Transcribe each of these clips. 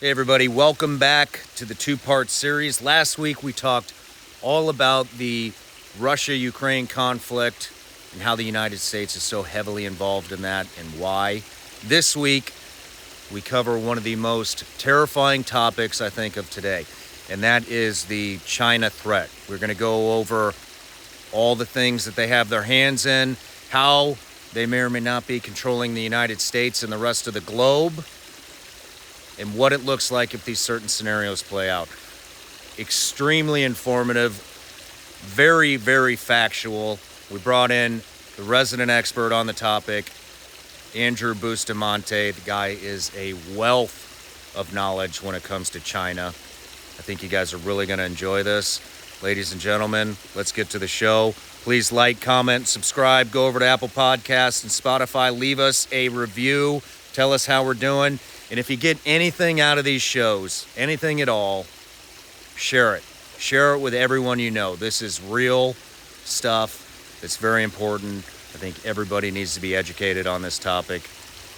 Hey everybody, welcome back to the two-part series. Last week we talked all about the Russia-Ukraine conflict and how the United States is so heavily involved in that and why. This week we cover one of the most terrifying topics, I think, of today, and that is the China threat. We're going to go over all the things that they have their hands in, how they may or may not be controlling the United States and the rest of the globe, and what it looks like if these certain scenarios play out. Extremely informative, very, very factual. We brought in the resident expert on the topic, Andrew Bustamante. The guy is a wealth of knowledge when it comes to China. I think you guys are really going to enjoy this. Ladies and gentlemen, let's get to the show. Please like, comment, subscribe. Go over to Apple Podcasts and Spotify. Leave us a review. Tell us how we're doing. And if you get anything out of these shows, anything at all, share it. Share it with everyone you know. This is real stuff that's very important. I think everybody needs to be educated on this topic.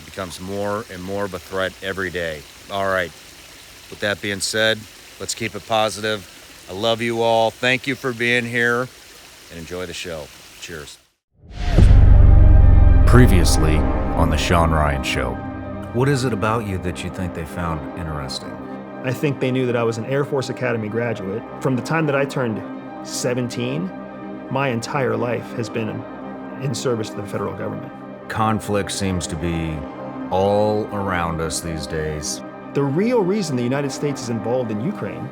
It becomes more and more of a threat every day. All right. With that being said, let's keep it positive. I love you all. Thank you for being here and enjoy the show. Cheers. Previously on the Shawn Ryan Show. What is it about you that you think they found interesting? I think they knew that I was an Air Force Academy graduate. From the time that I turned 17, my entire life has been in service to the federal government. Conflict seems to be all around us these days. The real reason the United States is involved in Ukraine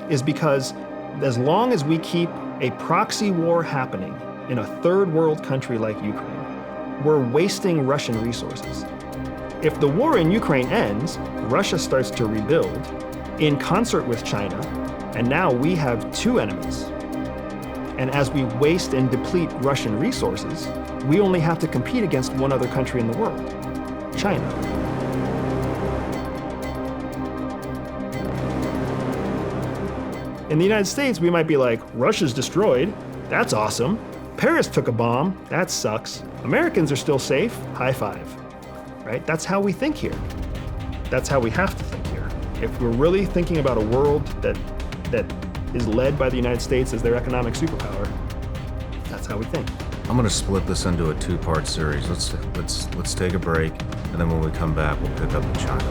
is because as long as we keep a proxy war happening in a third world country like Ukraine, we're wasting Russian resources. If the war in Ukraine ends, Russia starts to rebuild in concert with China, and now we have two enemies. And as we waste and deplete Russian resources, we only have to compete against one other country in the world, China. In the United States, we might be like, Russia's destroyed, that's awesome. Paris took a bomb, that sucks. Americans are still safe, high five. Right? That's how we think here. That's how we have to think here. If we're really thinking about a world that is led by the United States as their economic superpower, that's how we think. I'm gonna split this into a two-part series. Let's take a break, and then when we come back, we'll pick up in China.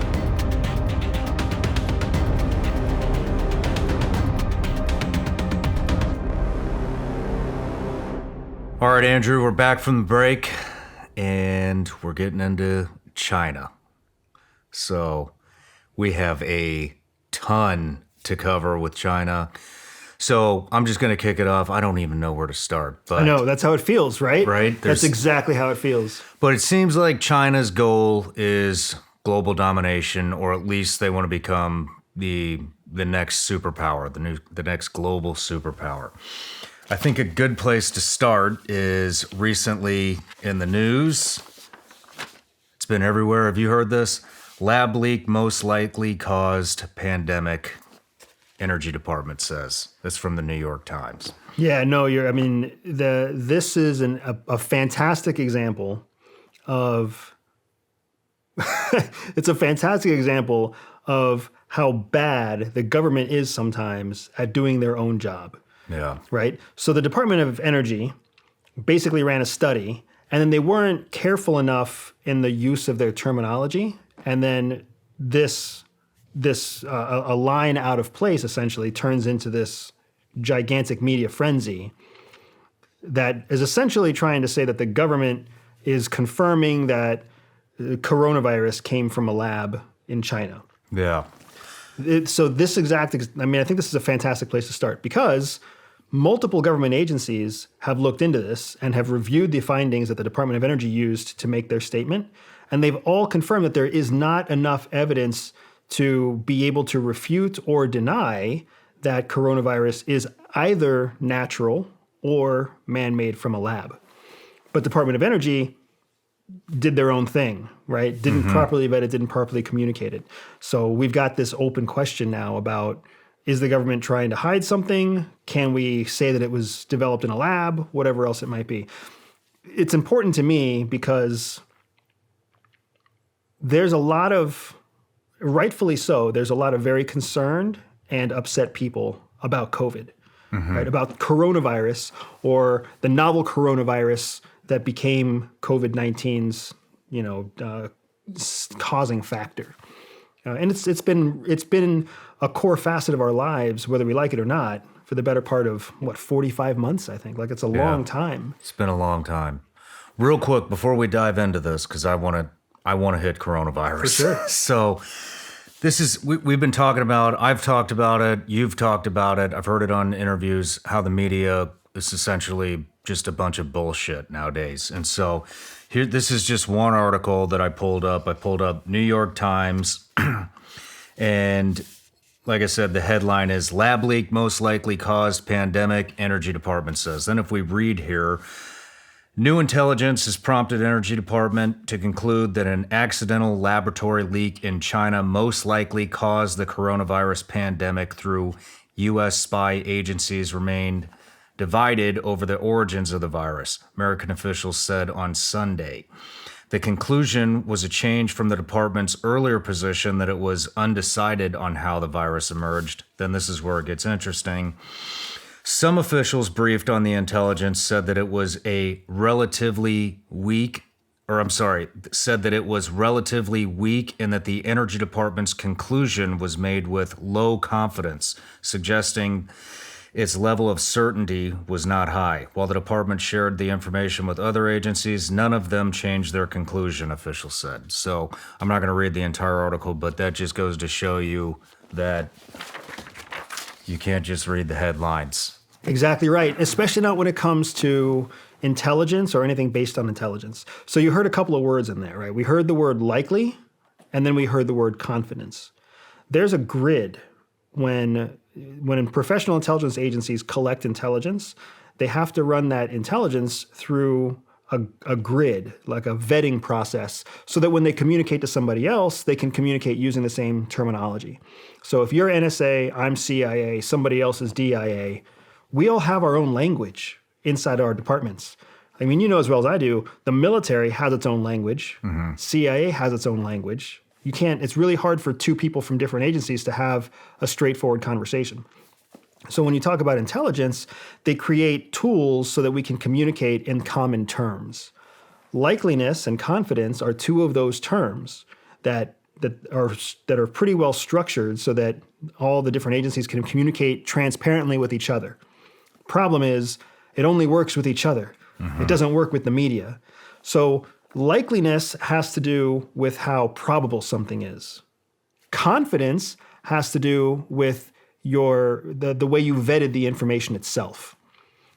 All right, Andrew, we're back from the break, and we're getting into China. So we have a ton to cover with China. So I'm just going to kick it off. I don't even know where to start. But I know, that's how it feels, right? Right? That's exactly how it feels. But it seems like China's goal is global domination, or at least they want to become the next superpower, the next global superpower. I think a good place to start is recently in the news. It's been everywhere. Have you heard this? Lab leak most likely caused pandemic, Energy Department says. That's from the New York Times. Yeah, no, this is a fantastic example of, it's a fantastic example of how bad the government is sometimes at doing their own job. Yeah. Right? So the Department of Energy basically ran a study, and then they weren't careful enough in the use of their terminology. And then a line out of place essentially turns into this gigantic media frenzy that is essentially trying to say that the government is confirming that coronavirus came from a lab in China. Yeah. I think this is a fantastic place to start because multiple government agencies have looked into this and have reviewed the findings that the Department of Energy used to make their statement, and they've all confirmed that there is not enough evidence to be able to refute or deny that coronavirus is either natural or man-made from a lab. But the Department of Energy did their own thing, right? Didn't properly vet it, didn't properly communicate it. So we've got this open question now about, is the government trying to hide something? Can we say that it was developed in a lab? Whatever else it might be. It's important to me because there's a lot of rightfully so, there's a lot of very concerned and upset people about COVID, right? About coronavirus or the novel coronavirus that became COVID-19's, causing factor. And it's been a core facet of our lives, whether we like it or not, for the better part of 45 months, I think. Like, it's a long time. It's been a long time. Real quick before we dive into this, because I want to hit coronavirus. For sure. So this is we've been talking about. I've talked about it. You've talked about it. I've heard it on interviews. How the media is essentially just a bunch of bullshit nowadays. And so here, this is just one article that I pulled up. I pulled up New York Times, and like I said, the headline is "Lab Leak Most Likely Caused Pandemic," Energy Department says. Then if we read here, new intelligence has prompted Energy Department to conclude that an accidental laboratory leak in China most likely caused the coronavirus pandemic through U.S. spy agencies remained divided over the origins of the virus, American officials said on Sunday. The conclusion was a change from the department's earlier position that it was undecided on how the virus emerged. Then this is where it gets interesting. Some officials briefed on the intelligence said that it was relatively weak and that the Energy Department's conclusion was made with low confidence, suggesting its level of certainty was not high. While the department shared the information with other agencies, none of them changed their conclusion, officials said. So I'm not going to read the entire article, but that just goes to show you that you can't just read the headlines. Exactly right, especially not when it comes to intelligence or anything based on intelligence. So you heard a couple of words in there, right? We heard the word likely, and then we heard the word confidence. There's a grid when professional intelligence agencies collect intelligence, they have to run that intelligence through a grid, like a vetting process, so that when they communicate to somebody else, they can communicate using the same terminology. So if you're NSA, I'm CIA, somebody else is DIA, we all have our own language inside our departments. I mean, you know as well as I do, the military has its own language. CIA has its own language. It's really hard for two people from different agencies to have a straightforward conversation. So when you talk about intelligence, they create tools so that we can communicate in common terms. Likeliness and confidence are two of those terms that are pretty well structured so that all the different agencies can communicate transparently with each other. Problem is, it only works with each other. It doesn't work with the media. So likeliness has to do with how probable something is. Confidence has to do with the way you vetted the information itself.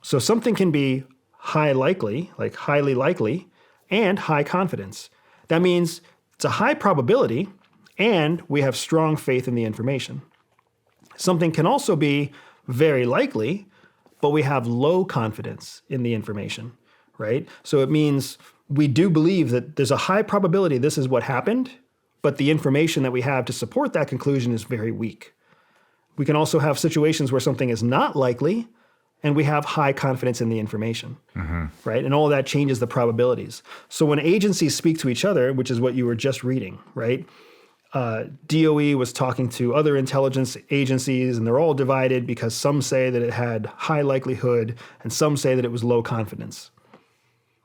So something can be high likely, like highly likely, and high confidence. That means it's a high probability, and we have strong faith in the information. Something can also be very likely, but we have low confidence in the information, right? So it means we do believe that there's a high probability this is what happened, but the information that we have to support that conclusion is very weak. We can also have situations where something is not likely, and we have high confidence in the information, right? And all of that changes the probabilities. So when agencies speak to each other, which is what you were just reading, right? DOE was talking to other intelligence agencies, and they're all divided because some say that it had high likelihood, and some say that it was low confidence.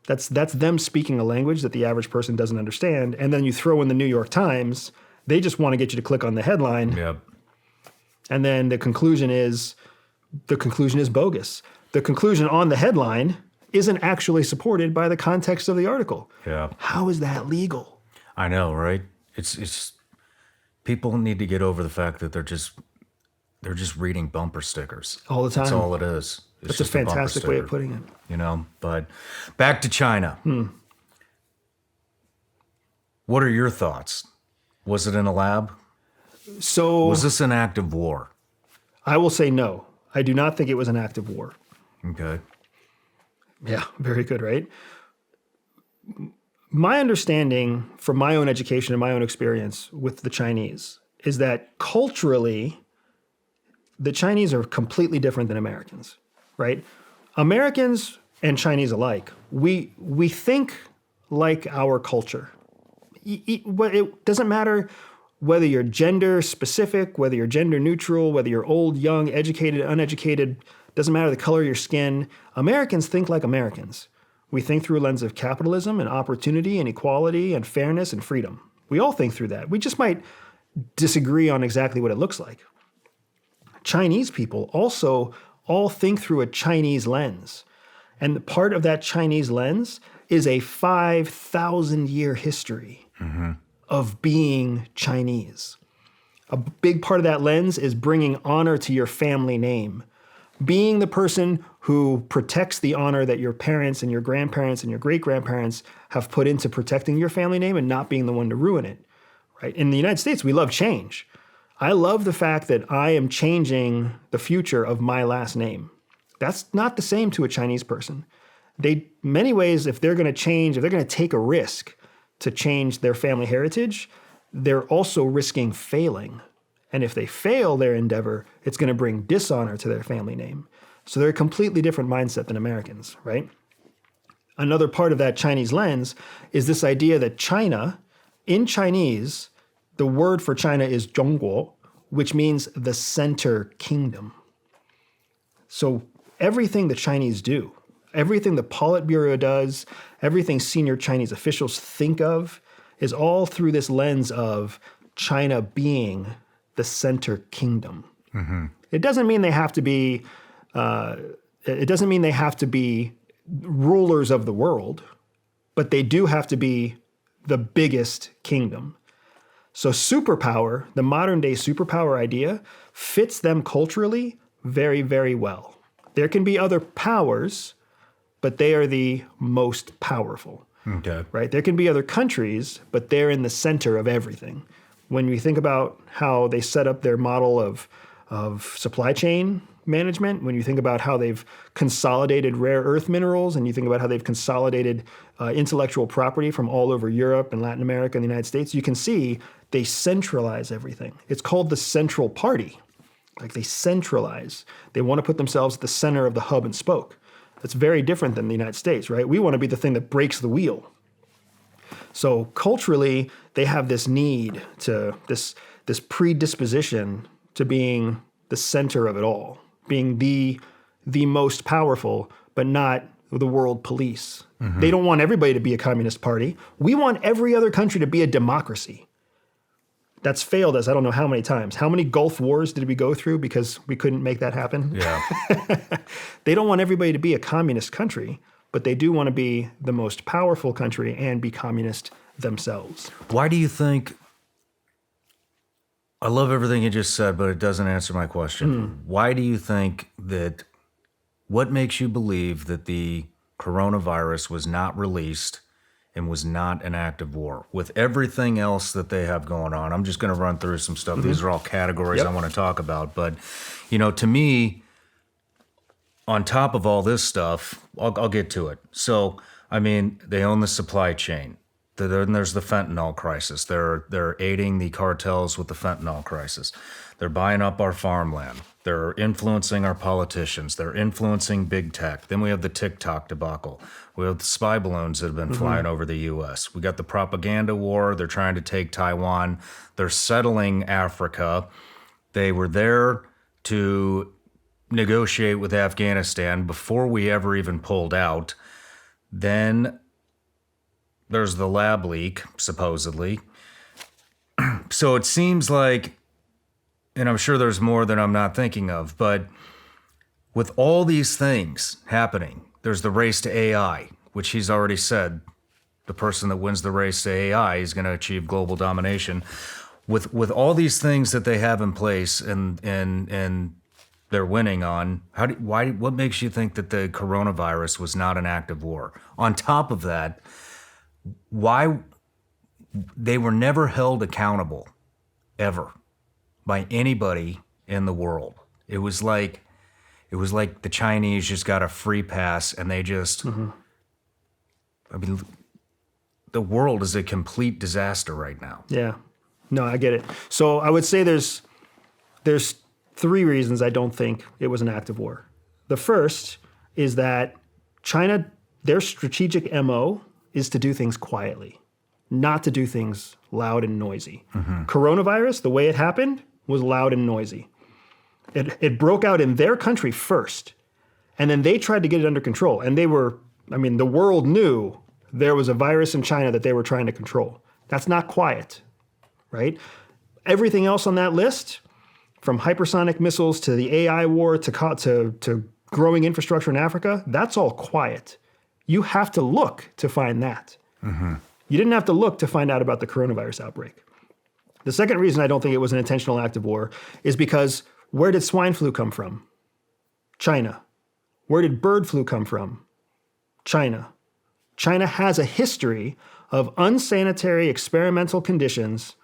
That's them speaking a language that the average person doesn't understand. And then you throw in the New York Times, they just want to get you to click on the headline. Yep. And then the conclusion is bogus. The conclusion on the headline isn't actually supported by the context of the article. Yeah. How is that legal? I know, right? It's people need to get over the fact that they're just reading bumper stickers. All the time. That's all it is. That's a fantastic way of putting it. But back to China. What are your thoughts? Was it in a lab? So was this an act of war? I will say no. I do not think it was an act of war. Okay. Yeah, very good, right? My understanding from my own education and my own experience with the Chinese is that culturally, the Chinese are completely different than Americans, right? Americans and Chinese alike, we think like our culture. It doesn't matter whether you're gender specific, whether you're gender neutral, whether you're old, young, educated, uneducated, doesn't matter the color of your skin, Americans think like Americans. We think through a lens of capitalism and opportunity and equality and fairness and freedom. We all think through that. We just might disagree on exactly what it looks like. Chinese people also all think through a Chinese lens. And part of that Chinese lens is a 5,000-year history of being Chinese. A big part of that lens is bringing honor to your family name. Being the person who protects the honor that your parents and your grandparents and your great-grandparents have put into protecting your family name and not being the one to ruin it. Right? In the United States, we love change. I love the fact that I am changing the future of my last name. That's not the same to a Chinese person. Many ways, if they're going to change, if they're going to take a risk to change their family heritage, they're also risking failing. And if they fail their endeavor, it's going to bring dishonor to their family name. So they're a completely different mindset than Americans, right? Another part of that Chinese lens is this idea that China, in Chinese, the word for China is 中国, which means the center kingdom. So everything the Chinese do, everything the Politburo does, everything senior Chinese officials think of is all through this lens of China being the center kingdom. It doesn't mean they have to be. It doesn't mean they have to be rulers of the world, but they do have to be the biggest kingdom. So superpower, the modern day superpower idea, fits them culturally very, very well. There can be other powers, but they are the most powerful. Okay. Right? There can be other countries, but they're in the center of everything. When you think about how they set up their model of supply chain management, when you think about how they've consolidated rare earth minerals, and you think about how they've consolidated intellectual property from all over Europe and Latin America and the United States, you can see they centralize everything. It's called the central party. Like they centralize. They want to put themselves at the center of the hub and spoke. That's very different than the United States, right? We want to be the thing that breaks the wheel. So culturally, they have this need to, this predisposition to being the center of it all, being the most powerful, but not the world police. They don't want everybody to be a communist party. We want every other country to be a democracy. That's failed us I don't know how many times. How many Gulf Wars did we go through because we couldn't make that happen? Yeah. They don't want everybody to be a communist country, but they do want to be the most powerful country and be communist themselves. Why do you think, I love everything you just said, but it doesn't answer my question. Why do you think that, what makes you believe that the coronavirus was not released and was not an act of war? With everything else that they have going on, I'm just going to run through some stuff. These are all categories I want to talk about. But, you know, to me, on top of all this stuff, I'll get to it. So, I mean, they own the supply chain. Then there's the fentanyl crisis. They're aiding the cartels with the fentanyl crisis. They're buying up our farmland. They're influencing our politicians. They're influencing big tech. Then we have the TikTok debacle. We have the spy balloons that have been flying over the U.S. We got the propaganda war. They're trying to take Taiwan. They're settling Africa. They were there to negotiate with Afghanistan before we ever even pulled out. Then there's the lab leak, supposedly. So it seems like, and I'm sure there's more that I'm not thinking of, but with all these things happening, there's the race to AI, which he's already said the person that wins the race to AI is going to achieve global domination. With all these things that they have in place and they're winning on, what makes you think that the coronavirus was not an act of war? On top of that, why they were never held accountable ever by anybody in the world. It was like the Chinese just got a free pass and they just I mean, the world is a complete disaster right now. Yeah. No, I get it. So I would say there's three reasons I don't think it was an act of war. The first is that China, their strategic MO is to do things quietly. not to do things loud and noisy. Coronavirus, the way it happened, was loud and noisy. It broke out in their country first, and then they tried to get it under control. And the world knew there was a virus in China that they were trying to control. That's not quiet, right? Everything else on that list, from hypersonic missiles to the AI war to growing infrastructure in Africa, that's all quiet. You have to look to find that. You didn't have to look to find out about the coronavirus outbreak. The second reason I don't think it was an intentional act of war is because where did swine flu come from? China. Where did bird flu come from? China. China has a history of unsanitary experimental conditions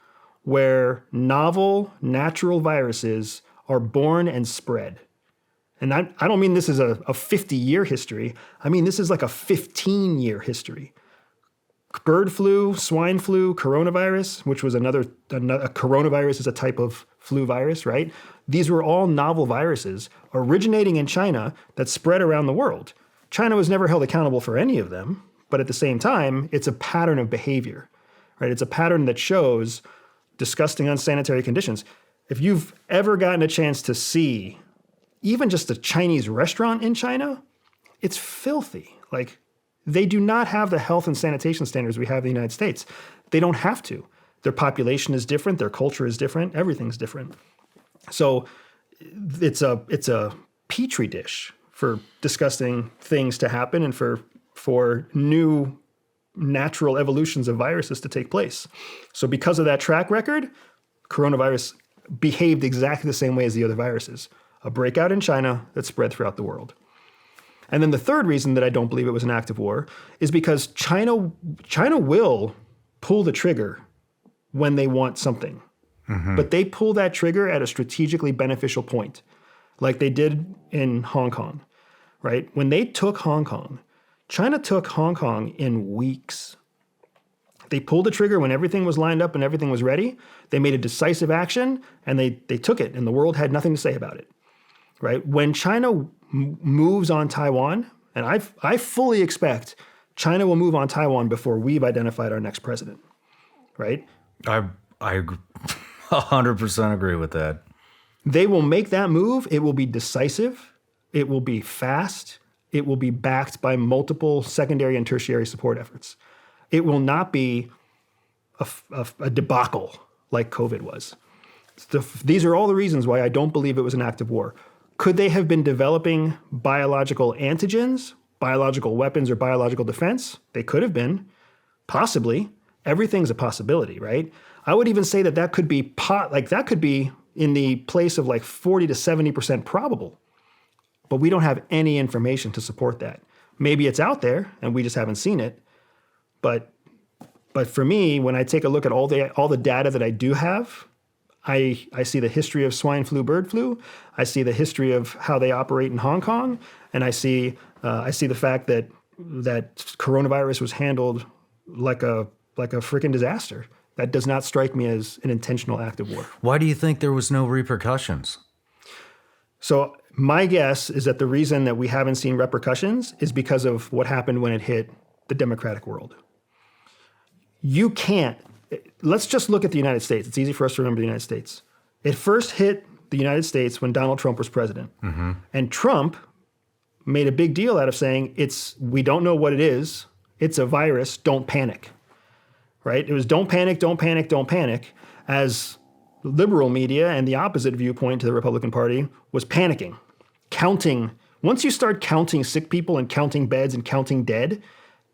where novel natural viruses are born and spread. And I don't mean this is a 50-year history. I mean, this is like a 15-year history. Bird flu, swine flu, coronavirus, which was another coronavirus is a type of flu virus, right? These were all novel viruses originating in China that spread around the world. China was never held accountable for any of them, but at the same time, it's a pattern of behavior, right? It's a pattern that shows disgusting unsanitary conditions. If you've ever gotten a chance to see even just a Chinese restaurant in China, it's filthy. Like, they do not have the health and sanitation standards we have in the United States. They don't have to. Their population is different. Their culture is different. Everything's different. So it's a petri dish for disgusting things to happen and for new natural evolutions of viruses to take place. So because of that track record, coronavirus behaved exactly the same way as the other viruses. A breakout in China that spread throughout the world. And then the third reason that I don't believe it was an act of war is because China will pull the trigger when they want something. But they pull that trigger at a strategically beneficial point, like they did in Hong Kong, right? When they took Hong Kong, China took Hong Kong in weeks. They pulled the trigger when everything was lined up and everything was ready. They made a decisive action, and they took it, and the world had nothing to say about it, right? When China moves on Taiwan, and I fully expect China will move on Taiwan before we've identified our next president, right? I 100% agree with that. They will make that move. It will be decisive. It will be fast. It will be backed by multiple secondary and tertiary support efforts. It will not be a debacle like COVID was. These are all the reasons why I don't believe it was an act of war. Could they have been developing biological antigens, biological weapons, or biological defense? They could have been, possibly. Everything's a possibility, right? I would even say that could be that could be in the place of like 40 to 70% probable. But we don't have any information to support that. Maybe it's out there and we just haven't seen it. But for me, when I take a look at all the data that I do have, I see the history of swine flu, bird flu. I see the history of how they operate in Hong Kong, and I see the fact that coronavirus was handled like a freaking disaster. That does not strike me as an intentional act of war. Why do you think there was no repercussions? So my guess is that the reason that we haven't seen repercussions is because of what happened when it hit the democratic world. You can't. Let's just look at the United States. It's easy for us to remember the United States. It first hit the United States when Donald Trump was president. And Trump made a big deal out of saying, we don't know what it is. It's a virus. Don't panic. Right? It was don't panic, don't panic, don't panic, as liberal media and the opposite viewpoint to the Republican Party was panicking, counting. Once you start counting sick people and counting beds and counting dead,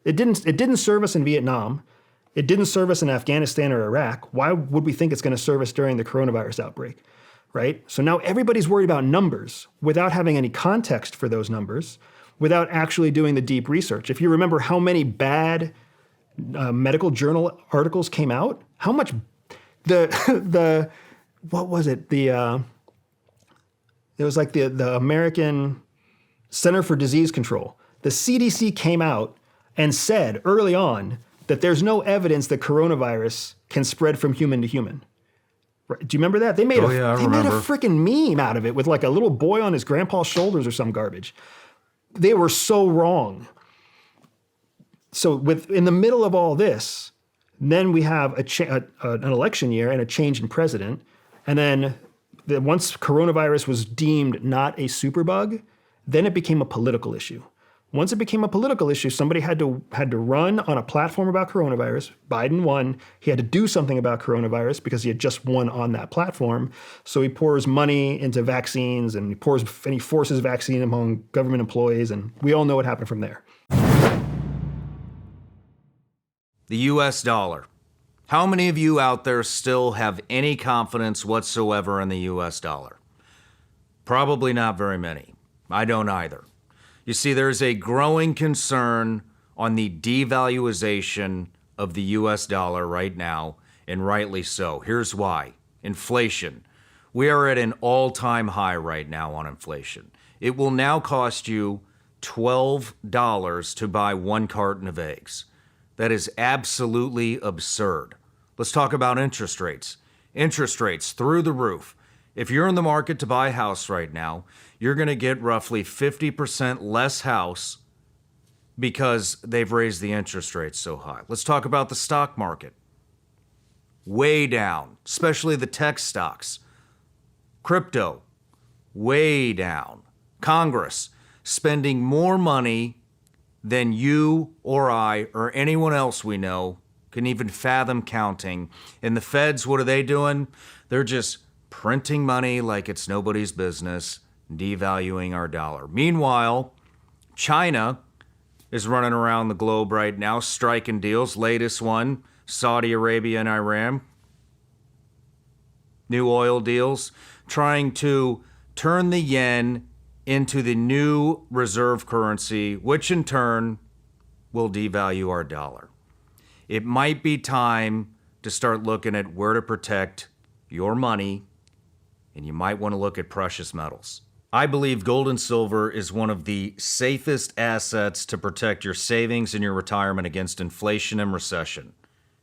it didn't serve us in Vietnam. It didn't serve us in Afghanistan or Iraq. Why would we think it's going to serve us during the coronavirus outbreak, right? So now everybody's worried about numbers without having any context for those numbers, without actually doing the deep research. If you remember how many bad medical journal articles came out, how much what was it? It was like the American Center for Disease Control. The CDC came out and said early on that there's no evidence that coronavirus can spread from human to human. Right? Do you remember that? They made a freaking meme out of it with like a little boy on his grandpa's shoulders or some garbage. They were so wrong. So in the middle of all this, Then we have an election year and a change in president. And then once coronavirus was deemed not a superbug, then it became a political issue. Once it became a political issue, somebody had to run on a platform about coronavirus. Biden won. He had to do something about coronavirus because he had just won on that platform. So he pours money into vaccines and he forces vaccine among government employees. And we all know what happened from there. The US dollar. How many of you out there still have any confidence whatsoever in the US dollar? Probably not very many. I don't either. You see, there's a growing concern on the devaluation of the US dollar right now, and rightly so. Here's why. Inflation. We are at an all-time high right now on inflation. It will now cost you $12 to buy one carton of eggs. That is absolutely absurd. Let's talk about interest rates. Interest rates through the roof. If you're in the market to buy a house right now, you're going to get roughly 50% less house because they've raised the interest rates so high. Let's talk about the stock market. Way down, especially the tech stocks. Crypto, way down. Congress, spending more money than you or I or anyone else we know can even fathom counting. And the feds, what are they doing? They're just printing money like it's nobody's business, devaluing our dollar. Meanwhile, China is running around the globe right now, striking deals. Latest one, Saudi Arabia and Iran. New oil deals, trying to turn the yen into the new reserve currency, which in turn will devalue our dollar. It might be time to start looking at where to protect your money, and you might want to look at precious metals. I believe gold and silver is one of the safest assets to protect your savings and your retirement against inflation and recession.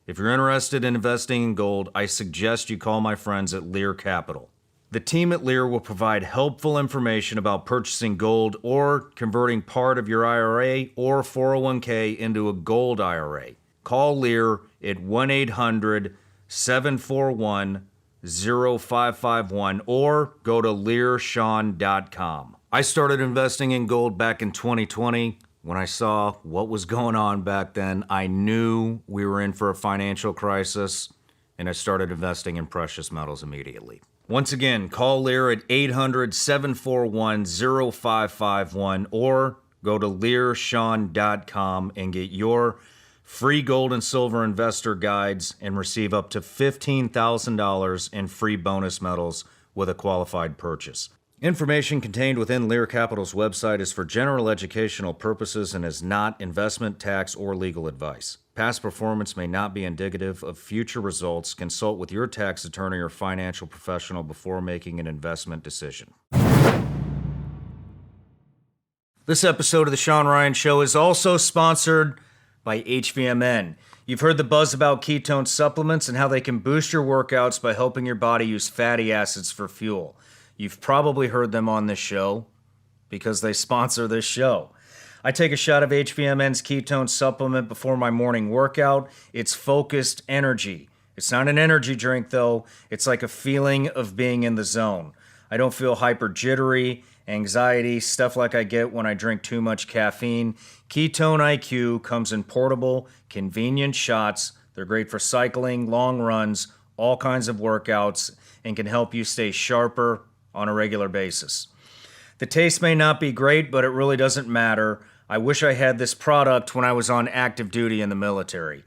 If you're interested in investing in gold, I suggest you call my friends at Lear Capital. The team at Lear will provide helpful information about purchasing gold or converting part of your IRA or 401k into a gold IRA. Call Lear at 1-800-741-0551 or go to learshawn.com. I started investing in gold back in 2020. When I saw what was going on back then, I knew we were in for a financial crisis, and I started investing in precious metals immediately. Once again, call Lear at 800-741-0551 or go to learshawn.com and get your free gold and silver investor guides and receive up to $15,000 in free bonus metals with a qualified purchase. Information contained within Lear Capital's website is for general educational purposes and is not investment, tax, or legal advice. Past performance may not be indicative of future results. Consult with your tax attorney or financial professional before making an investment decision. This episode of The Shawn Ryan Show is also sponsored by HVMN. You've heard the buzz about ketone supplements and how they can boost your workouts by helping your body use fatty acids for fuel. You've probably heard them on this show because they sponsor this show. I take a shot of HVMN's ketone supplement before my morning workout. It's focused energy. It's not an energy drink, though. It's like a feeling of being in the zone. I don't feel hyper jittery, anxiety, stuff like I get when I drink too much caffeine. Ketone IQ comes in portable, convenient shots. They're great for cycling, long runs, all kinds of workouts, and can help you stay sharper on a regular basis. The taste may not be great, but it really doesn't matter. I wish I had this product when I was on active duty in the military.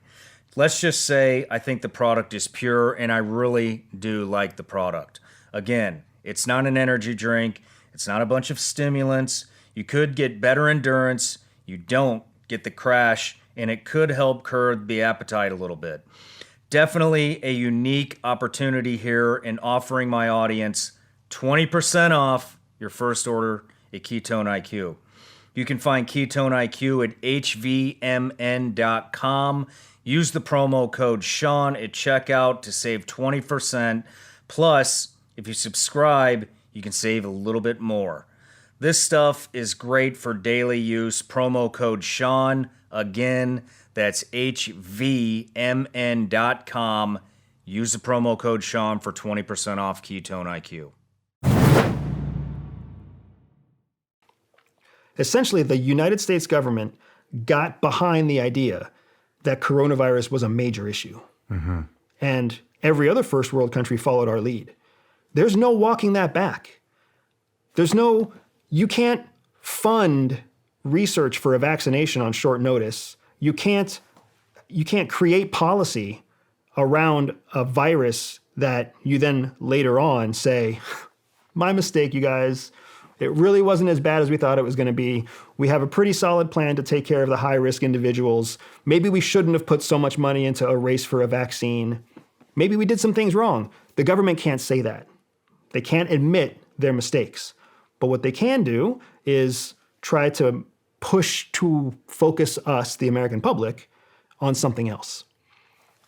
Let's just say I think the product is pure, and I really do like the product. Again, it's not an energy drink. It's not a bunch of stimulants. You could get better endurance. You don't get the crash, and it could help curb the appetite a little bit. Definitely a unique opportunity here in offering my audience 20% off your first order at Ketone IQ. You can find Ketone IQ at hvmn.com. Use the promo code Shawn at checkout to save 20%. Plus, if you subscribe, you can save a little bit more. This stuff is great for daily use. Promo code Shawn. Again, That's hvmn.com. Use the promo code Shawn for 20% off Ketone IQ. Essentially, the United States government got behind the idea that coronavirus was a major issue. And every other first world country followed our lead. There's no walking that back. You can't fund research for a vaccination on short notice. You can't create policy around a virus that you then later on say, my mistake, you guys. It really wasn't as bad as we thought it was going to be. We have a pretty solid plan to take care of the high-risk individuals. Maybe we shouldn't have put so much money into a race for a vaccine. Maybe we did some things wrong. The government can't say that. They can't admit their mistakes. But what they can do is try to push to focus us, the American public, on something else.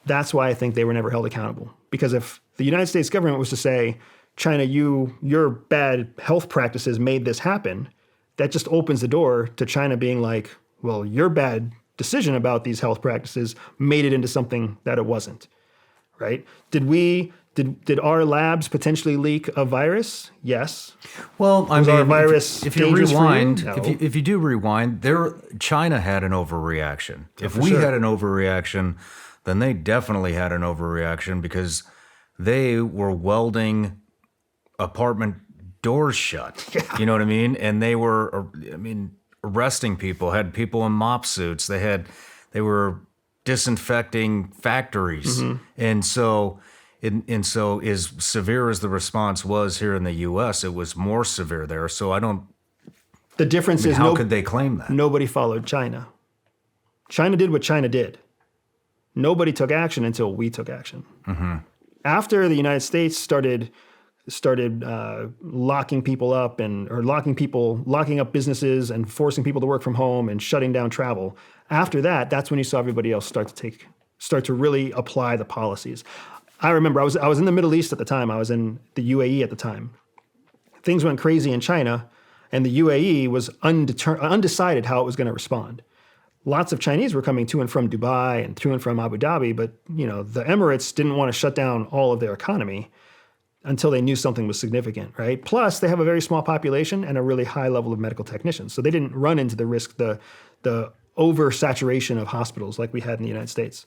That's why I think they were never held accountable. Because if the United States government was to say, China, your bad health practices made this happen, that just opens the door to China being like, well, your bad decision about these health practices made it into something that it wasn't, right? Did our labs potentially leak a virus? Yes. Well, I Was mean, our virus if you dangerous for you? rewind, No. if you do rewind, China had an overreaction. If we sure. had an overreaction, then they definitely had an overreaction because they were welding apartment doors shut. You know what I mean? And they were, arresting people, had people in mop suits. They were disinfecting factories. And so as severe as the response was here in the U.S., it was more severe there. So The difference is how could they claim that? nobody followed China. China did what China did. Nobody took action until we took action. After the United States started locking people up or locking up businesses and forcing people to work from home and shutting down travel. After that, that's when you saw everybody else start to really apply the policies. I remember I was in the Middle East at the time. I was in the UAE at the time. Things went crazy in China, and the UAE was undecided how it was going to respond. Lots of Chinese were coming to and from Dubai and to and from Abu Dhabi, but the Emirates didn't want to shut down all of their economy until they knew something was significant, right? Plus, they have a very small population and a really high level of medical technicians. So they didn't run into the risk, the oversaturation of hospitals like we had in the United States.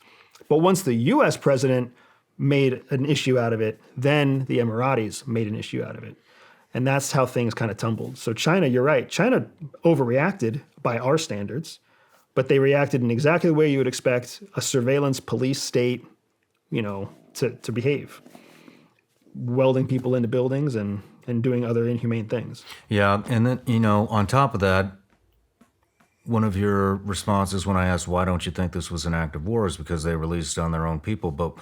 But once the US president made an issue out of it, then the Emiratis made an issue out of it. And that's how things kind of tumbled. So China, you're right. China overreacted by our standards, but they reacted in exactly the way you would expect a surveillance police state, to behave. Welding people into buildings and doing other inhumane things. Yeah, and then, on top of that, one of your responses when I asked, why don't you think this was an act of war, is because they released on their own people. But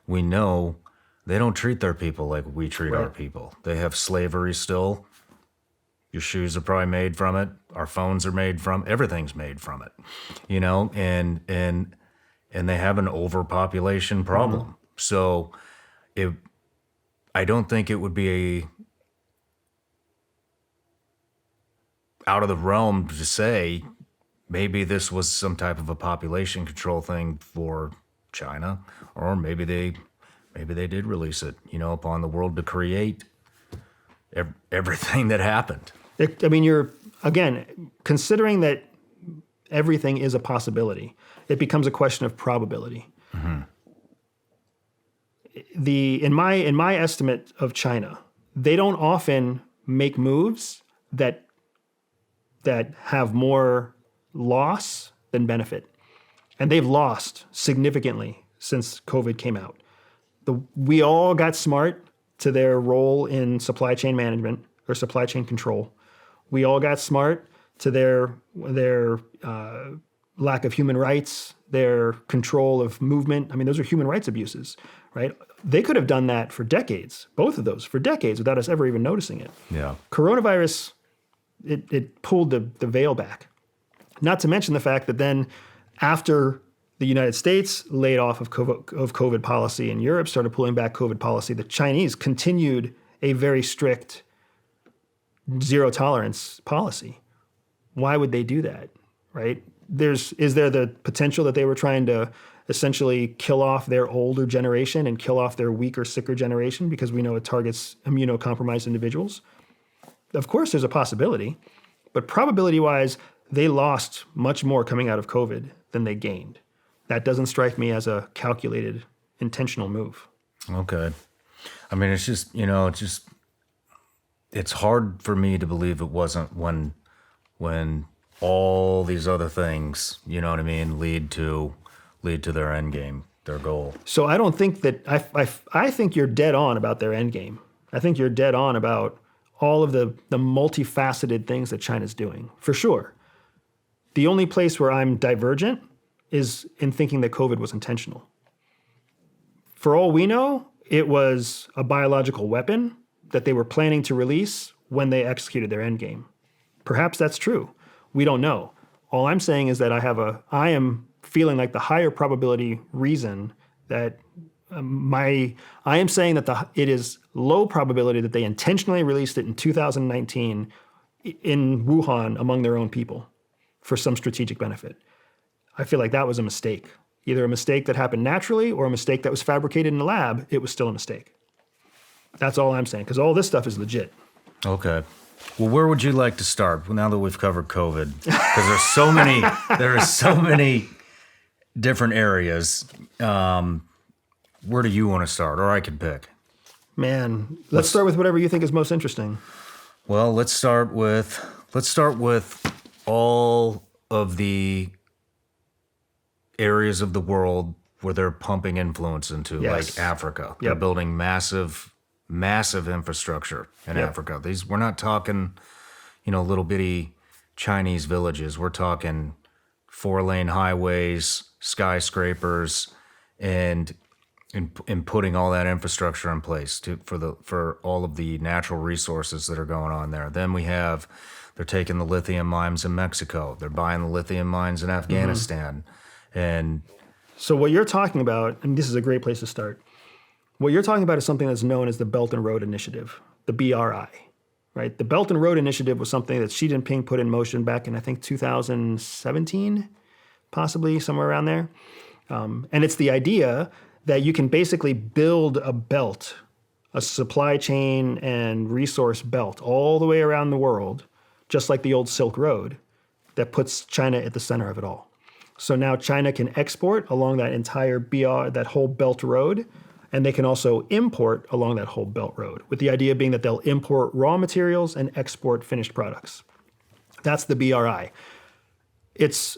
we know they don't treat their people like we treat our people. They have slavery still. Your shoes are probably made from it. Our phones are made from everything's made from it, and they have an overpopulation problem. So I don't think it would be out of the realm to say maybe this was some type of a population control thing for China, or maybe they did release it, upon the world to create everything that happened. You're, again, considering that everything is a possibility, it becomes a question of probability. In my estimate of China, they don't often make moves that have more loss than benefit. And they've lost significantly since COVID came out. We all got smart to their role in supply chain management or supply chain control. We all got smart to their lack of human rights, their control of movement. Those are human rights abuses, right? They could have done that for decades, both of those, for decades, without us ever even noticing it. Yeah. Coronavirus, it pulled the veil back. Not to mention the fact that then after the United States laid off of COVID policy and Europe started pulling back COVID policy, the Chinese continued a very strict zero tolerance policy. Why would they do that, right? is there the potential that they were trying to essentially kill off their older generation and kill off their weaker, sicker generation because we know it targets immunocompromised individuals? Of course, there's a possibility, but probability-wise, they lost much more coming out of COVID than they gained. That doesn't strike me as a calculated, intentional move. Okay. I mean, it's just, it's hard for me to believe it wasn't when all these other things, you know what I mean, lead to their end game, their goal. So I don't think that I think you're dead on about their end game. I think you're dead on about all of the multifaceted things that China's doing, for sure. The only place where I'm divergent is in thinking that COVID was intentional. For all we know, it was a biological weapon that they were planning to release when they executed their end game. Perhaps that's true. We don't know. All I'm saying is that I am feeling like the higher probability reason that I am saying that it is low probability that they intentionally released it in 2019 in Wuhan among their own people for some strategic benefit. I feel like that was a mistake. Either a mistake that happened naturally or a mistake that was fabricated in the lab. It was still a mistake. That's all I'm saying, because all this stuff is legit. Okay. Well, where would you like to start now that we've covered COVID? Because there are so many different areas. Where do you want to start? Or I can pick. Man, let's start with whatever you think is most interesting. Well, let's start with all of the areas of the world where they're pumping influence into, Yes. like Africa. They're building massive infrastructure in Yep. Africa. We're not talking, little bitty Chinese villages. We're talking 4-lane highways, skyscrapers, and putting all that infrastructure in place for all of the natural resources that are going on there. Then they're taking the lithium mines in Mexico. They're buying the lithium mines in Afghanistan. And So what you're talking about, and this is a great place to start, what you're talking about is something that's known as the Belt and Road Initiative, the BRI, right? The Belt and Road Initiative was something that Xi Jinping put in motion back in, I think, 2017, possibly somewhere around there. And it's the idea that you can basically build a belt, a supply chain and resource belt all the way around the world, just like the old Silk Road, that puts China at the center of it all. So now China can export along that entire that whole Belt Road, and they can also import along that whole Belt Road, with the idea being that they'll import raw materials and export finished products. That's the BRI. It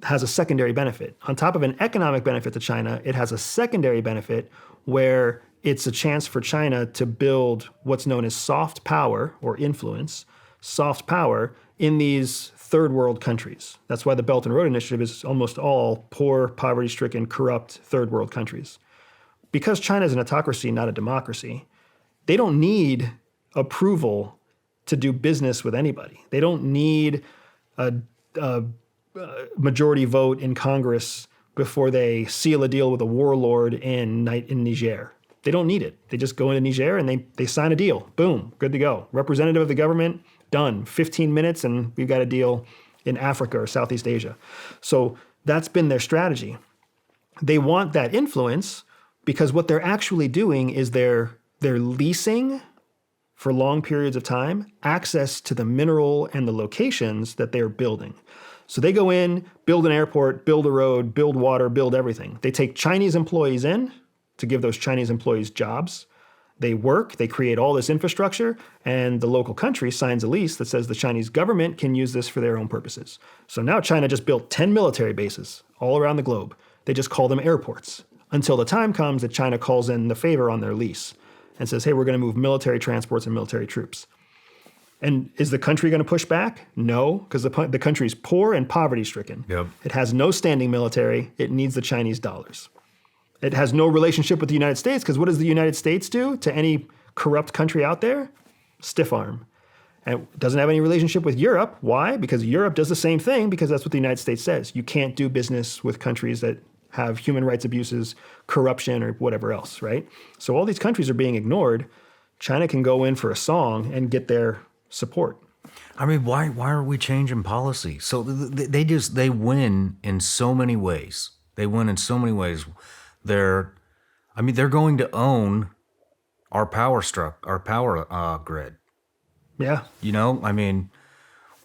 has a secondary benefit. On top of an economic benefit to China, it has a secondary benefit where it's a chance for China to build what's known as soft power or influence, soft power in these third world countries. That's why the Belt and Road Initiative is almost all poor, poverty-stricken, corrupt third world countries. Because China is an autocracy, not a democracy, they don't need approval to do business with anybody. They don't need a majority vote in Congress before they seal a deal with a warlord in Niger. They don't need it. They just go into Niger and they sign a deal. Boom, good to go. Representative of the government, done. 15 minutes and we've got a deal in Africa or Southeast Asia. So that's been their strategy. They want that influence because what they're actually doing is they're leasing for long periods of time access to the mineral and the locations that they're building. So they go in, build an airport, build a road, build water, build everything. They take Chinese employees in to give those Chinese employees jobs. They work, they create all this infrastructure, and the local country signs a lease that says the Chinese government can use this for their own purposes. So now China just built 10 military bases all around the globe. They just call them airports until the time comes that China calls in the favor on their lease and says, hey, we're going to move military transports and military troops. And is the country going to push back? No, because the country is poor and poverty-stricken. Yep. It has no standing military. It needs the Chinese dollars. It has no relationship with the United States, because what does the United States do to any corrupt country out there? Stiff arm. And it doesn't have any relationship with Europe. Why? Because Europe does the same thing, because that's what the United States says. You can't do business with countries that have human rights abuses, corruption, or whatever else, right? So all these countries are being ignored. China can go in for a song and get their support. I mean, why are we changing policy? So they win in so many ways. They win in so many ways. They're going to own our power grid. Yeah. I mean,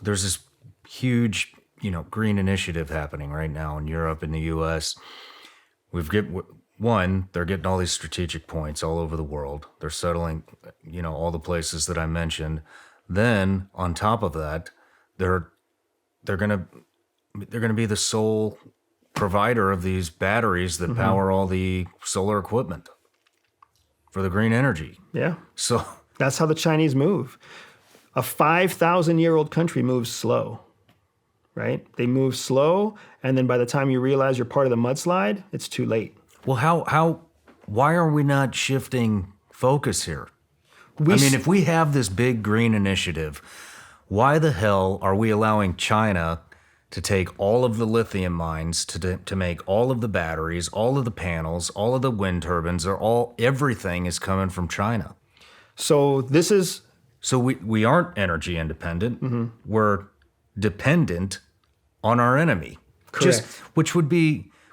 there's this huge, green initiative happening right now in Europe and the U.S. They're getting all these strategic points all over the world. They're settling, all the places that I mentioned. Then on top of that, they're gonna be the sole provider of these batteries that power all the solar equipment for the green energy. Yeah. So That's how the Chinese move. A 5,000-year-old country moves slow, right? They move slow, and then by the time you realize you're part of the mudslide, it's too late. well, why are we not shifting focus here? If we have this big green initiative, why the hell are we allowing China to take all of the lithium mines to make all of the batteries, all of the panels, all of the wind turbines, everything is coming from China? So this is So we aren't energy independent. We're dependent on our enemy. Correct.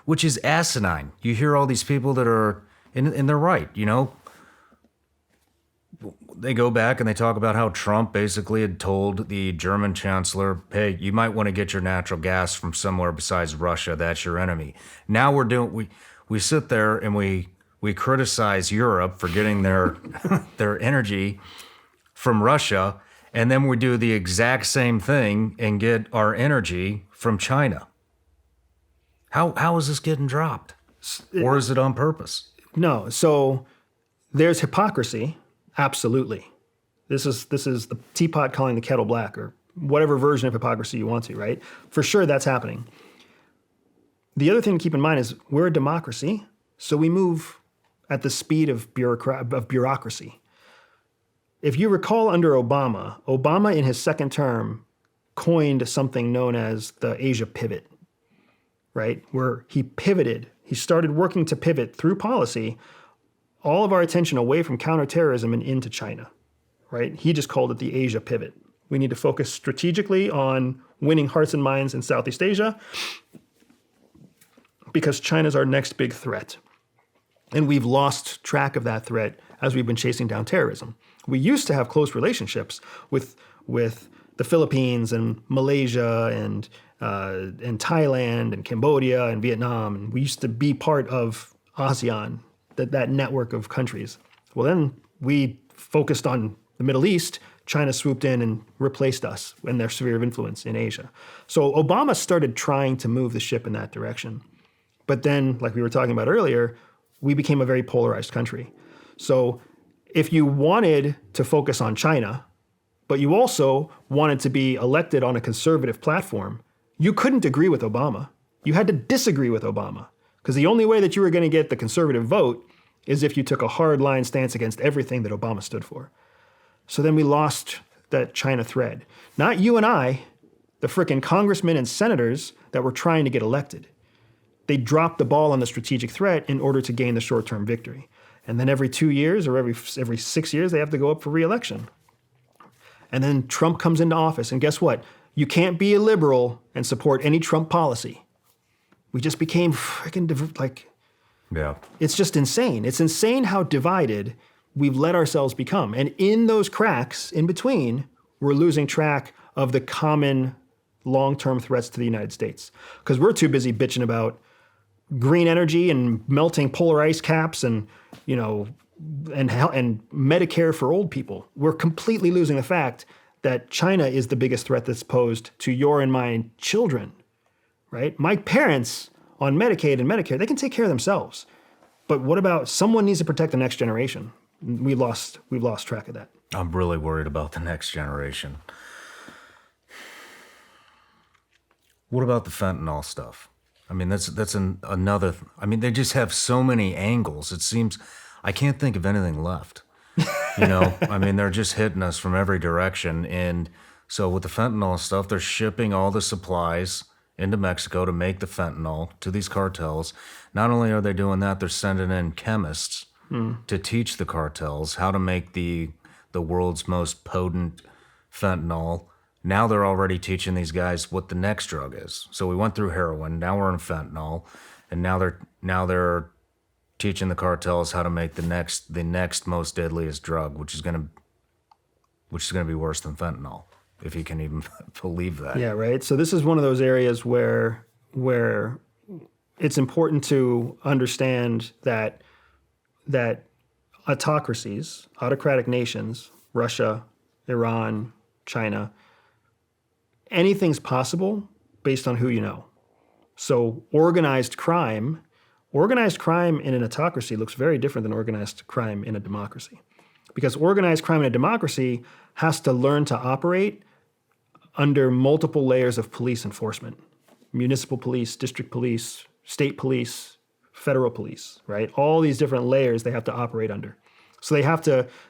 Which is asinine. You hear all these people that are, and they're right, They go back and they talk about how Trump basically had told the German chancellor, hey, you might want to get your natural gas from somewhere besides Russia. That's your enemy. Now we sit there and we criticize Europe for getting their their energy from Russia, and then we do the exact same thing and get our energy from China. How is this getting dropped? Or is it on purpose? no. So there's hypocrisy. Absolutely. This is the teapot calling the kettle black, or whatever version of hypocrisy you want to, right? For sure, that's happening. The other thing to keep in mind is we're a democracy, so we move at the speed of bureaucracy. If you recall, under Obama in his second term coined something known as the Asia pivot, right? Where he pivoted. He started working to pivot through policy all of our attention away from counterterrorism and into China, right? He just called it the Asia pivot. We need to focus strategically on winning hearts and minds in Southeast Asia because China's our next big threat. And we've lost track of that threat as we've been chasing down terrorism. We used to have close relationships with the Philippines and Malaysia and Thailand and Cambodia and Vietnam. And we used to be part of ASEAN, that network of countries. Well, then we focused on the Middle East. China swooped in and replaced us in their sphere of influence in Asia. So Obama started trying to move the ship in that direction. But then, like we were talking about earlier, we became a very polarized country. So if you wanted to focus on China, but you also wanted to be elected on a conservative platform, you couldn't agree with Obama. You had to disagree with Obama. Because the only way that you were going to get the conservative vote is if you took a hard line stance against everything that Obama stood for. So then we lost that China thread. Not you and I, the frickin' congressmen and senators that were trying to get elected. They dropped the ball on the strategic threat in order to gain the short-term victory. And then every 2 years or every 6 years, they have to go up for re-election. And then Trump comes into office, and guess what? You can't be a liberal and support any Trump policy. We just became freaking Yeah. it's just insane. It's insane how divided we've let ourselves become. And in those cracks in between, we're losing track of the common long-term threats to the United States. Because we're too busy bitching about green energy and melting polar ice caps and Medicare for old people. We're completely losing the fact that China is the biggest threat that's posed to your and my children. Right? My parents on Medicaid and Medicare, they can take care of themselves. But what about someone needs to protect the next generation? We've lost track of that. I'm really worried about the next generation. What about the fentanyl stuff? That's another. They just have so many angles. It seems I can't think of anything left. They're just hitting us from every direction. And so with the fentanyl stuff, they're shipping all the supplies into Mexico to make the fentanyl to these cartels. Not only are they doing that, they're sending in chemists to teach the cartels how to make the world's most potent fentanyl Now they're already teaching these guys what the next drug is. So we went through heroin, now we're in fentanyl, and now they're teaching the cartels how to make the next most deadliest drug, which is gonna be worse than fentanyl, if you can even believe that. Yeah, right. So this is one of those areas where it's important to understand that autocracies, autocratic nations, Russia, Iran, China, anything's possible based on who you know. So organized crime in an autocracy looks very different than organized crime in a democracy. Because organized crime in a democracy has to learn to operate under multiple layers of police enforcement. Municipal police, district police, state police, federal police, right? All these different layers they have to operate under. So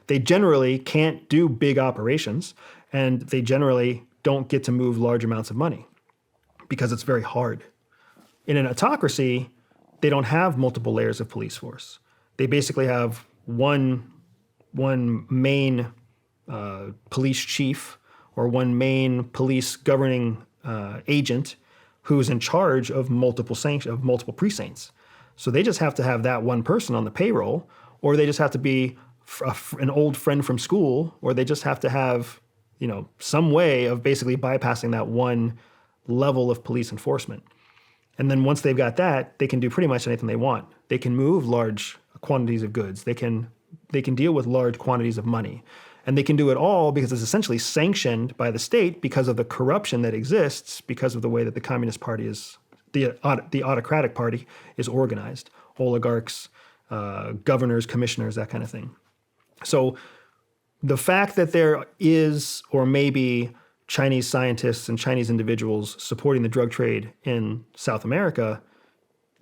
they generally can't do big operations, and they generally don't get to move large amounts of money because it's very hard. In an autocracy, they don't have multiple layers of police force. They basically have one main police chief or one main police governing agent who's in charge of multiple precincts. So they just have to have that one person on the payroll, or they just have to be an old friend from school, or they just have to have some way of basically bypassing that one level of police enforcement. And then once they've got that, they can do pretty much anything they want. They can move large quantities of goods. They can deal with large quantities of money. And they can do it all because it's essentially sanctioned by the state because of the corruption that exists, because of the way that the Communist Party the autocratic party is organized. Oligarchs, governors, commissioners, that kind of thing. So the fact that there is, or maybe Chinese scientists and Chinese individuals supporting the drug trade in South America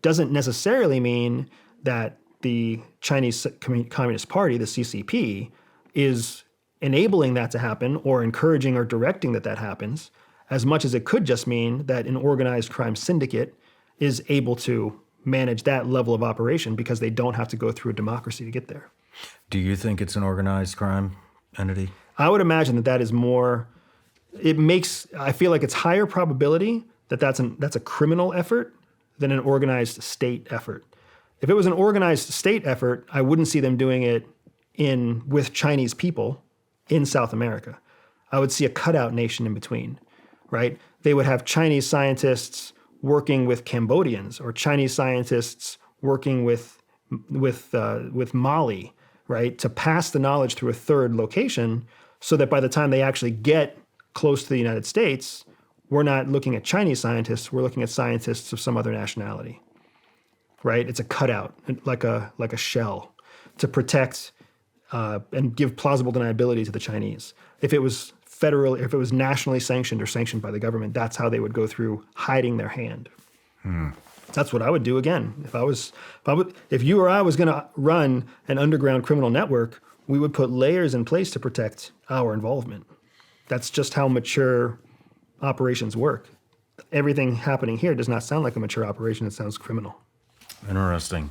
doesn't necessarily mean that the Chinese Communist Party, the CCP, is enabling that to happen or encouraging or directing that happens, as much as it could just mean that an organized crime syndicate is able to manage that level of operation because they don't have to go through a democracy to get there. Do you think it's an organized crime entity? I would imagine that is more. I feel like it's higher probability that's a criminal effort than an organized state effort. If it was an organized state effort, I wouldn't see them doing it with Chinese people in South America. I would see a cutout nation in between, right? They would have Chinese scientists working with Cambodians, or Chinese scientists working with Mali, right, to pass the knowledge through a third location, so that by the time they actually get close to the United States, we're not looking at Chinese scientists, we're looking at scientists of some other nationality, right? It's a cutout, like a shell, to protect and give plausible deniability to the Chinese. If it was nationally sanctioned or sanctioned by the government, that's how they would go through hiding their hand. That's what I would do again. If you or I was going to run an underground criminal network, we would put layers in place to protect our involvement. That's just how mature operations work. Everything happening here does not sound like a mature operation. It sounds criminal. Interesting.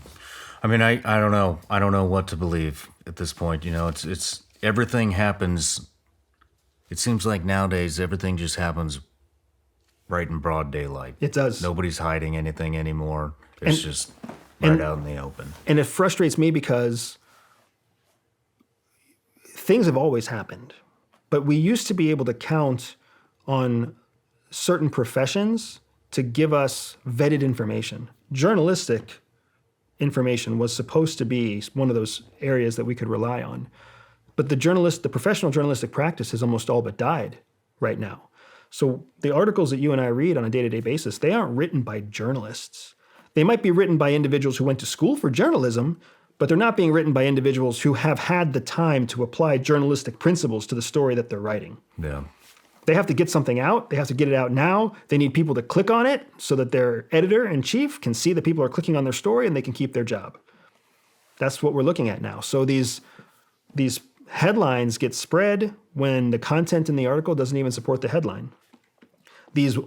I mean, I don't know. I don't know what to believe at this point. It's everything happens. It seems like nowadays everything just happens right in broad daylight. It does. Nobody's hiding anything anymore. It's just right out in the open. And it frustrates me because things have always happened. But we used to be able to count on certain professions to give us vetted information. Journalistic information was supposed to be one of those areas that we could rely on. But the professional journalistic practice has almost all but died right now. So the articles that you and I read on a day-to-day basis, they aren't written by journalists. They might be written by individuals who went to school for journalism, but they're not being written by individuals who have had the time to apply journalistic principles to the story that they're writing. Yeah. They have to get something out. They have to get it out now. They need people to click on it so that their editor-in-chief can see that people are clicking on their story and they can keep their job. That's what we're looking at now. So these headlines get spread when the content in the article doesn't even support the headline. These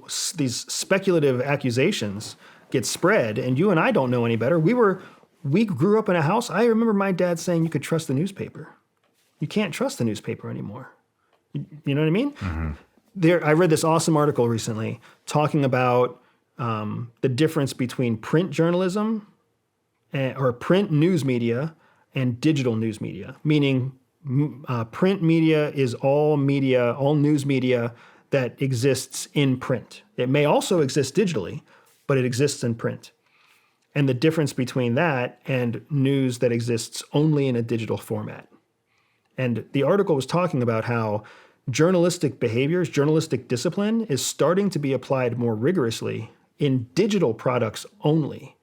speculative accusations get spread, and you and I don't know any better. We grew up in a house. I remember my dad saying you could trust the newspaper. You can't trust the newspaper anymore. You know what I mean? Mm-hmm. I read this awesome article recently talking about the difference between print journalism or print news media and digital news media, meaning print media is all news media that exists in print. It may also exist digitally, but it exists in print. And the difference between that and news that exists only in a digital format. And the article was talking about how journalistic behaviors, journalistic discipline is starting to be applied more rigorously in digital products only,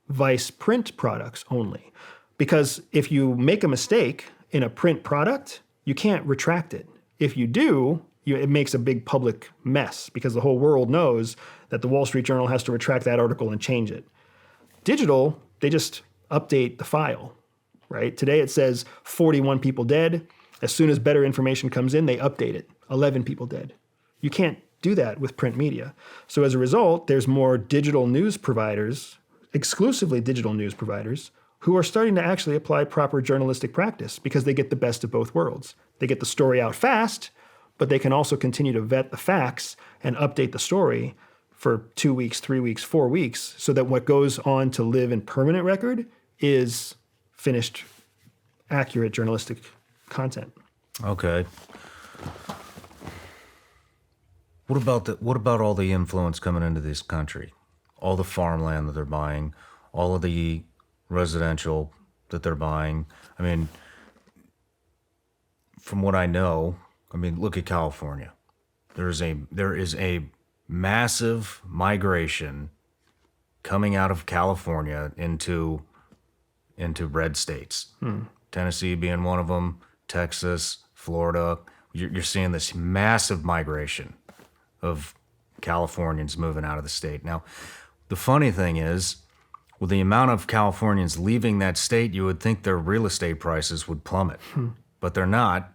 vice print products only. Because if you make a mistake in a print product, you can't retract it. If you do, it makes a big public mess because the whole world knows that the Wall Street Journal has to retract that article and change it. Digital, they just update the file, right? Today it says 41 people dead. As soon as better information comes in, they update it. 11 people dead. You can't do that with print media. So as a result, there's more digital news providers, exclusively digital news providers, who are starting to actually apply proper journalistic practice because they get the best of both worlds. They get the story out fast, but they can also continue to vet the facts and update the story for 2 weeks, 3 weeks, 4 weeks, so that what goes on to live in permanent record is finished, accurate journalistic content. Okay. What about all the influence coming into this country? All the farmland that they're buying, all of the residential that they're buying. I mean, from what I know, look at California. There is a massive migration coming out of California into red states. Tennessee being one of them, Texas, Florida. You're seeing this massive migration of Californians moving out of the state. Now, the funny thing is, with the amount of Californians leaving that state, you would think their real estate prices would plummet. But they're not,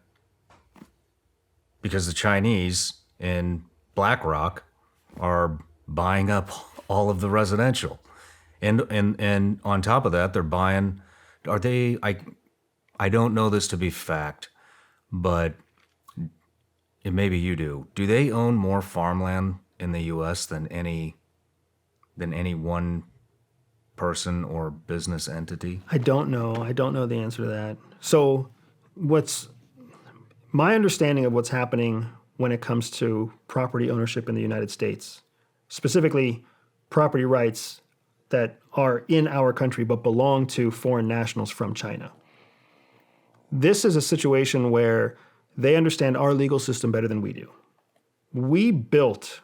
because the Chinese in BlackRock are buying up all of the residential. And on top of that, they're buying, I don't know this to be fact, but maybe you do. Do they own more farmland in the U.S. than any one person or business entity? I don't know. I don't know the answer to that. So what's my understanding of what's happening when it comes to property ownership in the United States, specifically property rights that are in our country but belong to foreign nationals from China. This is a situation where they understand our legal system better than we do. We built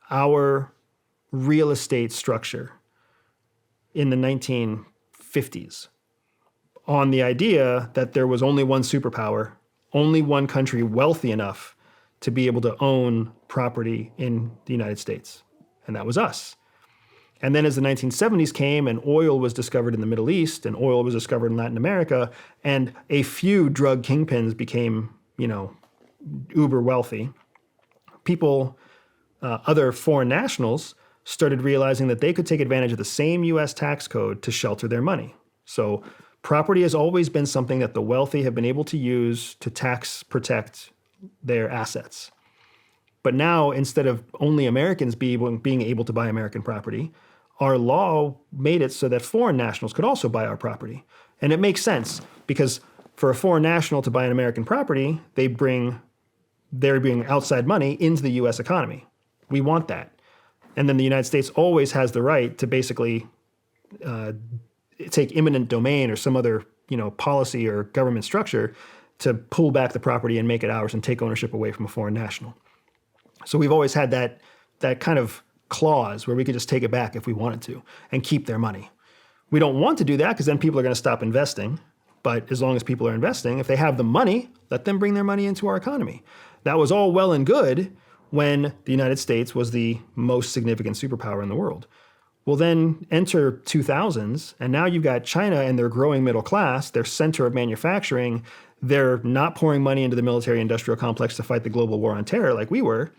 our real estate structure in the 1950s on the idea that there was only one superpower, only one country wealthy enough to be able to own property in the United States, and that was us. And then as the 1970s came and oil was discovered in the Middle East and oil was discovered in Latin America, and a few drug kingpins became, uber wealthy, people, other foreign nationals started realizing that they could take advantage of the same U.S. tax code to shelter their money. So property has always been something that the wealthy have been able to use to tax protect their assets. But now, instead of only Americans being able to buy American property, our law made it so that foreign nationals could also buy our property. And it makes sense because for a foreign national to buy an American property, they're bringing outside money into the U.S. economy. We want that. And then the United States always has the right to basically take eminent domain or some other policy or government structure to pull back the property and make it ours and take ownership away from a foreign national. So we've always had that kind of clause where we could just take it back if we wanted to and keep their money. We don't want to do that because then people are going to stop investing. But as long as people are investing, if they have the money, let them bring their money into our economy. That was all well and good when the United States was the most significant superpower in the world. Well, then enter 2000s, and now you've got China and their growing middle class, their center of manufacturing. They're not pouring money into the military-industrial complex to fight the global war on terror like we were.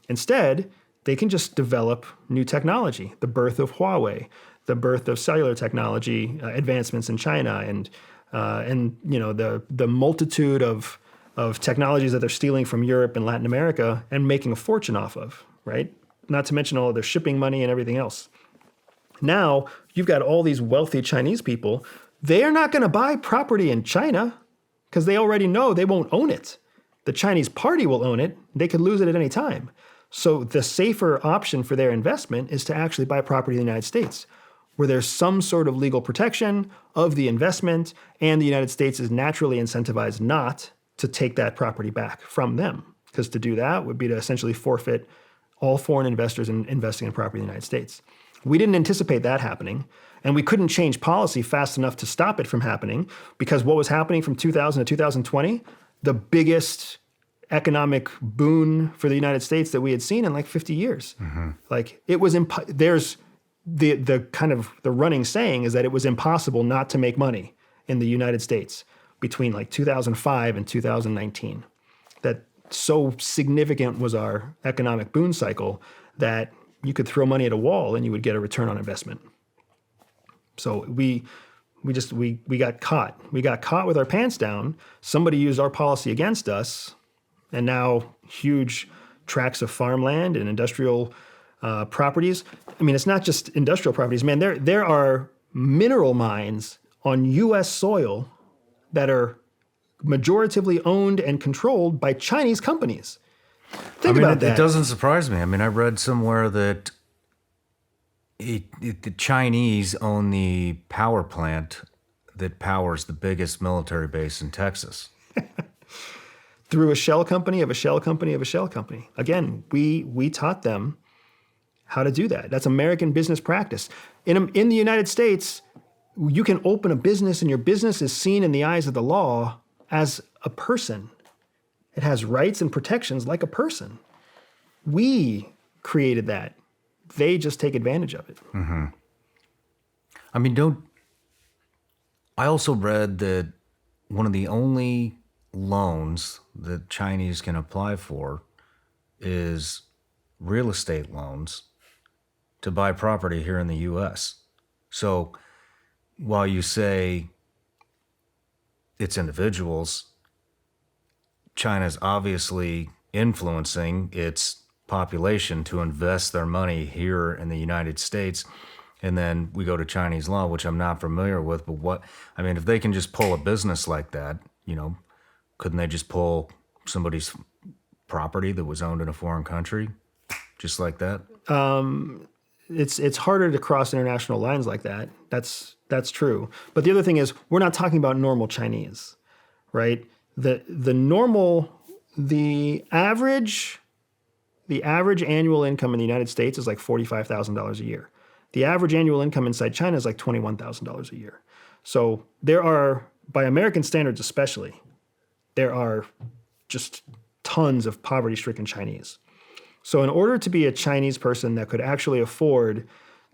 Instead, they can just develop new technology, the birth of Huawei, the birth of cellular technology advancements in China, and the multitude of of technologies that they're stealing from Europe and Latin America and making a fortune off of, right? Not to mention all of their shipping money and everything else. Now, you've got all these wealthy Chinese people. They are not going to buy property in China because they already know they won't own it. The Chinese party will own it. They could lose it at any time. So the safer option for their investment is to actually buy property in the United States, where there's some sort of legal protection of the investment, and the United States is naturally incentivized not to take that property back from them, because to do that would be to essentially forfeit all foreign investors in investing in property in the United States. We didn't anticipate that happening, and we couldn't change policy fast enough to stop it from happening, because what was happening from 2000 to 2020, the biggest economic boon for the United States that we had seen in like 50 years. Like it was, there's the kind of the running saying is that it was impossible not to make money in the United States between like 2005 and 2019. That so significant was our economic boom cycle that you could throw money at a wall and you would get a return on investment. So we got caught. We got caught with our pants down. Somebody used our policy against us, and now huge tracts of farmland and industrial properties. I mean, it's not just industrial properties, man. There are mineral mines on U.S. soil that are majoritively owned and controlled by Chinese companies. Think about that. It doesn't surprise me. I mean, I read somewhere that the Chinese own the power plant that powers the biggest military base in Texas. Through a shell company of a shell company of a shell company. Again, we taught them how to do that. That's American business practice. In the United States, you can open a business and your business is seen in the eyes of the law as a person. It has rights and protections like a person. We created that. They just take advantage of it. Mm-hmm. I mean, I also read that one of the only loans that Chinese can apply for is real estate loans to buy property here in the U.S. So while you say it's individuals, China's obviously influencing its population to invest their money here in the United States. And then we go to Chinese law, which I'm not familiar with, but if they can just pull a business like that, couldn't they just pull somebody's property that was owned in a foreign country just like that? It's harder to cross international lines like that. That's true. But the other thing is, we're not talking about normal Chinese, right? The average annual income in the United States is like $45,000 a year. The average annual income inside China is like $21,000 a year. So there are, by American standards especially, there are just tons of poverty-stricken Chinese. So in order to be a Chinese person that could actually afford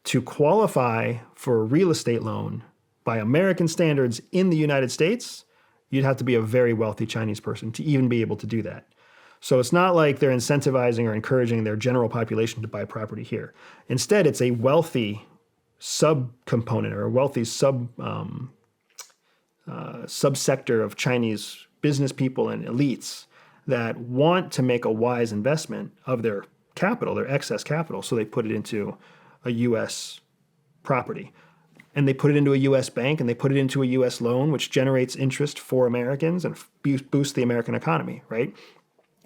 to qualify for a real estate loan by American standards in the United States, you'd have to be a very wealthy Chinese person to even be able to do that. So it's not like they're incentivizing or encouraging their general population to buy property here. Instead, it's a wealthy subcomponent or a wealthy subsector of Chinese business people and elites that want to make a wise investment of their capital, their excess capital, so they put it into a U.S. property. And they put it into a U.S. bank, and they put it into a U.S. loan, which generates interest for Americans and boosts the American economy, right?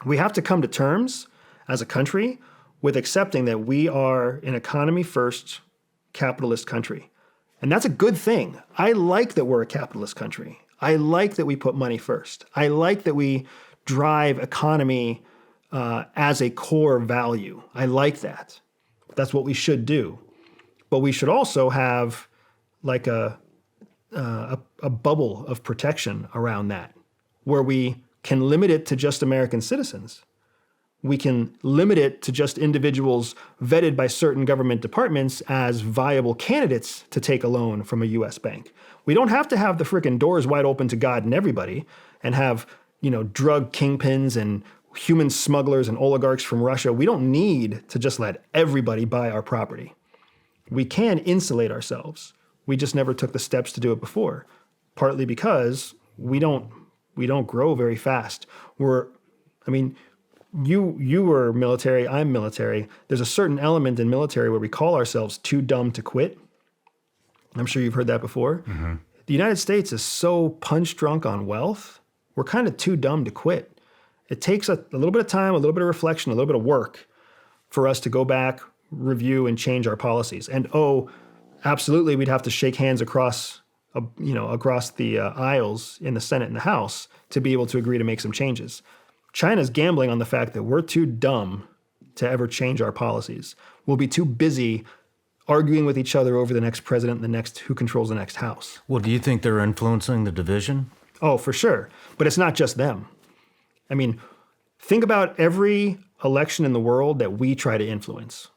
We have to come to terms as a country with accepting that we are an economy-first capitalist country. And that's a good thing. I like that we're a capitalist country. I like that we put money first. I like that we drive economy as a core value. I like that. That's what we should do. But we should also have like a bubble of protection around that, where we can limit it to just American citizens. We can limit it to just individuals vetted by certain government departments as viable candidates to take a loan from a U.S. bank. We don't have to have the frickin' doors wide open to God and everybody and have, drug kingpins and human smugglers and oligarchs from Russia. We don't need to just let everybody buy our property. We can insulate ourselves. We just never took the steps to do it before, partly because we don't We don't grow very fast. You were military, I'm military. There's a certain element in military where we call ourselves too dumb to quit. I'm sure you've heard that before. Mm-hmm. The United States is so punch drunk on wealth, we're kind of too dumb to quit. It takes a little bit of time, a little bit of reflection, a little bit of work for us to go back, review, and change our policies. And absolutely, we'd have to shake hands across the aisles in the Senate and the House to be able to agree to make some changes. China's gambling on the fact that we're too dumb to ever change our policies. We'll be too busy arguing with each other over the next president and who controls the next house. Well, do you think they're influencing the division? Oh, for sure. But it's not just them. I mean, think about every election in the world that we try to influence.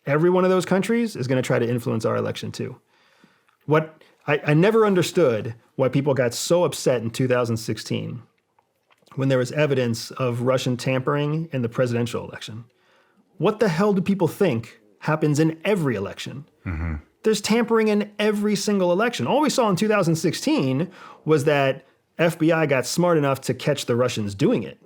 Every one of those countries is going to try to influence our election too. I never understood why people got so upset in 2016 when there was evidence of Russian tampering in the presidential election. What the hell do people think happens in every election? Mm-hmm. There's tampering in every single election. All we saw in 2016 was that FBI got smart enough to catch the Russians doing it.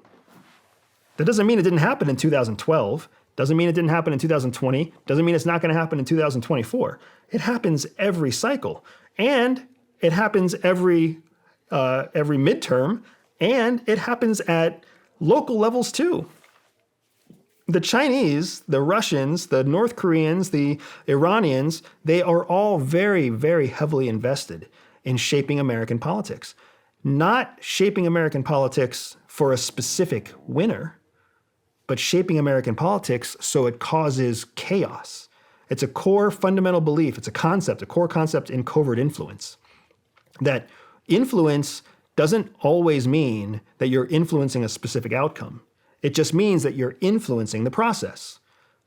That doesn't mean it didn't happen in 2012. Doesn't mean it didn't happen in 2020. Doesn't mean it's not going to happen in 2024. It happens every cycle. And it happens every midterm. And it happens at local levels too. The Chinese, the Russians, the North Koreans, the Iranians, they are all very, very heavily invested in shaping American politics. Not shaping American politics for a specific winner, but shaping American politics so it causes chaos. It's a core fundamental belief. It's a core concept in covert influence. That influence doesn't always mean that you're influencing a specific outcome. It just means that you're influencing the process.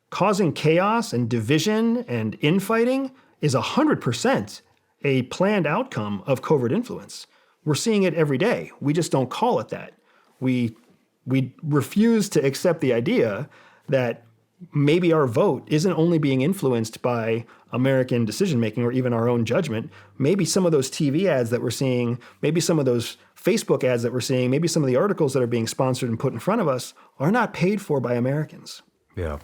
Causing chaos and division and infighting is 100% a planned outcome of covert influence. We're seeing it every day. We just don't call it that. We refuse to accept the idea that maybe our vote isn't only being influenced by American decision-making or even our own judgment. Maybe some of those TV ads that we're seeing, maybe some of those Facebook ads that we're seeing, maybe some of the articles that are being sponsored and put in front of us are not paid for by Americans. Yeah.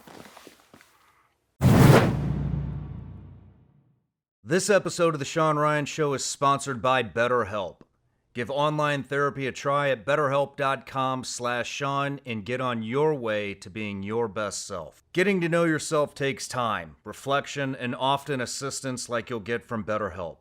This episode of The Shawn Ryan Show is sponsored by BetterHelp. Give online therapy a try at betterhelp.com/Shawn and get on your way to being your best self. Getting to know yourself takes time, reflection, and often assistance like you'll get from BetterHelp.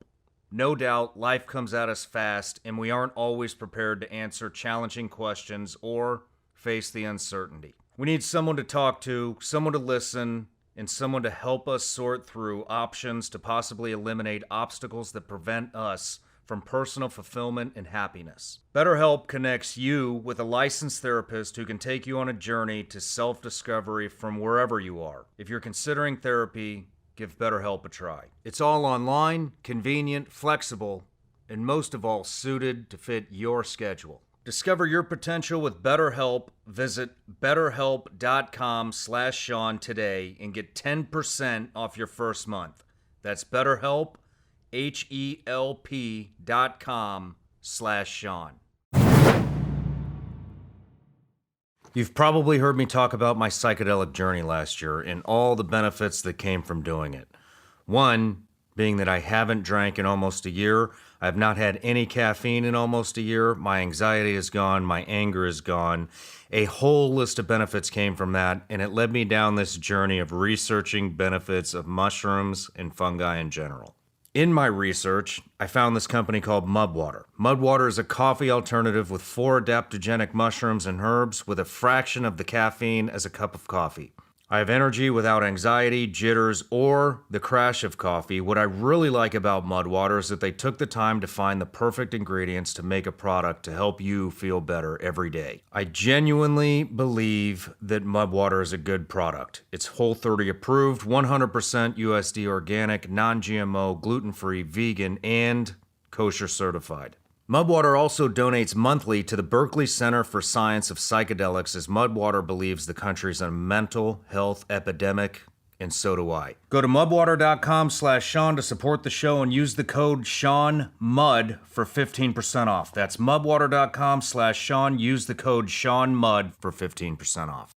No doubt, life comes at us fast, and we aren't always prepared to answer challenging questions or face the uncertainty. We need someone to talk to, someone to listen, and someone to help us sort through options to possibly eliminate obstacles that prevent us from personal fulfillment and happiness. BetterHelp connects you with a licensed therapist who can take you on a journey to self-discovery from wherever you are. If you're considering therapy, give BetterHelp a try. It's all online, convenient, flexible, and most of all, suited to fit your schedule. Discover your potential with BetterHelp. Visit betterhelp.com/Shawn today and get 10% off your first month. That's BetterHelp, HELP.com/Shawn. You've probably heard me talk about my psychedelic journey last year and all the benefits that came from doing it. One being that I haven't drank in almost a year. I have not had any caffeine in almost a year. My anxiety is gone. My anger is gone. A whole list of benefits came from that, and it led me down this journey of researching benefits of mushrooms and fungi in general. In my research, I found this company called Mudwater. Mudwater is a coffee alternative with 4 adaptogenic mushrooms and herbs with a fraction of the caffeine as a cup of coffee. I have energy without anxiety, jitters, or the crash of coffee. What I really like about Mudwater is that they took the time to find the perfect ingredients to make a product to help you feel better every day. I genuinely believe that Mudwater is a good product. It's Whole30 approved, 100% USD organic, non-GMO, gluten-free, vegan, and kosher certified. Mudwater also donates monthly to the Berkeley Center for Science of Psychedelics, as Mudwater believes the country's in a mental health epidemic and so do I. Go to mudwater.com/Shawn to support the show and use the code ShawnMud for 15% off. That's mudwater.com/Shawn. Use the code ShawnMud for 15% off.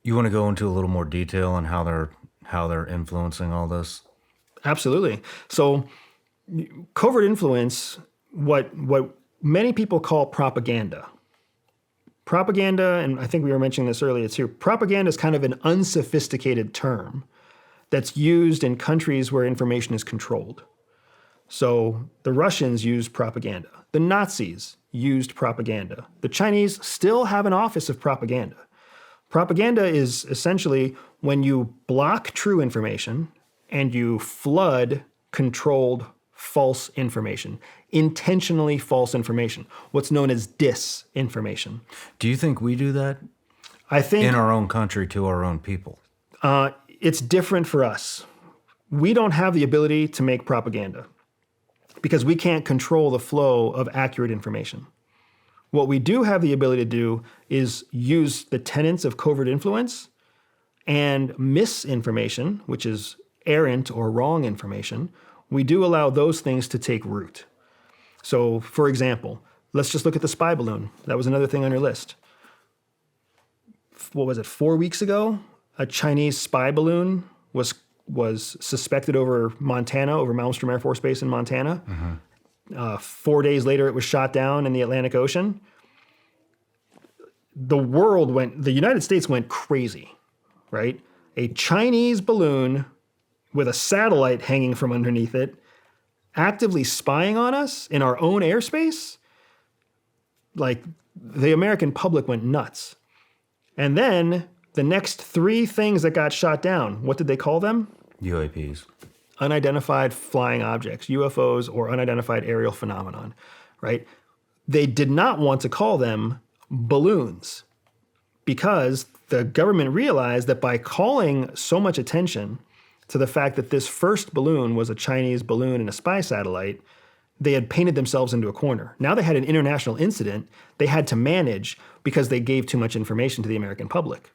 You want to go into a little more detail on how they're influencing all this? Absolutely. So covert influence, what many people call propaganda. Propaganda, and I think we were mentioning this earlier too, propaganda is kind of an unsophisticated term that's used in countries where information is controlled. So the Russians used propaganda. The Nazis used propaganda. The Chinese still have an office of propaganda. Propaganda is essentially when you block true information and you flood controlled false information, intentionally false information, what's known as disinformation. Do you think we do that I think in our own country to our own people? it's different for us. We don't have the ability to make propaganda because we can't control the flow of accurate information. What we do have the ability to do is use the tenets of covert influence and misinformation, which is errant or wrong information. We do allow those things to take root. So, for example, let's just look at the spy balloon. That was another thing on your list. What was it, 4 weeks ago? A Chinese spy balloon was suspected over Montana, over Malmstrom Air Force Base in Montana. 4 days later, it was shot down in the Atlantic Ocean. The United States went crazy, right? A Chinese balloon with a satellite hanging from underneath it, actively spying on us in our own airspace. Like, the American public went nuts. And then the next three things that got shot down, what did they call them? UAPs. Unidentified flying objects, UFOs, or unidentified aerial phenomenon, right? They did not want to call them balloons because the government realized that by calling so much attention to the fact that this first balloon was a Chinese balloon and a spy satellite, they had painted themselves into a corner. Now they had an international incident they had to manage because they gave too much information to the American public.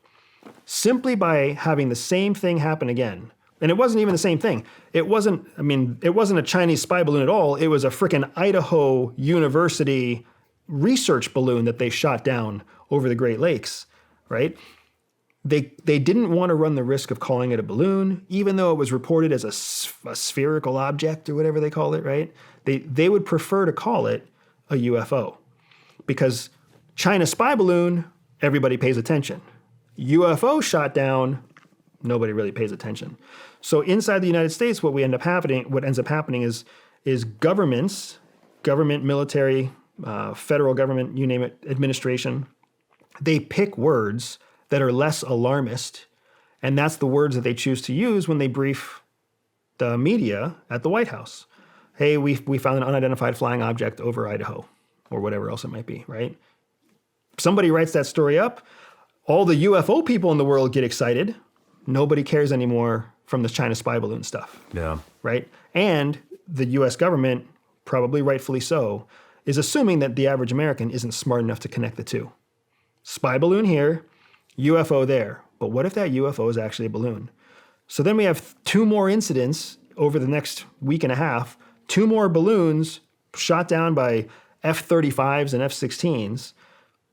Simply by having the same thing happen again, and it wasn't even the same thing. It wasn't a Chinese spy balloon at all. It was a frickin' Idaho University research balloon that they shot down over the Great Lakes, right? They didn't want to run the risk of calling it a balloon, even though it was reported as a spherical object or whatever they call it, right? They would prefer to call it a UFO because China spy balloon, everybody pays attention. UFO shot down, nobody really pays attention. So inside the United States, what ends up happening is governments, government, military, federal government, you name it, administration, they pick words that are less alarmist, and that's the words that they choose to use when they brief the media at the White House. Hey, we found an unidentified flying object over Idaho, or whatever else it might be, right? Somebody writes that story up, all the UFO people in the world get excited. Nobody cares anymore from the China spy balloon stuff. Yeah. Right? And the US government, probably rightfully so, is assuming that the average American isn't smart enough to connect the two. Spy balloon here, UFO there. But what if that UFO is actually a balloon? So then we have two more incidents over the next week and a half, two more balloons shot down by F-35s and F-16s.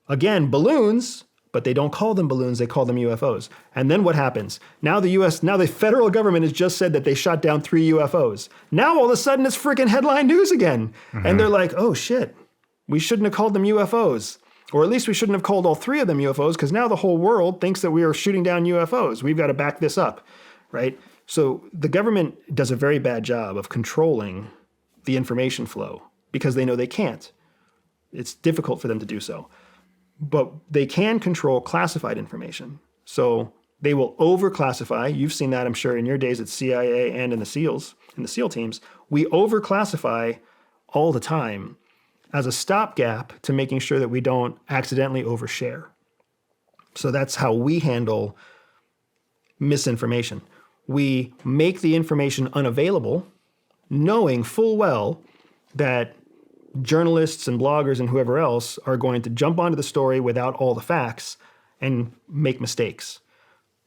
Again, balloons, but they don't call them balloons, they call them UFOs. And then what happens? Now the federal government has just said that they shot down 3 UFOs. Now all of a sudden it's freaking headline news again. And they're like, oh shit, we shouldn't have called them UFOs. Or at least we shouldn't have called all 3 of them UFOs because now the whole world thinks that we are shooting down UFOs. We've got to back this up, right? So the government does a very bad job of controlling the information flow because they know they can't. It's difficult for them to do so. But they can control classified information. So they will overclassify. You've seen that, I'm sure, in your days at CIA and in the SEAL teams. We overclassify all the time as a stopgap to making sure that we don't accidentally overshare. So that's how we handle misinformation. We make the information unavailable, knowing full well that journalists and bloggers and whoever else are going to jump onto the story without all the facts and make mistakes.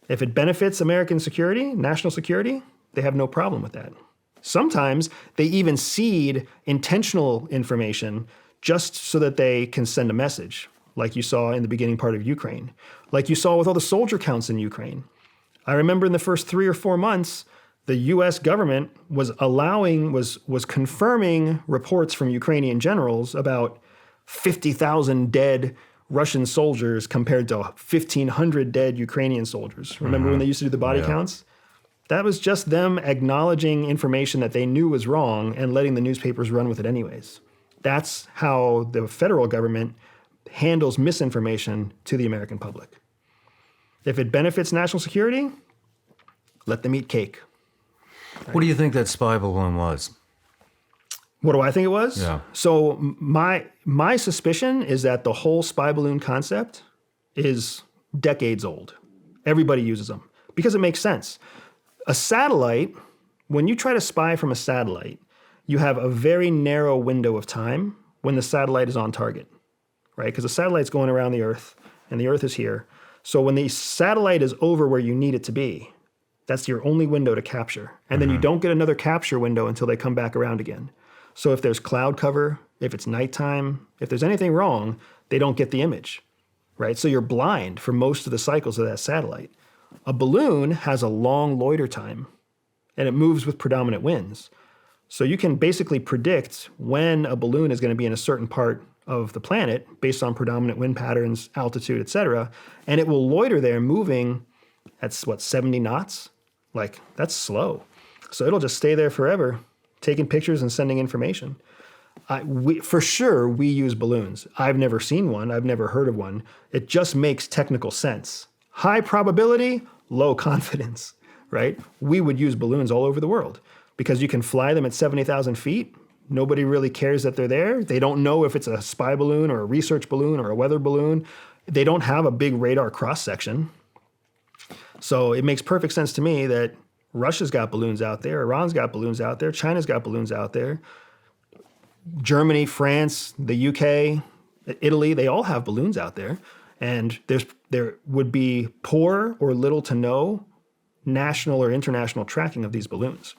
If it benefits American security, national security, they have no problem with that. Sometimes they even seed intentional information just so that they can send a message, like you saw in the beginning part of Ukraine, like you saw with all the soldier counts in Ukraine. I remember in the first 3 or 4 months, the US government was confirming reports from Ukrainian generals about 50,000 dead Russian soldiers compared to 1,500 dead Ukrainian soldiers. Remember when they used to do the body counts? That was just them acknowledging information that they knew was wrong and letting the newspapers run with it anyways. That's how the federal government handles misinformation to the American public. If it benefits national security, let them eat cake. What do you think that spy balloon was? What do I think it was? Yeah. So my suspicion is that the whole spy balloon concept is decades old. Everybody uses them because it makes sense. A satellite, when you try to spy from a satellite, you have a very narrow window of time when the satellite is on target, right? Because the satellite's going around the Earth and the Earth is here. So when the satellite is over where you need it to be, that's your only window to capture. And then you don't get another capture window until they come back around again. So if there's cloud cover, if it's nighttime, if there's anything wrong, they don't get the image, right? So you're blind for most of the cycles of that satellite. A balloon has a long loiter time, and it moves with predominant winds. So you can basically predict when a balloon is going to be in a certain part of the planet based on predominant wind patterns, altitude, et cetera, and it will loiter there moving at, 70 knots? Like, that's slow. So it'll just stay there forever, taking pictures and sending information. For sure, we use balloons. I've never seen one. I've never heard of one. It just makes technical sense. High probability, low confidence, right? We would use balloons all over the world because you can fly them at 70,000 feet. Nobody really cares that they're there. They don't know if it's a spy balloon or a research balloon or a weather balloon. They don't have a big radar cross-section. So it makes perfect sense to me that Russia's got balloons out there, Iran's got balloons out there, China's got balloons out there. Germany, France, the UK, Italy, they all have balloons out there. And there would be poor or little to no national or international tracking of these balloons.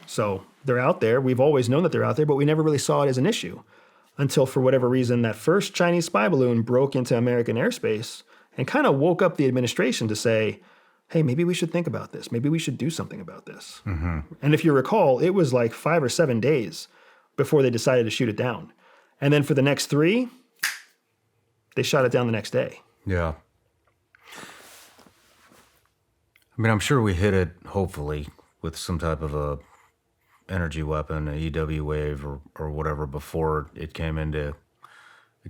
So they're out there. We've always known that they're out there, but we never really saw it as an issue until, for whatever reason, that first Chinese spy balloon broke into American airspace and kind of woke up the administration to say, hey, maybe we should think about this. Maybe we should do something about this. And if you recall, it was like 5 or 7 days before they decided to shoot it down. And then for the next 3, they shot it down the next day. Yeah. I mean, I'm sure we hit it, hopefully, with some type of a energy weapon, a EW wave or whatever before it came into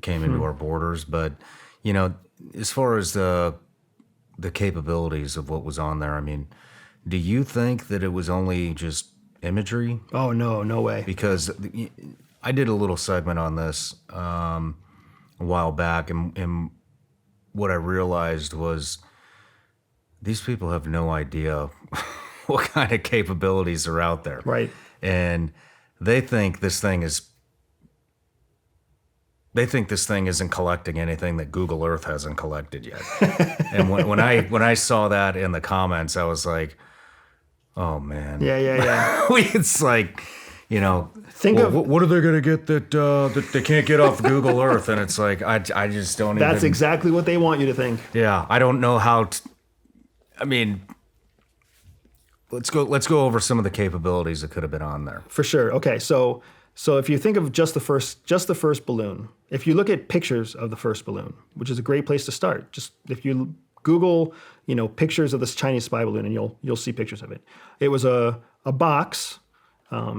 our borders. But, you know, as far as the capabilities of what was on there, I mean, do you think that it was only just imagery? Oh, no way. Because I did a little segment on this a while back, and what I realized was these people have no idea what kind of capabilities are out there. Right. And they think this thing isn't collecting anything that Google Earth hasn't collected yet. And when I saw that in the comments, I was like, oh man. Yeah. It's like, you know, what are they going to get that they can't get off Google Earth? And it's like, I just don't even. That's exactly what they want you to think. Yeah. I don't know how I mean, let's go over some of the capabilities that could have been on there. For sure. Okay. So if you think of just the first balloon, if you look at pictures of the first balloon, which is a great place to start, just if you Google, you know, pictures of this Chinese spy balloon, and you'll see pictures of it. It was a box.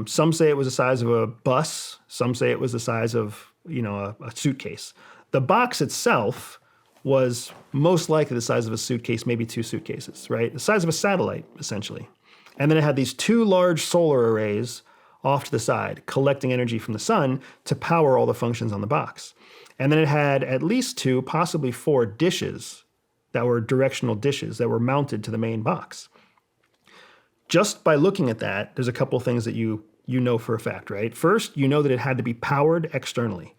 Some say it was the size of a bus. Some say it was the size of, you know, a suitcase. The box itself was most likely the size of a suitcase, maybe 2 suitcases, right? The size of a satellite, essentially. And then it had these 2 large solar arrays off to the side, collecting energy from the sun to power all the functions on the box. And then it had at least 2, possibly 4 dishes that were directional dishes that were mounted to the main box. Just by looking at that, there's a couple things that you know for a fact, right? First, you know that it had to be powered externally.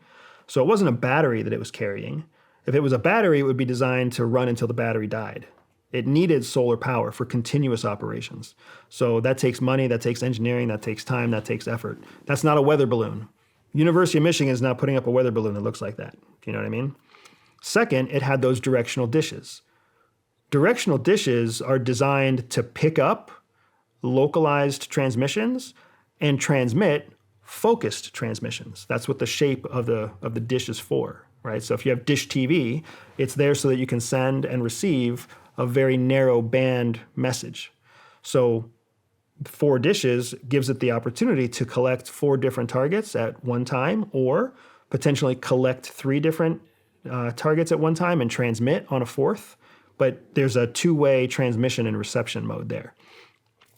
So it wasn't a battery that it was carrying. If it was a battery, it would be designed to run until the battery died. It needed solar power for continuous operations. So that takes money, that takes engineering, that takes time, that takes effort. That's not a weather balloon. University of Michigan is now putting up a weather balloon that looks like that. Do you know what I mean? Second, it had those directional dishes. Directional dishes are designed to pick up localized transmissions and transmit focused transmissions. That's what the shape of the dish is for, right? So if you have dish TV, it's there so that you can send and receive a very narrow band message. So 4 dishes gives it the opportunity to collect 4 different targets at one time, or potentially collect 3 different targets at one time and transmit on a 4th. But there's a 2-way transmission and reception mode there.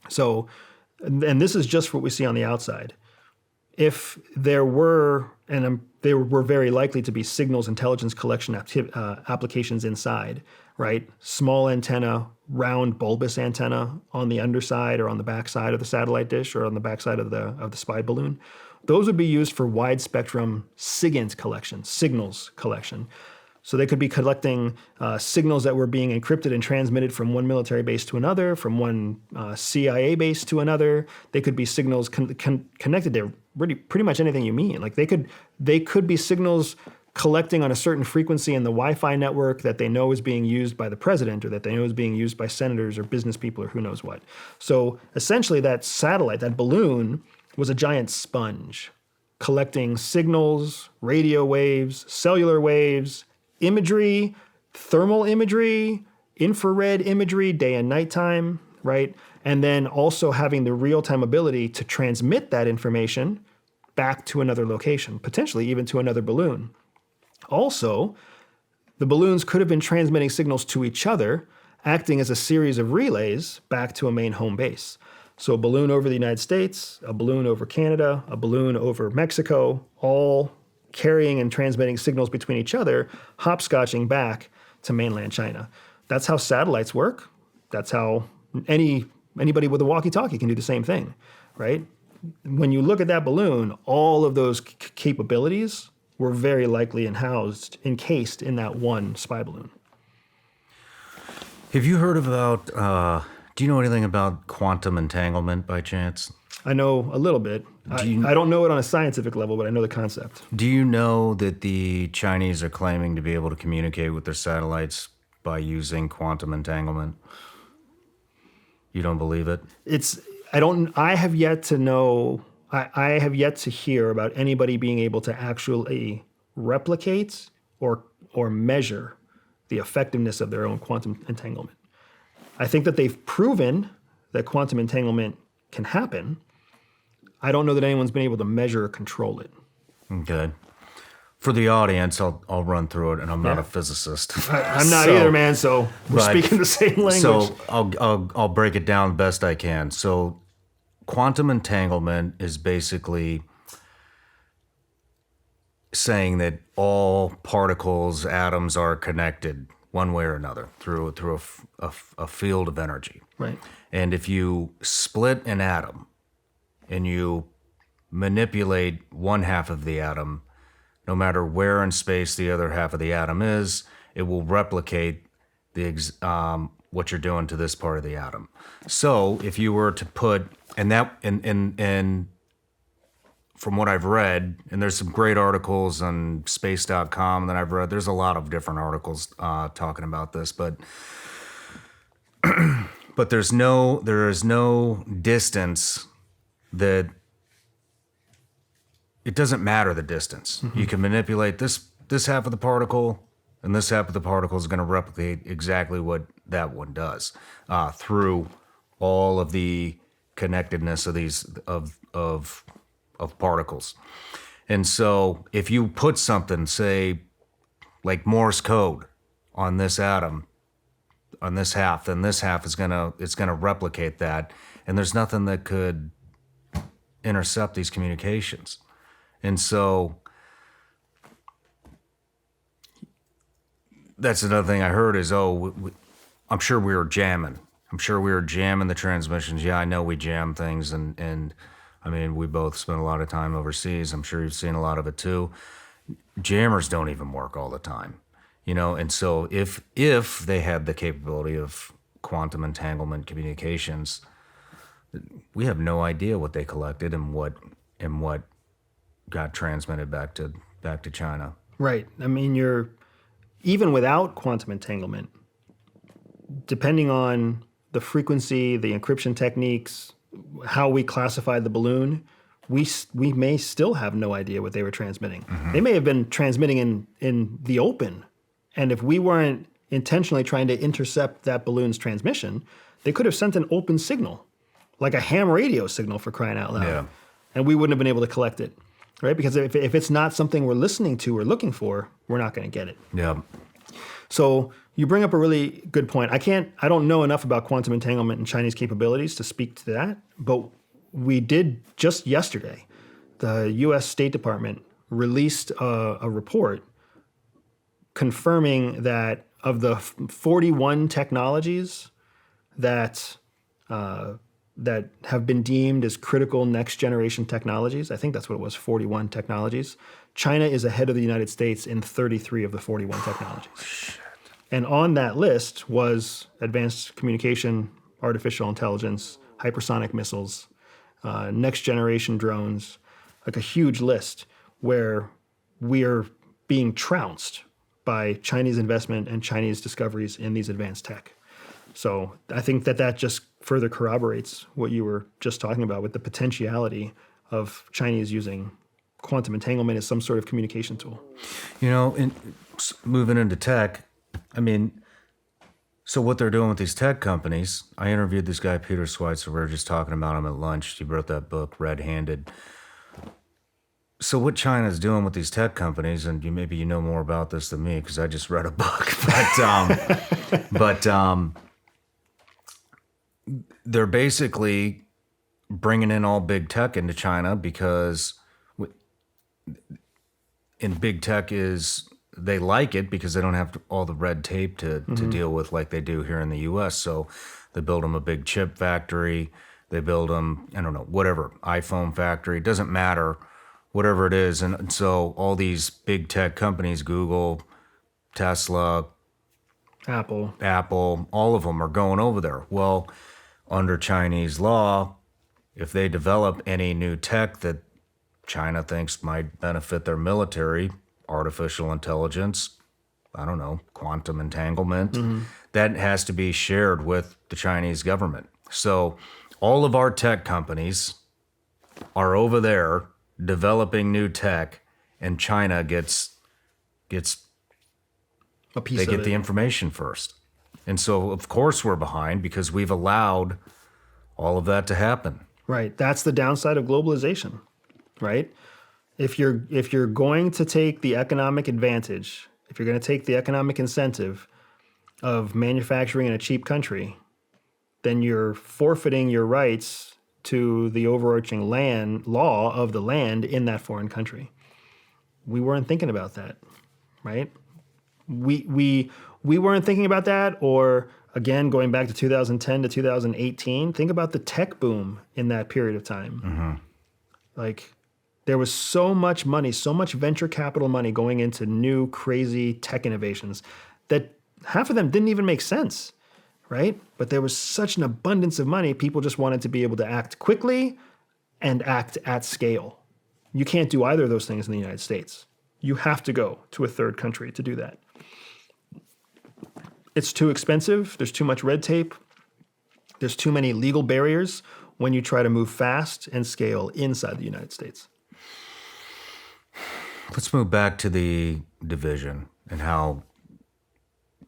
So, and this is just what we see on the outside. If there were, and there were very likely to be signals intelligence collection applications inside, right? Small antenna, round bulbous antenna on the underside or on the backside of the satellite dish or on the backside of the spy balloon. Those would be used for wide spectrum SIGINT collection, signals collection. So they could be collecting signals that were being encrypted and transmitted from one military base to another, from one CIA base to another. They could be signals connected to pretty much anything you mean. Like they could be signals collecting on a certain frequency in the Wi-Fi network that they know is being used by the president, or that they know is being used by senators or business people or who knows what. So essentially that satellite, that balloon, was a giant sponge collecting signals, radio waves, cellular waves, imagery, thermal imagery, infrared imagery, day and nighttime, right? And then also having the real-time ability to transmit that information back to another location, potentially even to another balloon. Also, the balloons could have been transmitting signals to each other, acting as a series of relays back to a main home base. So a balloon over the United States, a balloon over Canada, a balloon over Mexico, all carrying and transmitting signals between each other, hopscotching back to mainland China. That's how satellites work. That's how anybody with a walkie-talkie can do the same thing, right? When you look at that balloon, all of those capabilities were very likely encased in that one spy balloon. Have you heard about, do you know anything about quantum entanglement by chance? I know a little bit. I don't know it on a scientific level, but I know the concept. Do you know that the Chinese are claiming to be able to communicate with their satellites by using quantum entanglement? You don't believe it? I have yet to know, I have yet to hear about anybody being able to actually replicate or measure the effectiveness of their own quantum entanglement. I think that they've proven that quantum entanglement can happen. I don't know that anyone's been able to measure or control it. Okay. For the audience, I'll run through it, and I'm not a physicist. I'm not either, man, so we're speaking the same language. So I'll break it down best I can. So quantum entanglement is basically saying that all particles, atoms are connected one way or another through a field of energy. Right. And if you split an atom and you manipulate one half of the atom, no matter where in space the other half of the atom is, it will replicate what you're doing to this part of the atom. So if you were to put, and from what I've read, and there's some great articles on space.com that I've read, there's a lot of different articles talking about this, but there is no distance that it doesn't matter the distance. Mm-hmm. You can manipulate this half of the particle, and this half of the particle is going to replicate exactly what that one does through all of the connectedness of these of particles. And so if you put something, say, like Morse code on this atom, on this half, then this half it's gonna replicate that, and there's nothing that could intercept these communications. And so that's another thing I heard is, I'm sure we were jamming. I'm sure we were jamming the transmissions. Yeah, I know we jam things, and I mean, we both spend a lot of time overseas. I'm sure you've seen a lot of it too. Jammers don't even work all the time. And so if they had the capability of quantum entanglement communications, we have no idea what they collected and what got transmitted back to China. Right. I mean, even without quantum entanglement, depending on the frequency, the encryption techniques, how we classified the balloon, we may still have no idea what they were transmitting. Mm-hmm. They may have been transmitting in the open. And if we weren't intentionally trying to intercept that balloon's transmission, they could have sent an open signal, like a ham radio signal, for crying out loud. Yeah. And we wouldn't have been able to collect it, right? Because if it's not something we're listening to or looking for, we're not going to get it. Yeah. So you bring up a really good point. I don't know enough about quantum entanglement and Chinese capabilities to speak to that, but we did just yesterday. The U.S. State Department released a report confirming that of the 41 technologies that have been deemed as critical next generation technologies, I think that's what it was, 41 technologies, China is ahead of the United States in 33 of the 41 technologies. Shit. And on that list was advanced communication, artificial intelligence, hypersonic missiles, next generation drones, like a huge list where we are being trounced by Chinese investment and Chinese discoveries in these advanced tech. So I think that just further corroborates what you were just talking about with the potentiality of Chinese using quantum entanglement as some sort of communication tool. Moving into tech, I mean, so what they're doing with these tech companies, I interviewed this guy, Peter Schweitzer. We were just talking about him at lunch. He wrote that book, Red Handed. So what China's doing with these tech companies, and maybe you know more about this than me because I just read a book, but they're basically bringing in all big tech into China because in big tech is they like it because they don't have all the red tape to deal with like they do here in the U.S. So they build them a big chip factory. They build them, I don't know, whatever, iPhone factory. It doesn't matter. Whatever it is. And so all these big tech companies, Google, Tesla, Apple, all of them are going over there. Well, under Chinese law, if they develop any new tech that China thinks might benefit their military, artificial intelligence, I don't know, quantum entanglement, that has to be shared with the Chinese government. So all of our tech companies are over there developing new tech, and China gets a piece they of get it. the information first. And so of course we're behind because we've allowed all of that to happen. Right. That's the downside of globalization, right? If you're going to take the economic advantage, if you're going to take the economic incentive of manufacturing in a cheap country, then you're forfeiting your rights to the overarching law of the land in that foreign country. We weren't thinking about that, right? We weren't thinking about that, or again, going back to 2010 to 2018, think about the tech boom in that period of time. Mm-hmm. Like, there was so much money, so much venture capital money going into new crazy tech innovations that half of them didn't even make sense, right? But there was such an abundance of money, people just wanted to be able to act quickly and act at scale. You can't do either of those things in the United States. You have to go to a third country to do that. It's too expensive. There's too much red tape. There's too many legal barriers when you try to move fast and scale inside the United States. Let's move back to the division and how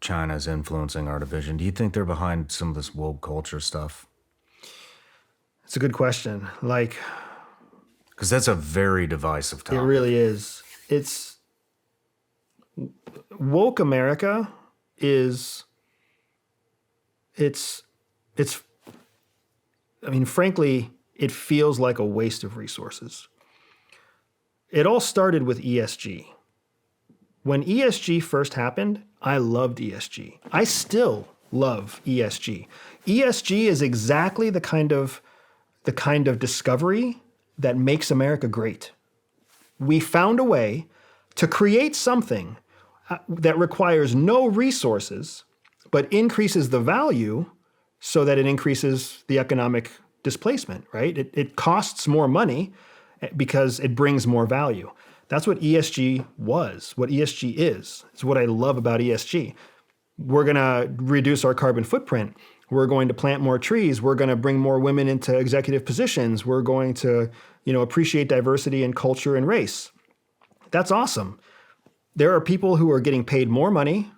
China's influencing our division. Do you think they're behind some of this woke culture stuff? It's a good question. Because that's a very divisive topic. It really is. It's woke America is I mean, frankly, it feels like a waste of resources. It all started with ESG. When ESG first happened, I loved ESG. I still love ESG. ESG is exactly the kind of discovery that makes America great. We found a way to create something that requires no resources, but increases the value so that it increases the economic displacement, right? It costs more money because it brings more value. That's what ESG was, what ESG is. It's what I love about ESG. We're going to reduce our carbon footprint. We're going to plant more trees. We're going to bring more women into executive positions. We're going to, appreciate diversity in culture and race. That's awesome. There are people who are getting paid more money.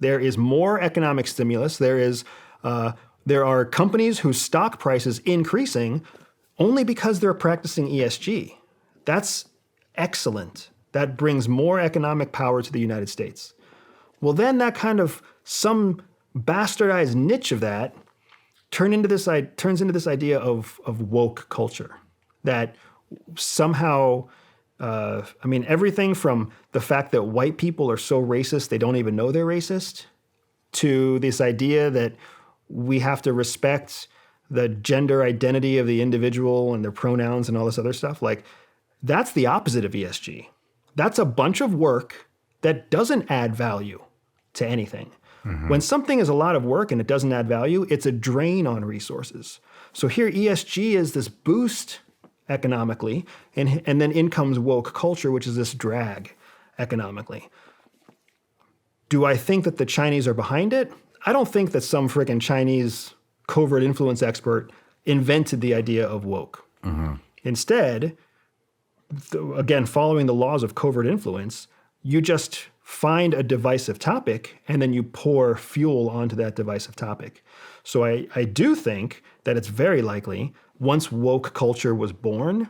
There is more economic stimulus. There are companies whose stock price is increasing only because they're practicing ESG. That's excellent. That brings more economic power to the United States. Well, then that kind of some bastardized niche of that turns into this idea of woke culture that somehow, everything from the fact that white people are so racist they don't even know they're racist, to this idea that we have to respect the gender identity of the individual and their pronouns and all this other stuff. Like, that's the opposite of ESG. That's a bunch of work that doesn't add value to anything. Mm-hmm. When something is a lot of work and it doesn't add value, it's a drain on resources. So here ESG is this boost economically, and then in comes woke culture, which is this drag economically. Do I think that the Chinese are behind it? I don't think that some freaking Chinese covert influence expert invented the idea of woke. Mm-hmm. Instead, again, following the laws of covert influence, you just find a divisive topic and then you pour fuel onto that divisive topic. So I do think that it's very likely once woke culture was born,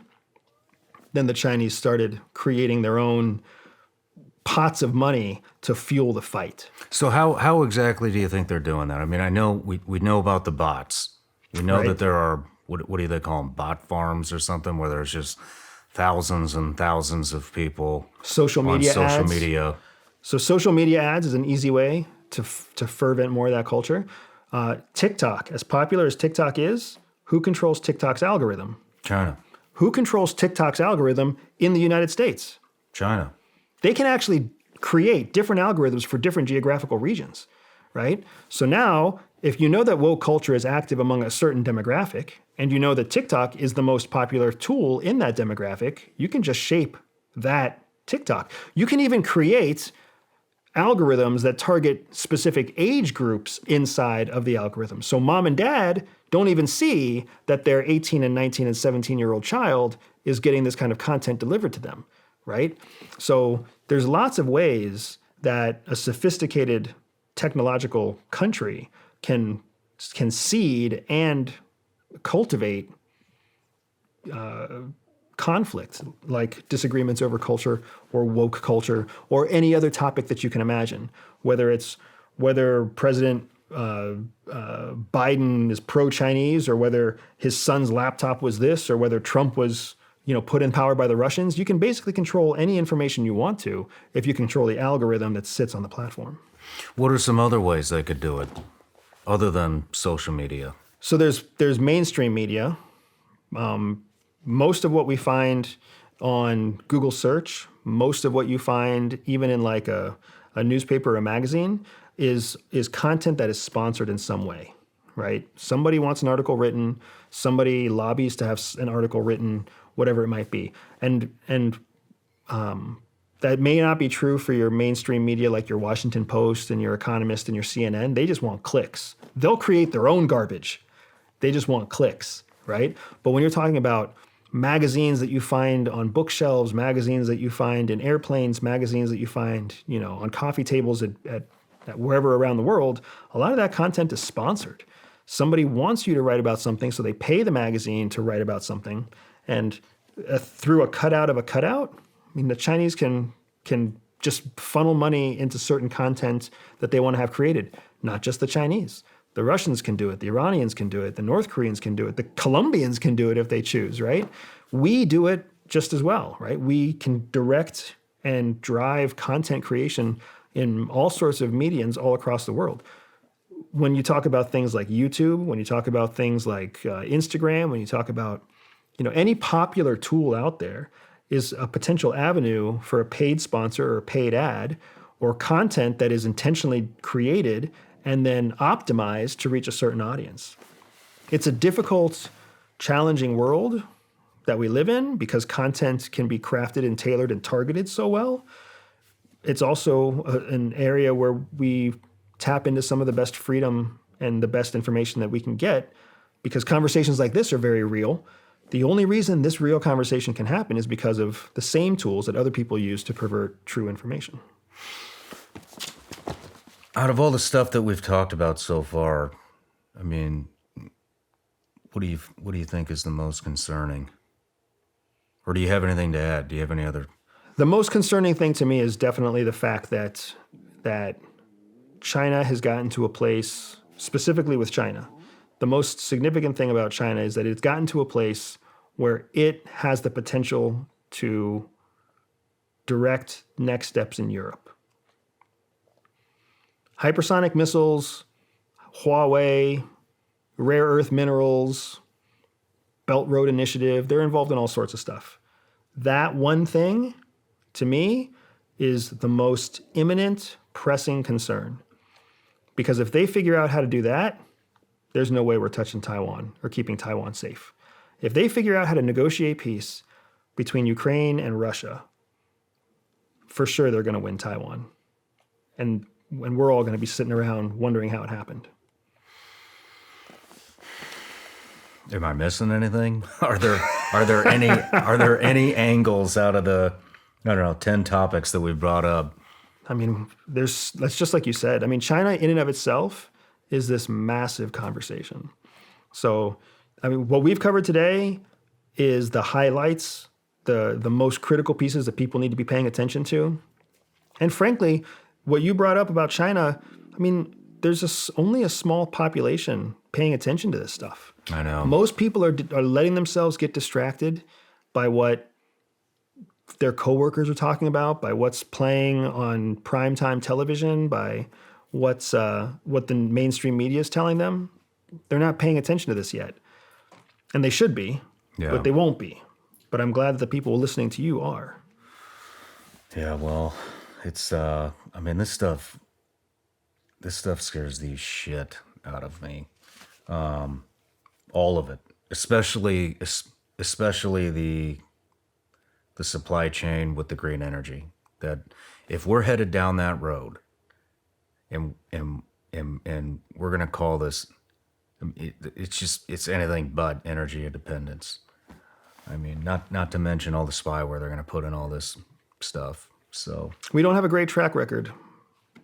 then the Chinese started creating their own pots of money to fuel the fight. So how exactly do you think they're doing that? I mean, I know we know about the bots. We know that there are, what do they call them, bot farms or something, where there's just thousands and thousands of people social media media. So social media ads is an easy way to fervent more of that culture. TikTok, as popular as TikTok is, who controls TikTok's algorithm? China. Who controls TikTok's algorithm in the United States? China. They can actually create different algorithms for different geographical regions, right? So now, if you know that woke culture is active among a certain demographic, and you know that TikTok is the most popular tool in that demographic, you can just shape that TikTok. You can even create algorithms that target specific age groups inside of the algorithm. So mom and dad don't even see that their 18 and 19 and 17-year-old child is getting this kind of content delivered to them, right? So there's lots of ways that a sophisticated technological country can seed and cultivate conflict, like disagreements over culture or woke culture or any other topic that you can imagine, whether President Biden is pro-Chinese or whether his son's laptop was this or whether Trump was put in power by the Russians. You can basically control any information you want to if you control the algorithm that sits on the platform. What are some other ways they could do it other than social media? So there's mainstream media. Most of what we find on Google search, most of what you find even in like a newspaper or a magazine is content that is sponsored in some way, right? Somebody wants an article written, somebody lobbies to have an article written, whatever it might be. And that may not be true for your mainstream media like your Washington Post and your Economist and your CNN. They just want clicks. They'll create their own garbage. They just want clicks, right? But when you're talking about magazines that you find on bookshelves, magazines that you find in airplanes, magazines that you find, on coffee tables at wherever around the world, a lot of that content is sponsored. Somebody wants you to write about something, so they pay the magazine to write about something. And through a cutout of a cutout, the Chinese can just funnel money into certain content that they want to have created. Not just the Chinese. The Russians can do it. The Iranians can do it. The North Koreans can do it. The Colombians can do it if they choose, right? We do it just as well, right? We can direct and drive content creation in all sorts of mediums all across the world. When you talk about things like YouTube, when you talk about things like Instagram, when you talk about any popular tool out there is a potential avenue for a paid sponsor or a paid ad or content that is intentionally created and then optimized to reach a certain audience. It's a difficult, challenging world that we live in because content can be crafted and tailored and targeted so well. It's also an area where we tap into some of the best freedom and the best information that we can get because conversations like this are very real. The only reason this real conversation can happen is because of the same tools that other people use to pervert true information. Out of all the stuff that we've talked about so far, I mean, what do you think is the most concerning? Or do you have anything to add? Do you have any other? The most concerning thing to me is definitely the fact that China has gotten to a place, specifically with China. The most significant thing about China is that it's gotten to a place where it has the potential to direct next steps in Europe. Hypersonic missiles, Huawei, rare earth minerals, Belt Road Initiative, they're involved in all sorts of stuff. That one thing, to me, is the most imminent, pressing concern. Because if they figure out how to do that, there's no way we're touching Taiwan or keeping Taiwan safe. If they figure out how to negotiate peace between Ukraine and Russia, for sure they're going to win Taiwan. And we're all going to be sitting around wondering how it happened. Am I missing anything? Are there any angles out of the 10 topics that we've brought up? I mean, that's just like you said. I mean, China in and of itself is this massive conversation. So, I mean, what we've covered today is the highlights, the most critical pieces that people need to be paying attention to. And frankly, what you brought up about China, I mean, there's only a small population paying attention to this stuff. I know. Most people are letting themselves get distracted by what their coworkers are talking about, by what's playing on primetime television, by what the mainstream media is telling them. They're not paying attention to this yet. And they should be, but they won't be. But I'm glad that the people listening to you are. Yeah, well, it's, I mean, this stuff scares the shit out of me. All of it, especially the supply chain with the green energy. That if we're headed down that road, and we're gonna call this, it's anything but energy independence. I mean, not to mention all the spyware they're gonna put in all this stuff. So we don't have a great track record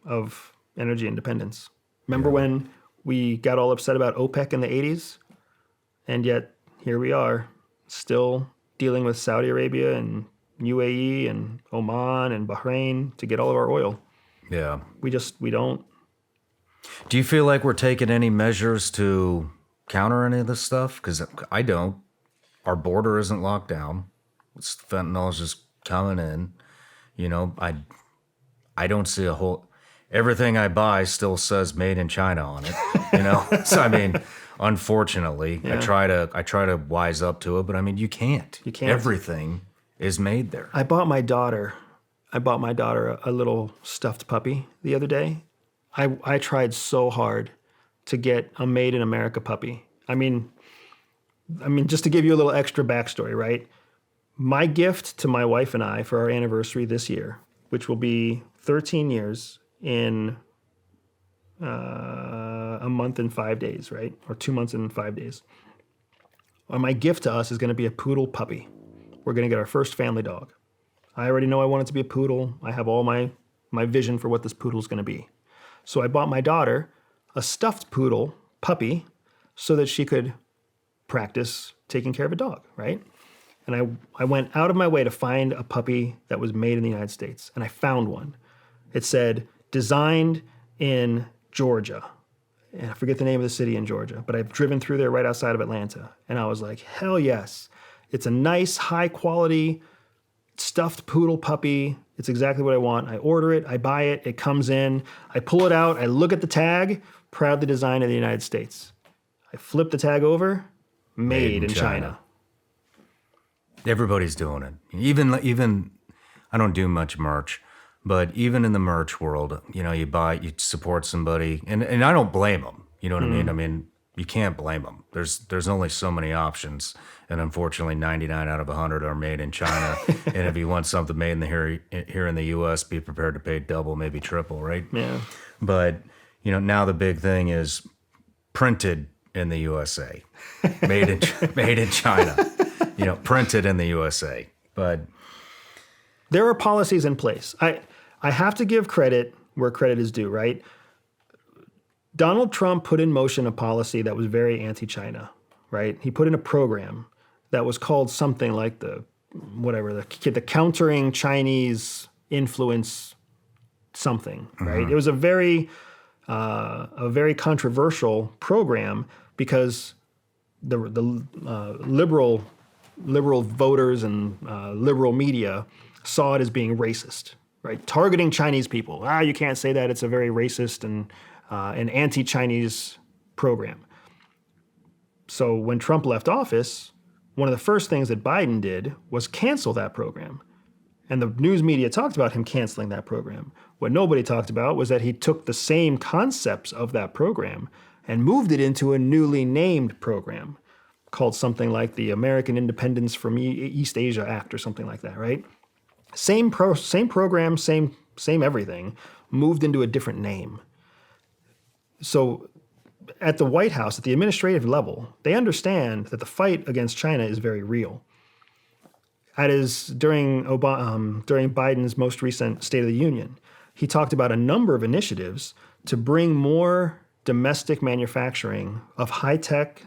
of energy independence. Remember when we got all upset about OPEC in the 80s? And yet here we are, still dealing with Saudi Arabia and UAE and Oman and Bahrain to get all of our oil. Yeah. We don't. Do you feel like we're taking any measures to counter any of this stuff? Because I don't. Our border isn't locked down. Fentanyl is just coming in. You know, I don't see a whole... Everything I buy still says made in China on it, you know? So, I mean, unfortunately, I try to wise up to it, but I mean, you can't. You can't. Everything is made there. I bought my daughter a little stuffed puppy the other day. I tried so hard to get a made in America puppy. I mean, just to give you a little extra backstory, right? My gift to my wife and I for our anniversary this year, which will be 13 years in a month and 5 days, right? Or 2 months and 5 days. My gift to us is going to be a poodle puppy. We're going to get our first family dog. I already know I want it to be a poodle. I have all my vision for what this poodle is going to be. So I bought my daughter a stuffed poodle puppy so that she could practice taking care of a dog, right? And I went out of my way to find a puppy that was made in the United States, and I found one. It said, designed in Georgia. And I forget the name of the city in Georgia, but I've driven through there right outside of Atlanta. And I was like, hell yes. It's a nice, high quality, stuffed poodle puppy. It's exactly what I want. I order it, I buy it, it comes in, I pull it out, I look at the tag, proudly designed in the United States. I flip the tag over, made in China. Everybody's doing it. Even I don't do much merch, But even in the merch world, you support somebody, and I don't blame them. You know what I mean? I mean, you can't blame them. There's only so many options, and unfortunately, 99 out of 100 are made in China. And if you want something made in here in the U.S., be prepared to pay double, maybe triple, right? Yeah. But now the big thing is printed in the USA, made in China. Printed in the USA. But there are policies in place. I have to give credit where credit is due, right? Donald Trump put in motion a policy that was very anti-China, right? He put in a program that was called something like the Countering Chinese Influence something, right? It was a very controversial program because the liberal voters and liberal media saw it as being racist, right? Targeting Chinese people. You can't say that. It's a very racist and an anti-Chinese program. So when Trump left office, one of the first things that Biden did was cancel that program. And the news media talked about him canceling that program. What nobody talked about was that he took the same concepts of that program and moved it into a newly named program called something like the American Independence from East Asia Act or something like that, right? Same program, same everything, moved into a different name. So at the White House, at the administrative level, they understand that the fight against China is very real. That is, during Biden's most recent State of the Union, he talked about a number of initiatives to bring more domestic manufacturing of high-tech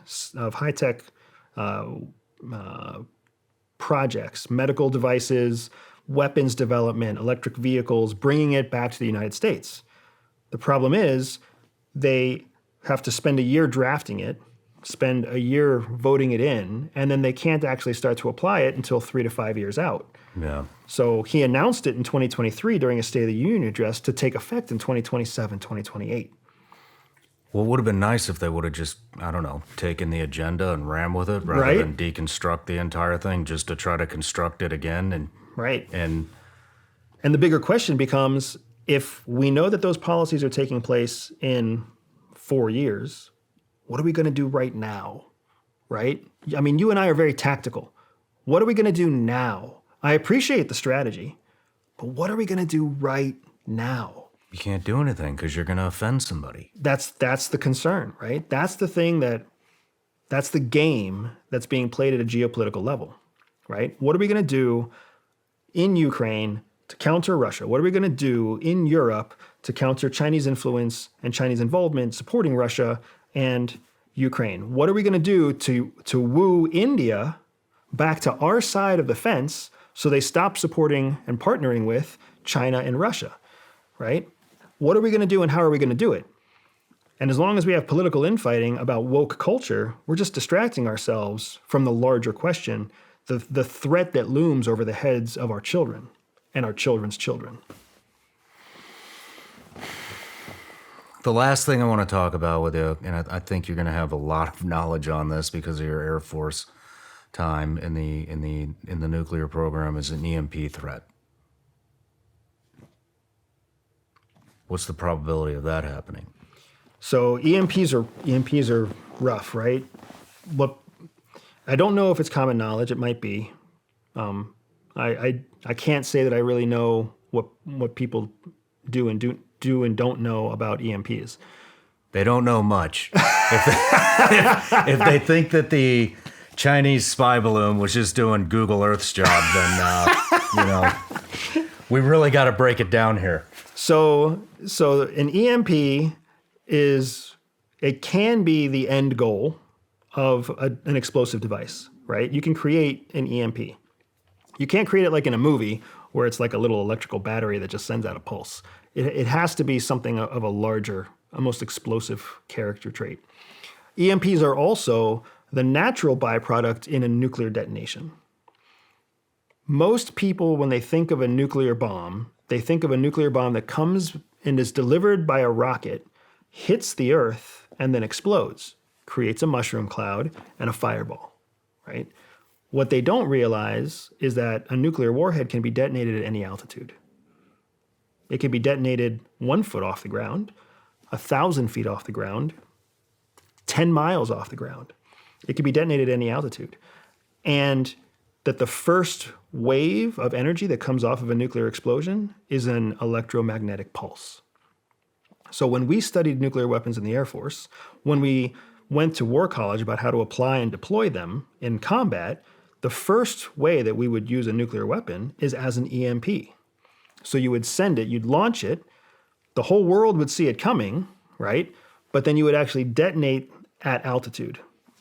projects, medical devices, weapons development, electric vehicles, bringing it back to the United States. The problem is they have to spend a year drafting it, spend a year voting it in, and then they can't actually start to apply it until 3 to 5 years out. Yeah. So he announced it in 2023 during a State of the Union address to take effect in 2027, 2028. Well, it would have been nice if they would have just, taken the agenda and ran with it rather than deconstruct the entire thing just to try to construct it again. Right. And the bigger question becomes, if we know that those policies are taking place in 4 years, what are we going to do right now, right? I mean, you and I are very tactical. What are we going to do now? I appreciate the strategy, but what are we going to do right now? You can't do anything because you're going to offend somebody. That's the concern, right? That's the game that's being played at a geopolitical level, right? What are we going to do in Ukraine to counter Russia? What are we going to do in Europe to counter Chinese influence and Chinese involvement supporting Russia and Ukraine? What are we going to do to woo India back to our side of the fence so they stop supporting and partnering with China and Russia, right? What are we going to do and how are we going to do it? And as long as we have political infighting about woke culture, we're just distracting ourselves from the larger question, the threat that looms over the heads of our children and our children's children. The last thing I want to talk about with you, and I think you're going to have a lot of knowledge on this because of your Air Force time in the nuclear program, is an EMP threat. What's the probability of that happening? So EMPs are rough, right? What I don't know if it's common knowledge. It might be. I can't say that I really know what people do and don't know about EMPs. They don't know much. If they think that the Chinese spy balloon was just doing Google Earth's job, then we really got to break it down here. So an EMP can be the end goal of an explosive device, right? You can create an EMP. You can't create it like in a movie where it's like a little electrical battery that just sends out a pulse. It has to be something of a larger, almost explosive character trait. EMPs are also the natural byproduct in a nuclear detonation. Most people, when they think of a nuclear bomb, they think of a nuclear bomb that comes and is delivered by a rocket, hits the Earth, and then explodes, creates a mushroom cloud and a fireball, right? What they don't realize is that a nuclear warhead can be detonated at any altitude. It could be detonated 1 foot off the ground, 1,000 feet off the ground, 10 miles off the ground. It could be detonated at any altitude. And that the first wave of energy that comes off of a nuclear explosion is an electromagnetic pulse. So when we studied nuclear weapons in the Air Force, when we went to War College about how to apply and deploy them in combat, the first way that we would use a nuclear weapon is as an EMP. So you would send it, you'd launch it, the whole world would see it coming, right? But then you would actually detonate at altitude.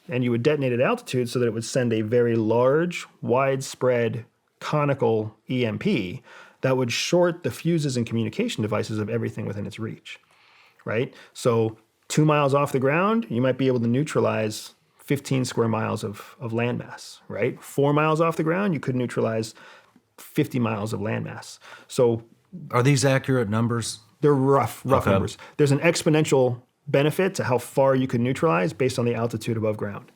And you would detonate at altitude so that it would send a very large, widespread, conical EMP that would short the fuses and communication devices of everything within its reach, right? So 2 miles off the ground, you might be able to neutralize 15 square miles of landmass, right? 4 miles off the ground, you could neutralize 50 miles of landmass. So Are these accurate numbers? they're rough Okay. numbers. There's an exponential benefit to how far you can neutralize based on the altitude above ground,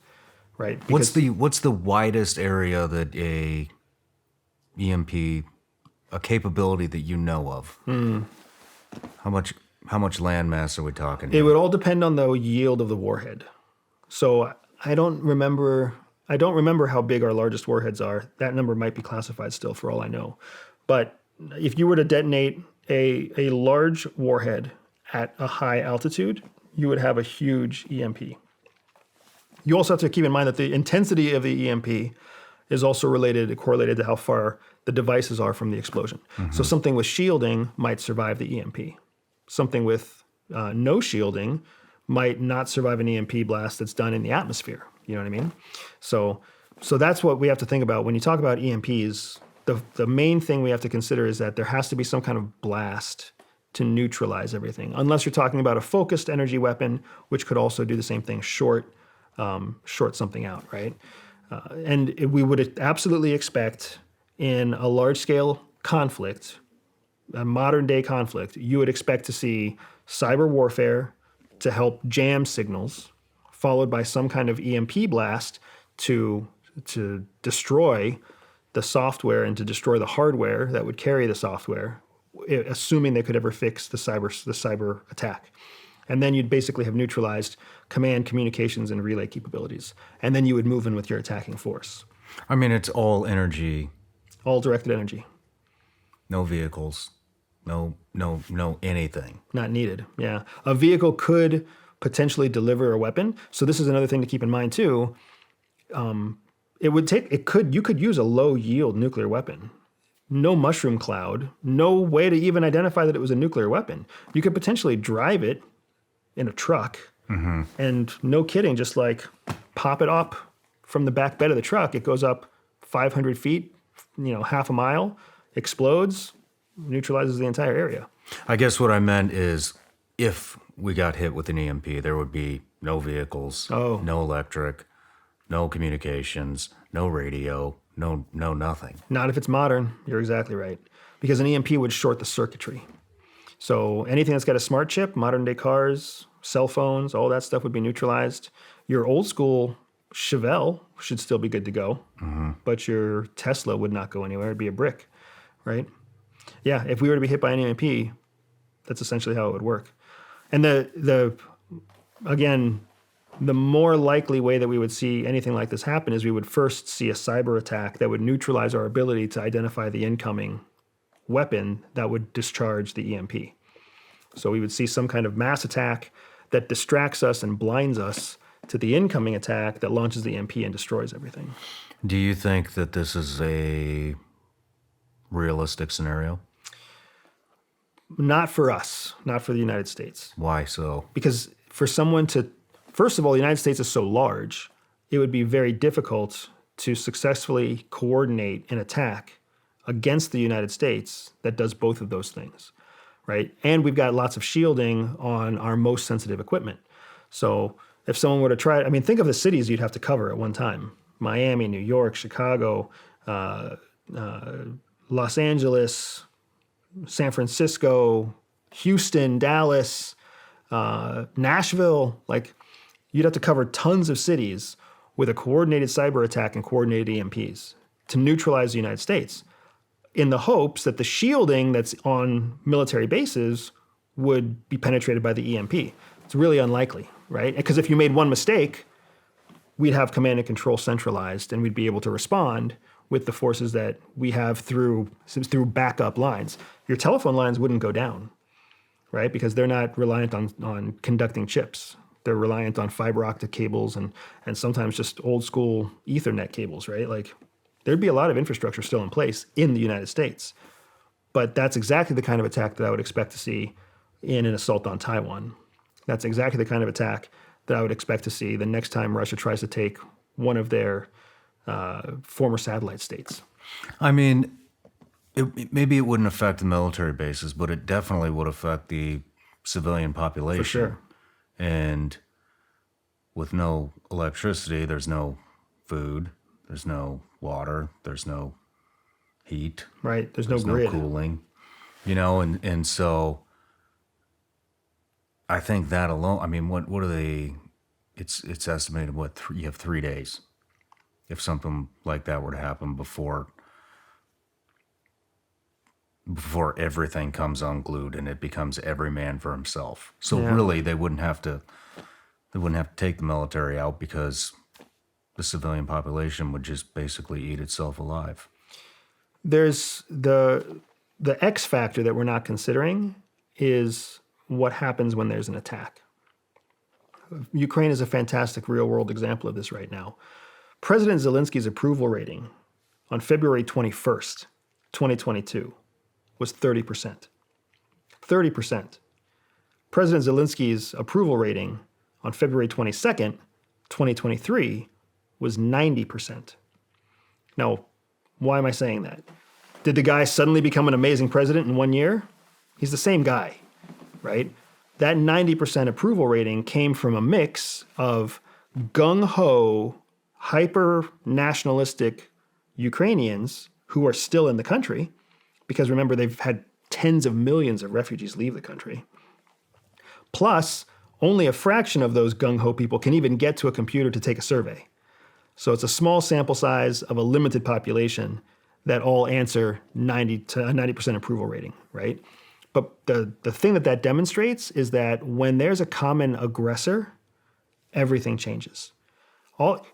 right? What's the widest area that a EMP, a capability that you know of? How much land mass are we talking? It would all depend on the yield of the warhead. So I don't remember how big our largest warheads are. That number might be classified still for all I know. But if you were to detonate a large warhead at a high altitude, you would have a huge EMP. You also have to keep in mind that the intensity of the EMP is also correlated to how far the devices are from the explosion. So something with shielding might survive the EMP. Something with no shielding might not survive an EMP blast that's done in the atmosphere. You know what I mean? So that's what we have to think about. When you talk about EMPs, the main thing we have to consider is that there has to be some kind of blast to neutralize everything. Unless you're talking about a focused energy weapon, which could also do the same thing, short something out, right? And we would absolutely expect in a large-scale conflict, a modern-day conflict, you would expect to see cyber warfare to help jam signals, followed by some kind of EMP blast to destroy the software and to destroy the hardware that would carry the software, assuming they could ever fix the cyber attack. And then you'd basically have neutralized command, communications, and relay capabilities. And then you would move in with your attacking force. I mean, it's all energy, All directed energy. no vehicles, no anything. Not needed, yeah. A vehicle could potentially deliver a weapon. So this is another thing to keep in mind too. You could use a low yield nuclear weapon. No mushroom cloud, no way to even identify that it was a nuclear weapon. You could potentially drive it in a truck and no kidding, just like pop it up from the back bed of the truck. It goes up 500 feet, half a mile, explodes, neutralizes the entire area. I guess what I meant is if we got hit with an EMP, there would be no vehicles, no electric, no communications, no radio, no nothing. Not if it's modern. You're exactly right. Because an EMP would short the circuitry. So anything that's got a smart chip, modern day cars, cell phones, all that stuff would be neutralized. Your old school Chevelle should still be good to go, but your Tesla would not go anywhere. It'd be a brick, right? Yeah, if we were to be hit by an EMP, that's essentially how it would work. And again, the more likely way that we would see anything like this happen is we would first see a cyber attack that would neutralize our ability to identify the incoming weapon that would discharge the EMP. So we would see some kind of mass attack that distracts us and blinds us to the incoming attack that launches the EMP and destroys everything. Do you think that this is a realistic scenario? Not for us, not for the United States. Why so? Because for someone to, first of all, the United States is so large, it would be very difficult to successfully coordinate an attack against the United States that does both of those things, right? And we've got lots of shielding on our most sensitive equipment. So if someone were to try, think of the cities you'd have to cover at one time. Miami, New York, Chicago, Los Angeles, San Francisco, Houston, Dallas, Nashville. You'd have to cover tons of cities with a coordinated cyber attack and coordinated EMPs to neutralize the United States. in the hopes that the shielding that's on military bases would be penetrated by the EMP. It's really unlikely, right? Because if you made one mistake, we'd have command and control centralized, and we'd be able to respond with the forces that we have through backup lines. Your telephone lines wouldn't go down, right? Because they're not reliant on conducting chips. They're reliant on fiber optic cables and sometimes just old school Ethernet cables, right? Like, there'd be a lot of infrastructure still in place in the United States. But that's exactly the kind of attack that I would expect to see in an assault on Taiwan. That's exactly the kind of attack that I would expect to see the next time Russia tries to take one of their former satellite states. I mean, maybe it wouldn't affect the military bases, but it definitely would affect the civilian population. For sure. And with no electricity, there's no food, there's no water, there's no heat. Right. There's no grid. grid. No cooling. You know, and so I think that alone, I mean, what are they, it's estimated, you have 3 days if something like that were to happen before everything comes unglued and it becomes every man for himself. So really, they wouldn't have to take the military out, because the civilian population would just basically eat itself alive. There's the X factor that we're not considering is what happens when there's an attack. Ukraine is a fantastic real-world example of this right now. President Zelensky's approval rating on February 21st, 2022, was 30%. 30%. President Zelensky's approval rating on February 22nd, 2023, was 90%. Now, why am I saying that? Did the guy suddenly become an amazing president in 1 year? He's the same guy, right? That 90% approval rating came from a mix of gung-ho, hyper-nationalistic Ukrainians who are still in the country, because remember, they've had tens of millions of refugees leave the country. Plus, only a fraction of those gung-ho people can even get to a computer to take a survey. So it's a small sample size of a limited population that all answer 90% approval rating, right? But the thing that demonstrates is that when there's a common aggressor, everything changes.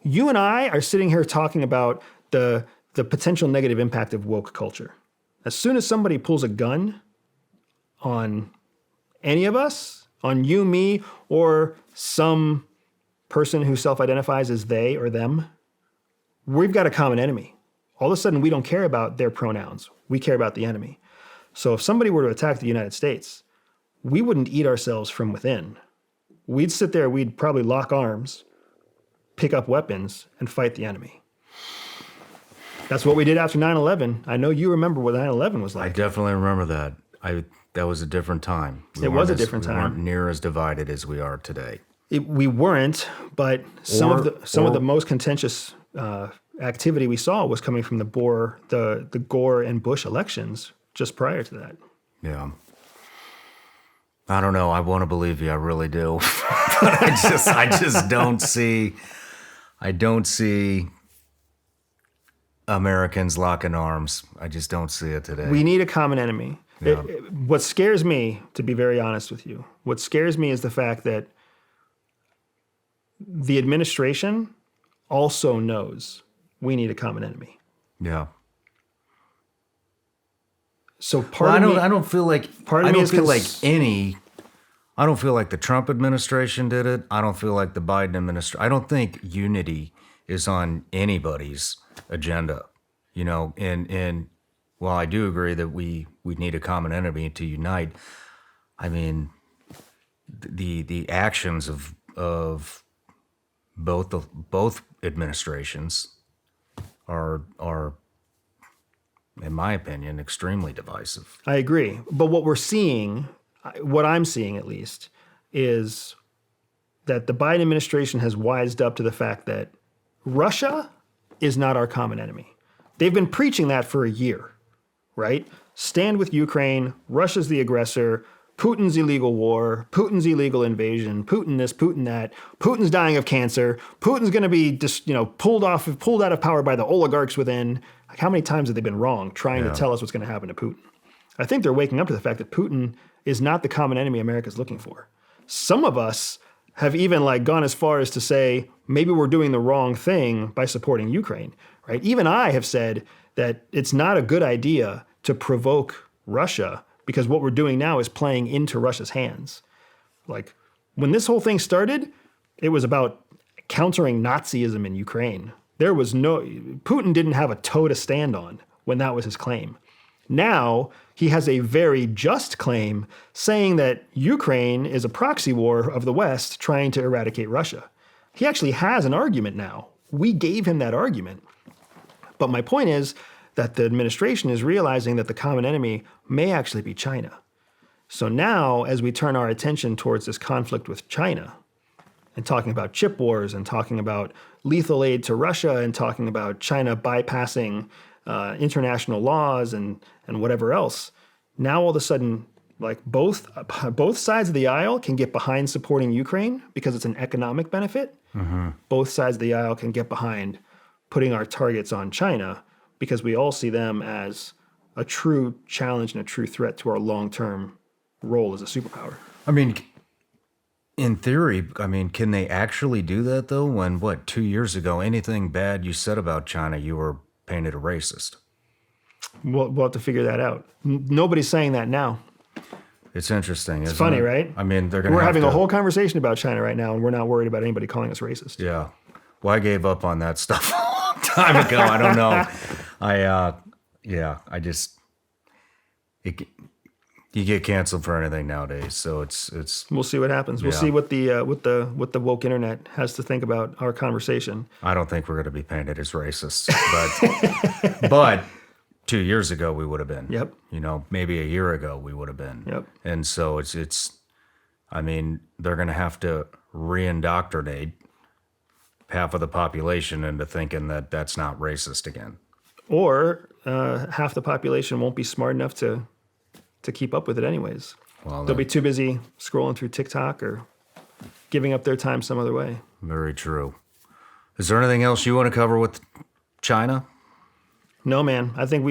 You and I are sitting here talking about the potential negative impact of woke culture. As soon as somebody pulls a gun on any of us, on you, me, or some person who self-identifies as they or them, we've got a common enemy. All of a sudden, we don't care about their pronouns. We care about the enemy. So if somebody were to attack the United States, we wouldn't eat ourselves from within. We'd sit there, we'd probably lock arms, pick up weapons, and fight the enemy. That's what we did after 9/11. I know you remember what 9/11 was like. I definitely remember that. That was a different time. It was a different time. We weren't near as divided as we are today. We weren't, but some of the most contentious activity we saw was coming from the Gore and Bush elections just prior to that. Yeah. I don't know. I want to believe you. I really do. But I just don't see. I don't see Americans locking arms. I just don't see it today. We need a common enemy. Yeah. What scares me, to be very honest with you, what scares me is the fact that the administration also knows we need a common enemy. Yeah. So I don't feel like the Trump administration did it. I don't feel like the Biden administration. I don't think unity is on anybody's agenda, you know. And while I do agree that we need a common enemy to unite, I mean, the actions of both administrations are, in my opinion, extremely divisive. I agree. But what I'm seeing at least, is that the Biden administration has wised up to the fact that Russia is not our common enemy. They've been preaching that for a year, right? Stand with Ukraine, Russia's the aggressor, Putin's illegal war, Putin's illegal invasion, Putin this, Putin that, Putin's dying of cancer, Putin's going to be just, pulled out of power by the oligarchs within. Like, how many times have they been wrong trying to tell us what's going to happen to Putin? I think they're waking up to the fact that Putin is not the common enemy America's looking for. Some of us have even like gone as far as to say, maybe we're doing the wrong thing by supporting Ukraine, right? Even I have said that it's not a good idea to provoke Russia because what we're doing now is playing into Russia's hands. Like, when this whole thing started, it was about countering Nazism in Ukraine. Putin didn't have a toe to stand on when that was his claim. Now, he has a very just claim saying that Ukraine is a proxy war of the West trying to eradicate Russia. He actually has an argument now. We gave him that argument. But my point is that the administration is realizing that the common enemy may actually be China. So now, as we turn our attention towards this conflict with China, and talking about chip wars, and talking about lethal aid to Russia, and talking about China bypassing international laws and whatever else, now all of a sudden, like both sides of the aisle can get behind supporting Ukraine because it's an economic benefit. Mm-hmm. Both sides of the aisle can get behind putting our targets on China because we all see them as a true challenge and a true threat to our long-term role as a superpower. I mean, in theory, can they actually do that though? When 2 years ago, anything bad you said about China, you were painted a racist. We'll have to figure that out. Nobody's saying that now. It's interesting. It's funny, right? I mean, we're having a whole conversation about China right now, and we're not worried about anybody calling us racist. Yeah. Well, I gave up on that stuff a long time ago. I don't know. You get canceled for anything nowadays, so it's. We'll see what happens. We'll see what the woke internet has to think about our conversation. I don't think we're going to be painted as racist, but 2 years ago we would have been. Yep. Maybe a year ago we would have been. Yep. And so they're going to have to re-indoctrinate half of the population into thinking that that's not racist again. Or half the population won't be smart enough to keep up with it anyways. Well, they'll be too busy scrolling through TikTok or giving up their time some other way. Very true. Is there anything else you want to cover with China? No, man. I think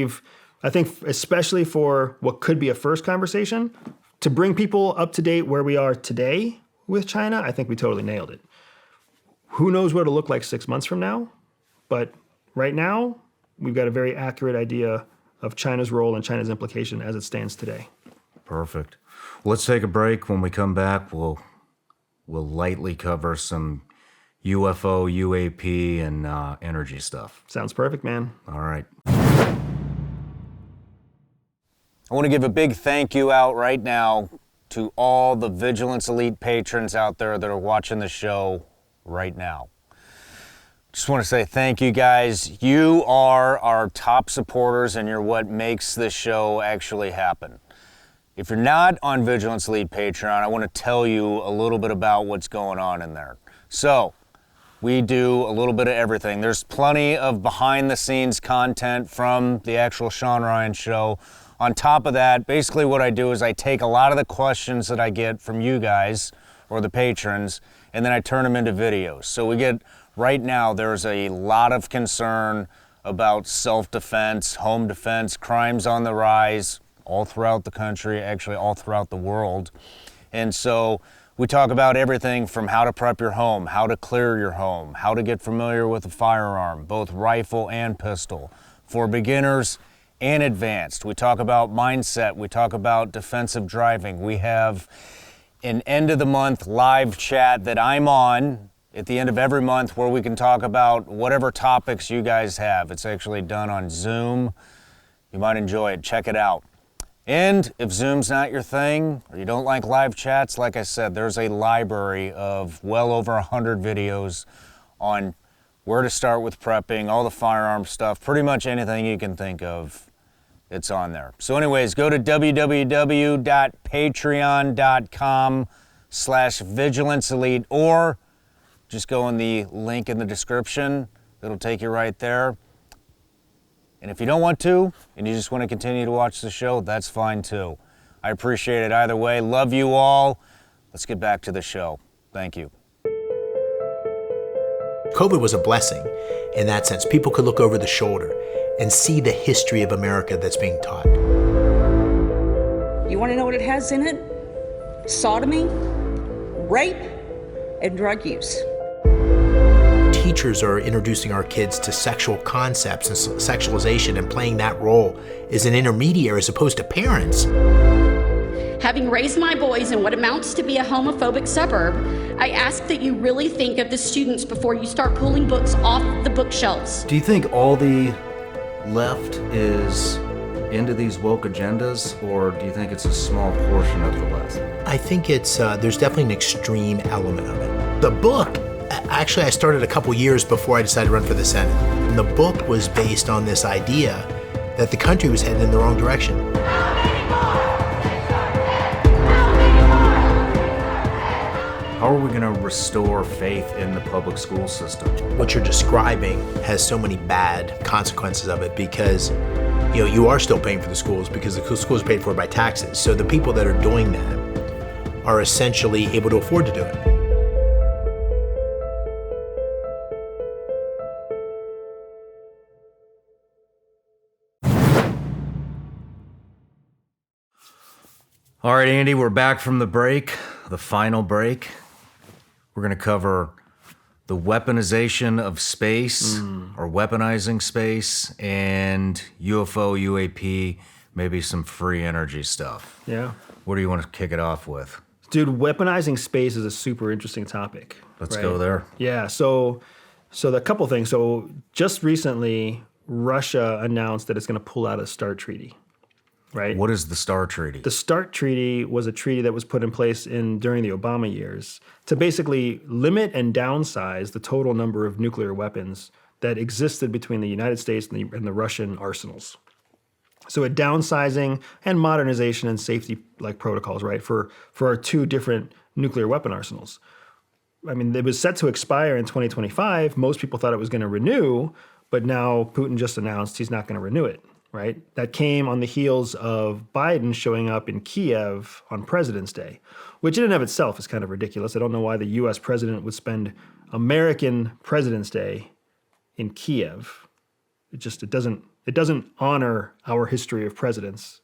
especially for what could be a first conversation, to bring people up to date where we are today with China, I think we totally nailed it. Who knows what it'll look like 6 months from now? But right now, we've got a very accurate idea of China's role and China's implication as it stands today. Perfect. Well, let's take a break. When we come back, we'll lightly cover some UFO, UAP, and energy stuff. Sounds perfect, man. All right. I want to give a big thank you out right now to all the Vigilance Elite patrons out there that are watching the show right now. Just want to say thank you guys. You are our top supporters and you're what makes this show actually happen. If you're not on Vigilance Elite Patreon, I want to tell you a little bit about what's going on in there. So, we do a little bit of everything. There's plenty of behind the scenes content from the actual Shawn Ryan show. On top of that, basically what I do is I take a lot of the questions that I get from you guys or the patrons and then I turn them into videos. So right now, there's a lot of concern about self-defense, home defense, crimes on the rise all throughout the country, actually all throughout the world. And so we talk about everything from how to prep your home, how to clear your home, how to get familiar with a firearm, both rifle and pistol, for beginners and advanced. We talk about mindset. We talk about defensive driving. We have an end of the month live chat that I'm on at the end of every month where we can talk about whatever topics you guys have. It's actually done on Zoom. You might enjoy it. Check it out. And if Zoom's not your thing, or you don't like live chats, like I said, there's a library of well over 100 videos on where to start with prepping, all the firearm stuff, pretty much anything you can think of, it's on there. So anyways, go to www.patreon.com/vigilanceelite or just go in the link in the description. It'll take you right there. And if you don't want to, and you just want to continue to watch the show, that's fine too. I appreciate it either way. Love you all. Let's get back to the show. Thank you. COVID was a blessing in that sense. People could look over the shoulder and see the history of America that's being taught. You want to know what it has in it? Sodomy, rape, and drug use. Teachers are introducing our kids to sexual concepts and sexualization and playing that role as an intermediary as opposed to parents. Having raised my boys in what amounts to be a homophobic suburb, I ask that you really think of the students before you start pulling books off the bookshelves. Do you think all the left is into these woke agendas, or do you think it's a small portion of the left? I think it's there's definitely an extreme element of it. The book, actually I started a couple years before I decided to run for the Senate. And the book was based on this idea that the country was headed in the wrong direction. How are we going to restore faith in the public school system? What you're describing has so many bad consequences of it because you are still paying for the schools because the schools are paid for by taxes. So the people that are doing that are essentially able to afford to do it. All right, Andy, we're back from the break, the final break. We're going to cover the weaponization of space or weaponizing space and UFO, UAP, maybe some free energy stuff. Yeah. What do you want to kick it off with? Dude, weaponizing space is a super interesting topic. Let's go there. Yeah, so the couple things. So just recently, Russia announced that it's going to pull out of the START Treaty, right? What is the START Treaty? The START Treaty was a treaty that was put in place during the Obama years to basically limit and downsize the total number of nuclear weapons that existed between the United States and the Russian arsenals. So a downsizing and modernization and safety like protocols, right, for our two different nuclear weapon arsenals. I mean, it was set to expire in 2025. Most people thought it was going to renew, but now Putin just announced he's not going to renew it, right? That came on the heels of Biden showing up in Kiev on President's Day, which in and of itself is kind of ridiculous. I don't know why the U.S. president would spend American President's Day in Kiev. It doesn't honor our history of presidents.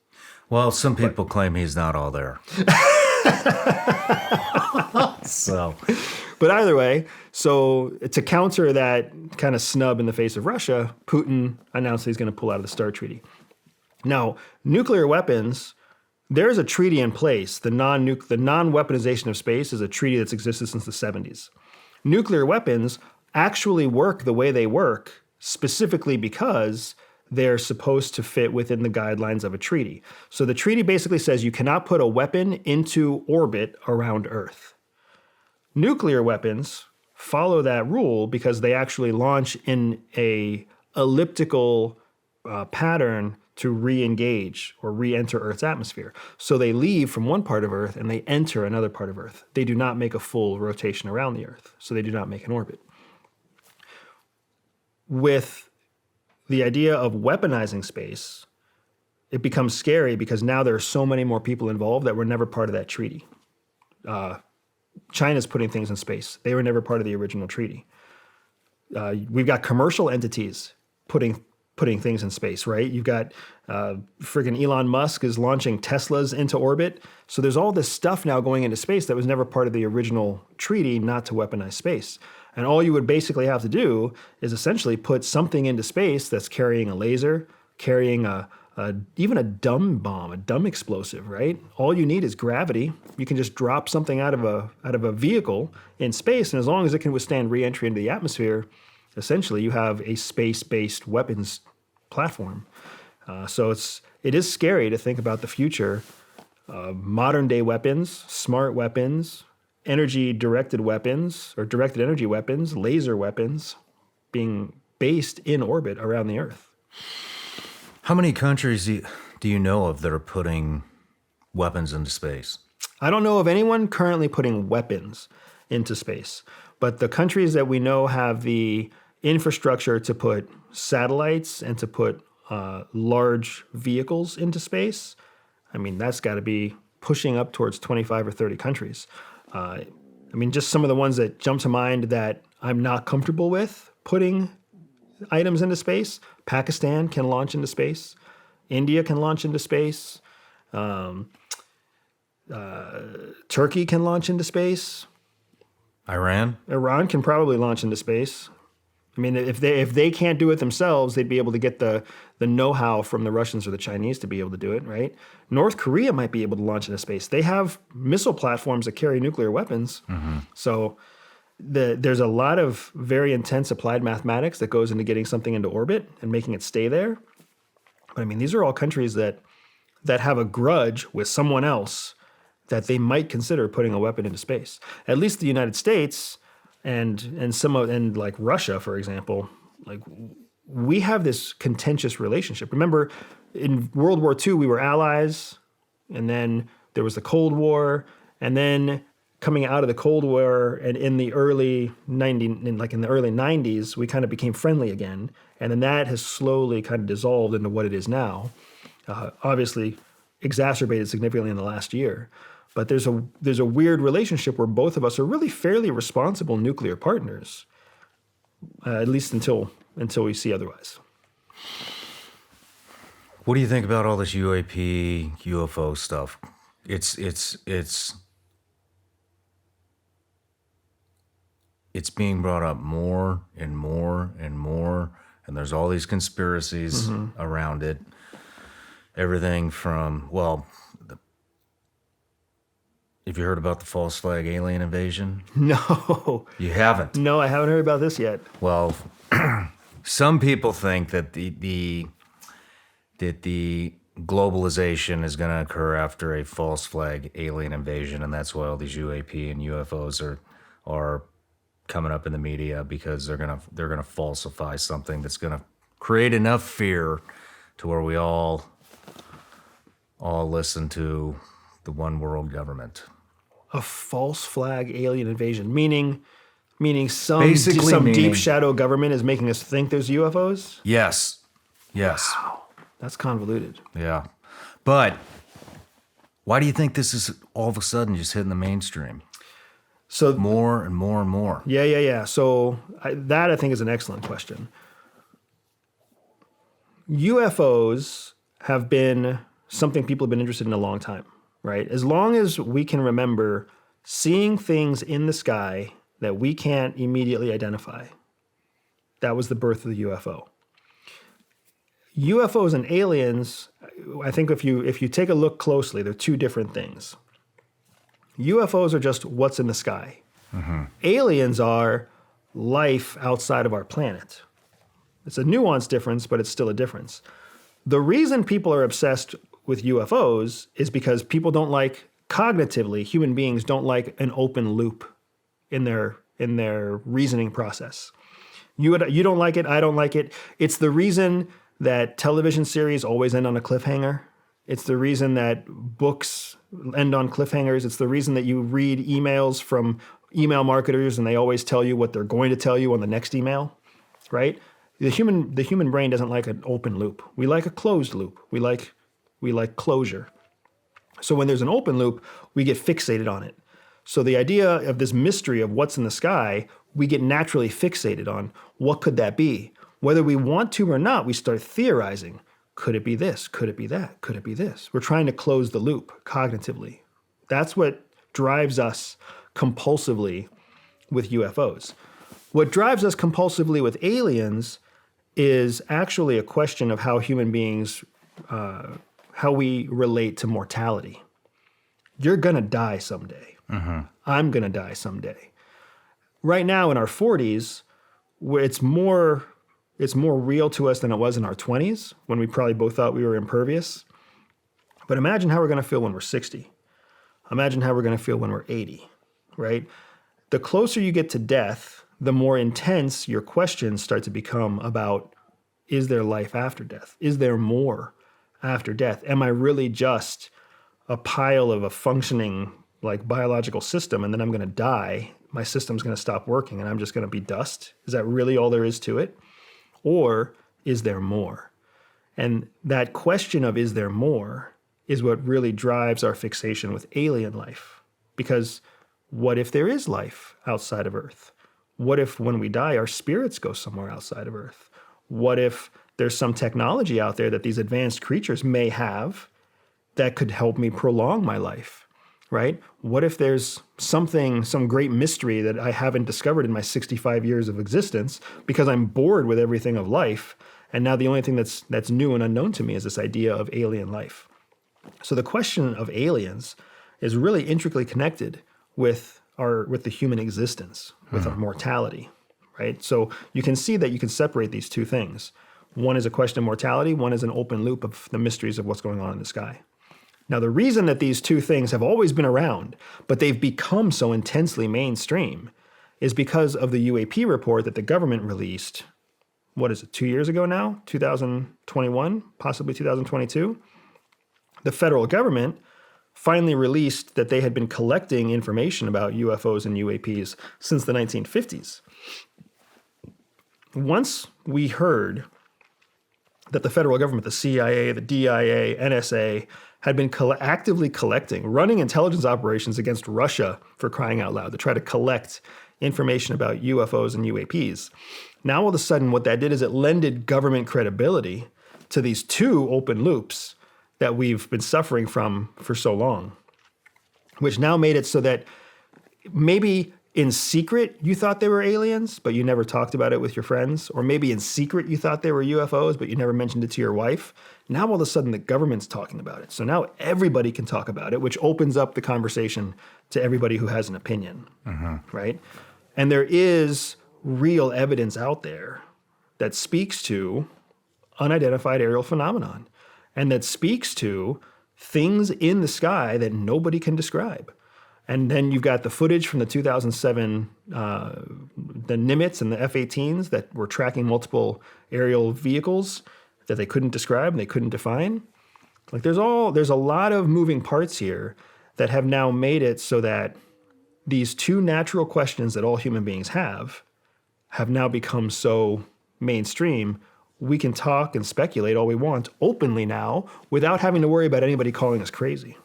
Well, some people claim he's not all there. So, but either way, so to counter that kind of snub in the face of Russia, Putin announced he's going to pull out of the START Treaty. Now, nuclear weapons, there's a treaty in place. The non-weaponization of space is a treaty that's existed since the 70s. Nuclear weapons actually work the way they work specifically because they're supposed to fit within the guidelines of a treaty. So the treaty basically says you cannot put a weapon into orbit around Earth. Nuclear weapons follow that rule because they actually launch in a elliptical pattern to re-engage or re-enter Earth's atmosphere. So they leave from one part of Earth and they enter another part of Earth. They do not make a full rotation around the Earth, so they do not make an orbit. With the idea of weaponizing space, it becomes scary because now there are so many more people involved that were never part of that treaty. China's putting things in space. They were never part of the original treaty. We've got commercial entities putting things in space, right? You've got friggin' Elon Musk is launching Teslas into orbit. So there's all this stuff now going into space that was never part of the original treaty not to weaponize space. And all you would basically have to do is essentially put something into space that's carrying a laser, carrying even a dumb bomb, a dumb explosive, right? All you need is gravity. You can just drop something out of a vehicle in space, and as long as it can withstand re-entry into the atmosphere, essentially you have a space-based weapons platform. So it is scary to think about the future. Modern-day weapons, smart weapons, energy-directed weapons, or directed energy weapons, laser weapons, being based in orbit around the Earth. How many countries do you know of that are putting weapons into space? I don't know of anyone currently putting weapons into space, but the countries that we know have the infrastructure to put satellites and to put large vehicles into space, I mean, that's got to be pushing up towards 25 or 30 countries. I mean, just some of the ones that jump to mind that I'm not comfortable with putting items into space. Pakistan can launch into space. India can launch into space. Turkey can launch into space. Iran? Iran can probably launch into space. I mean, if they can't do it themselves, they'd be able to get the know-how from the Russians or the Chinese to be able to do it, right? North Korea might be able to launch into space. They have missile platforms that carry nuclear weapons. So there's a lot of very intense applied mathematics that goes into getting something into orbit and making it stay there. But I mean, these are all countries that have a grudge with someone else that they might consider putting a weapon into space. At least the United States and like Russia, for example, like we have this contentious relationship. Remember, in World War II, we were allies, and then there was the Cold War, and then coming out of the Cold War and in the early 90s, we kind of became friendly again, and then that has slowly kind of dissolved into what it is now. Obviously, exacerbated significantly in the last year. But there's a weird relationship where both of us are really fairly responsible nuclear partners, at least until we see otherwise. What do you think about all this UAP, UFO stuff? It's being brought up more and more and more, and there's all these conspiracies around it. Everything from, have you heard about the false flag alien invasion? No. You haven't? No, I haven't heard about this yet. Well, some people think that the globalization is going to occur after a false flag alien invasion, and that's why all these UAP and UFOs are coming up in the media, because they're gonna falsify something that's going to create enough fear to where we all listen to the one world government. A false flag alien invasion, meaning some deep shadow government is making us think there's UFOs? Yes. Wow, that's convoluted. Yeah. But why do you think this is all of a sudden just hitting the mainstream? So more and more and more. Yeah. So that I think is an excellent question. UFOs have been something people have been interested in a long time, right? As long as we can remember seeing things in the sky that we can't immediately identify, that was the birth of the UFO. UFOs and aliens, I think if you take a look closely, they're two different things. UFOs are just what's in the sky. Aliens are life outside of our planet. It's a nuanced difference, but it's still a difference. The reason people are obsessed with UFOs is because people don't like, cognitively, human beings don't like an open loop in their reasoning process. You don't like it, I don't like it. It's the reason that television series always end on a cliffhanger. It's the reason that books end on cliffhangers. It's the reason that you read emails from email marketers and they always tell you what they're going to tell you on the next email, right? The human brain doesn't like an open loop. We like a closed loop. We like closure. So when there's an open loop, we get fixated on it. So the idea of this mystery of what's in the sky, we get naturally fixated on what could that be? Whether we want to or not, we start theorizing. Could it be this? Could it be that? Could it be this? We're trying to close the loop cognitively. That's what drives us compulsively with UFOs. What drives us compulsively with aliens is actually a question of how human beings, how we relate to mortality. You're going to die someday. I'm going to die someday. Right now in our 40s, where it's more real to us than it was in our 20s, when we probably both thought we were impervious. But imagine how we're going to feel when we're 60. Imagine how we're going to feel when we're 80, right? The closer you get to death, the more intense your questions start to become about, is there life after death? Is there more after death? Am I really just a pile of a functioning like biological system, and then I'm going to die, my system's going to stop working, and I'm just going to be dust? Is that really all there is to it? Or is there more? And that question of is there more is what really drives our fixation with alien life. Because what if there is life outside of Earth? What if when we die, our spirits go somewhere outside of Earth? What if there's some technology out there that these advanced creatures may have that could help me prolong my life, right? What if there's something, some great mystery that I haven't discovered in my 65 years of existence because I'm bored with everything of life, and now the only thing that's new and unknown to me is this idea of alien life. So the question of aliens is really intricately connected with the human existence, with our mortality, right? So you can see that you can separate these two things. One is a question of mortality, one is an open loop of the mysteries of what's going on in the sky. Now, the reason that these two things have always been around, but they've become so intensely mainstream, is because of the UAP report that the government released, 2 years ago now? 2021, possibly 2022? The federal government finally released that they had been collecting information about UFOs and UAPs since the 1950s. Once we heard that the federal government, the CIA, the DIA, NSA, had been actively collecting, running intelligence operations against Russia, for crying out loud, to try to collect information about UFOs and UAPs. Now, all of a sudden, what that did is it lended government credibility to these two open loops that we've been suffering from for so long, which now made it so that maybe in secret you thought they were aliens, but you never talked about it with your friends, or maybe in secret you thought they were UFOs, but you never mentioned it to your wife. Now all of a sudden the government's talking about it. So now everybody can talk about it, which opens up the conversation to everybody who has an opinion, right? And there is real evidence out there that speaks to unidentified aerial phenomenon, and that speaks to things in the sky that nobody can describe. And then you've got the footage from the 2007, the Nimitz and the F-18s that were tracking multiple aerial vehicles that they couldn't describe and they couldn't define. Like there's a lot of moving parts here that have now made it so that these two natural questions that all human beings have now become so mainstream. We can talk and speculate all we want openly now without having to worry about anybody calling us crazy.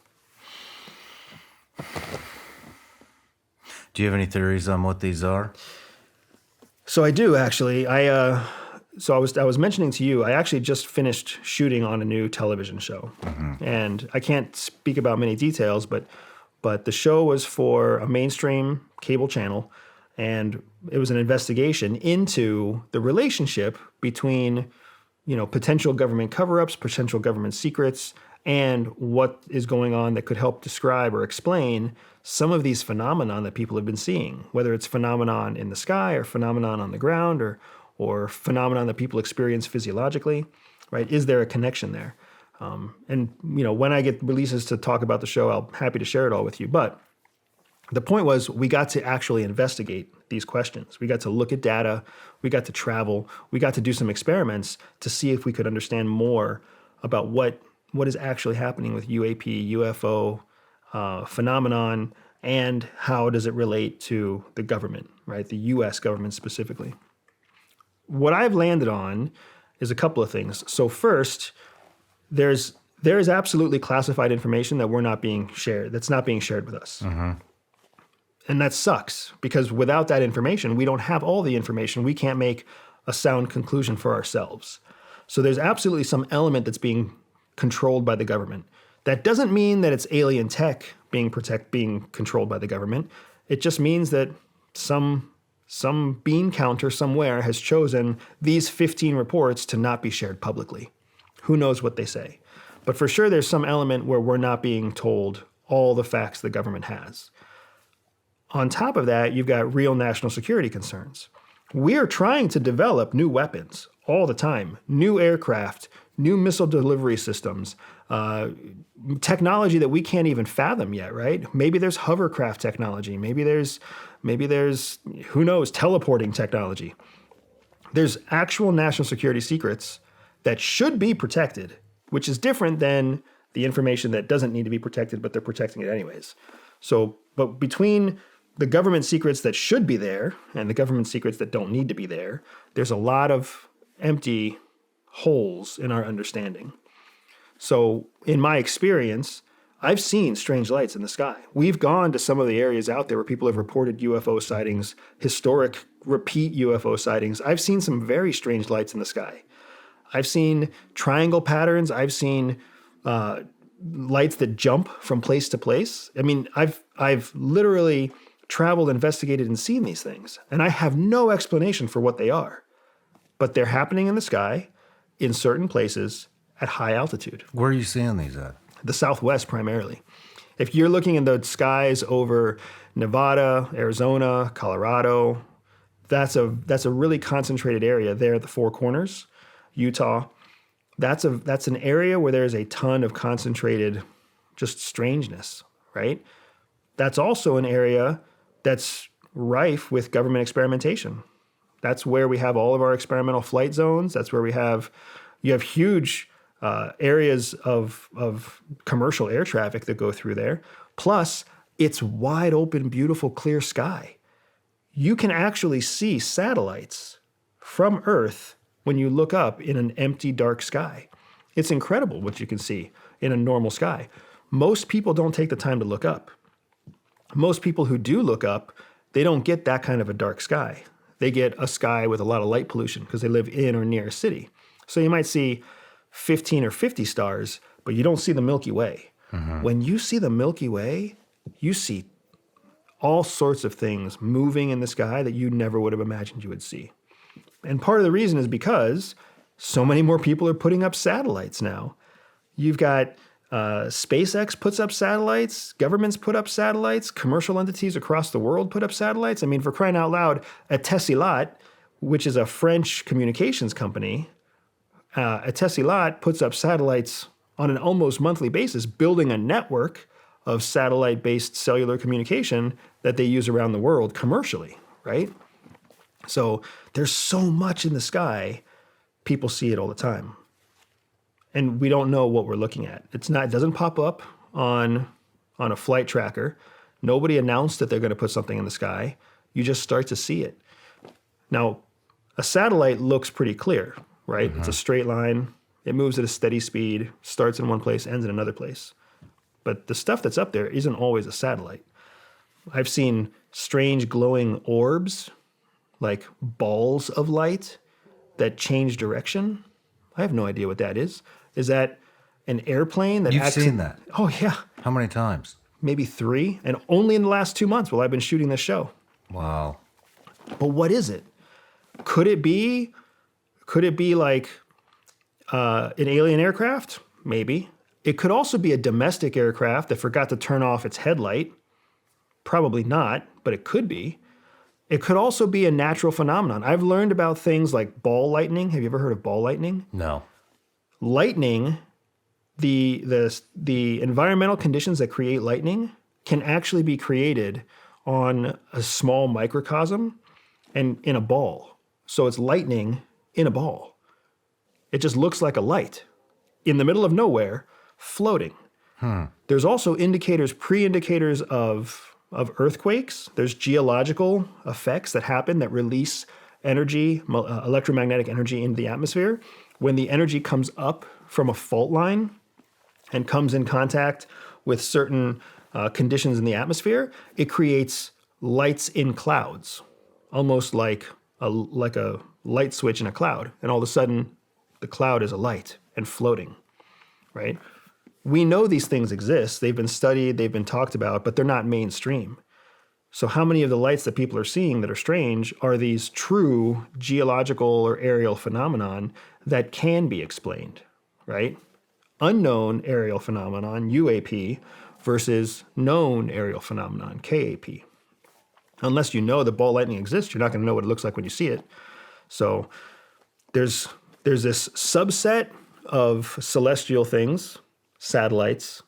Do you have any theories on what these are? So I do, actually. I was mentioning to you, I actually just finished shooting on a new television show. And I can't speak about many details, but the show was for a mainstream cable channel, and it was an investigation into the relationship between, potential government cover-ups, potential government secrets, and what is going on that could help describe or explain some of these phenomenon that people have been seeing, whether it's phenomenon in the sky or phenomenon on the ground or phenomenon that people experience physiologically, right? Is there a connection there? And when I get releases to talk about the show, I'm happy to share it all with you. But the point was, we got to actually investigate these questions. We got to look at data. We got to travel. We got to do some experiments to see if we could understand more about what is actually happening with UAP, UFO phenomenon, and how does it relate to the government, right? The U.S. government specifically. What I've landed on is a couple of things. So first, there is absolutely classified information that that's not being shared with us. And that sucks, because without that information, we don't have all the information. We can't make a sound conclusion for ourselves. So there's absolutely some element that's being controlled by the government. That doesn't mean that it's alien tech being controlled by the government. It just means that some bean counter somewhere has chosen these 15 reports to not be shared publicly. Who knows what they say? But for sure, there's some element where we're not being told all the facts the government has. On top of that, you've got real national security concerns. We are trying to develop new weapons all the time, new aircraft, new missile delivery systems, technology that we can't even fathom yet, right? Maybe there's hovercraft technology. Maybe there's, who knows, teleporting technology. There's actual national security secrets that should be protected, which is different than the information that doesn't need to be protected, but they're protecting it anyways. So, but between the government secrets that should be there and the government secrets that don't need to be there, there's a lot of empty holes in our understanding. So in my experience, I've seen strange lights in the sky. We've gone to some of the areas out there where people have reported UFO sightings, historic repeat UFO sightings. I've seen some very strange lights in the sky. I've seen triangle patterns. I've seen lights that jump from place to place. I mean, I've literally traveled, investigated, and seen these things, and I have no explanation for what they are. But they're happening in the sky in certain places at high altitude. Where are you seeing these at? The Southwest primarily. If you're looking in the skies over Nevada, Arizona, Colorado, that's a really concentrated area there at the Four Corners, Utah. That's an area where there's a ton of concentrated just strangeness, right? That's also an area that's rife with government experimentation. That's where we have all of our experimental flight zones. That's where you have huge areas of commercial air traffic that go through there. Plus, it's wide open, beautiful, clear sky. You can actually see satellites from Earth when you look up in an empty, dark sky. It's incredible what you can see in a normal sky. Most people don't take the time to look up. Most people who do look up, they don't get that kind of a dark sky. They get a sky with a lot of light pollution because they live in or near a city. So you might see 15 or 50 stars, but you don't see the Milky Way. Mm-hmm. When you see the Milky Way, you see all sorts of things moving in the sky that you never would have imagined you would see. And part of the reason is because so many more people are putting up satellites now. You've got SpaceX puts up satellites, governments put up satellites, commercial entities across the world put up satellites. I mean, for crying out loud, Entanglement, which is a French communications company, Entanglement puts up satellites on an almost monthly basis, building a network of satellite-based cellular communication that they use around the world commercially, right? So there's so much in the sky, people see it all the time. And we don't know what we're looking at. It doesn't pop up on a flight tracker. Nobody announced that they're going to put something in the sky. You just start to see it. Now, a satellite looks pretty clear, right? Mm-hmm. It's a straight line. It moves at a steady speed, starts in one place, ends in another place. But the stuff that's up there isn't always a satellite. I've seen strange glowing orbs, like balls of light that change direction. I have no idea what that is. Is that an airplane that You've seen that? Oh, yeah. How many times? Maybe 3, and only in the last 2 months while I've been shooting this show. Wow. But what is it? Could it be like an alien aircraft? Maybe. It could also be a domestic aircraft that forgot to turn off its headlight. Probably not, but it could be. It could also be a natural phenomenon. I've learned about things like ball lightning. Have you ever heard of ball lightning? No. Lightning, the environmental conditions that create lightning can actually be created on a small microcosm and in a ball. So it's lightning in a ball. It just looks like a light in the middle of nowhere, floating. There's also pre-indicators of earthquakes. There's geological effects that happen that release energy, electromagnetic energy into the atmosphere. When the energy comes up from a fault line and comes in contact with certain conditions in the atmosphere, it creates lights in clouds, almost like a light switch in a cloud. And all of a sudden, the cloud is a light and floating, right? We know these things exist. They've been studied, they've been talked about, but they're not mainstream. So how many of the lights that people are seeing that are strange are these true geological or aerial phenomenon that can be explained, right? Unknown aerial phenomenon, UAP, versus known aerial phenomenon, KAP. Unless you know that ball lightning exists, you're not going to know what it looks like when you see it. So there's this subset of celestial things, satellites,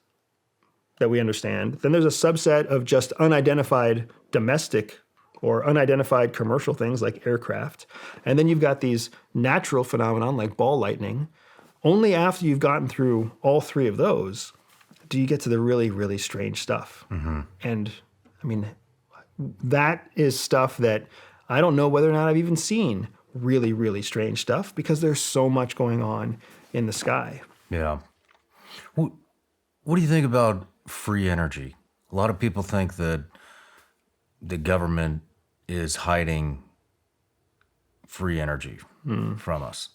that we understand. Then there's a subset of just unidentified domestic or unidentified commercial things like aircraft. And then you've got these natural phenomenon like ball lightning. Only after you've gotten through all 3 of those do you get to the really, really strange stuff. Mm-hmm. And I mean, that is stuff that I don't know whether or not I've even seen really, really strange stuff because there's so much going on in the sky. Yeah. What do you think about free energy? A lot of people think that the government is hiding free energy from us.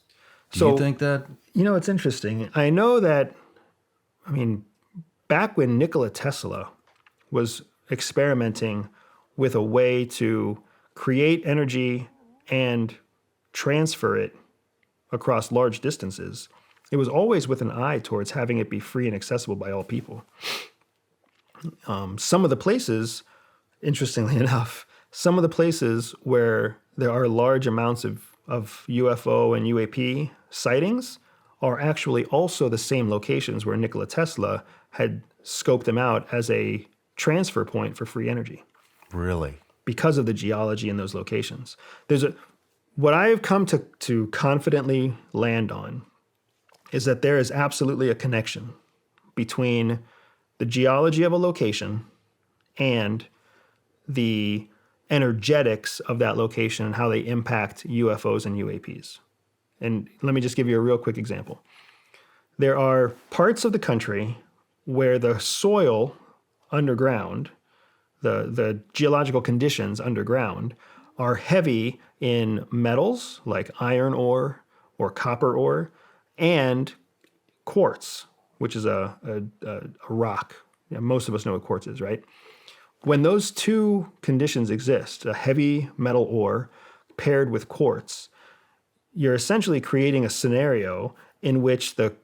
Do So- you think that? It's interesting. I know that, back when Nikola Tesla was experimenting with a way to create energy and transfer it across large distances, it was always with an eye towards having it be free and accessible by all people. Some of the places, interestingly enough, some of the places where there are large amounts of UFO and UAP sightings are actually also the same locations where Nikola Tesla had scoped them out as a transfer point for free energy Really? because of the geology in those locations. What I have come to confidently land on is that there is absolutely a connection between the geology of a location and the energetics of that location and how they impact UFOs and UAPs. And let me just give you a real quick example. There are parts of the country where the soil underground, the geological conditions underground, are heavy in metals like iron ore or copper ore and quartz, which is a rock. Most of us know what quartz is, right? When those two conditions exist, a heavy metal ore paired with quartz, you're essentially creating a scenario in which the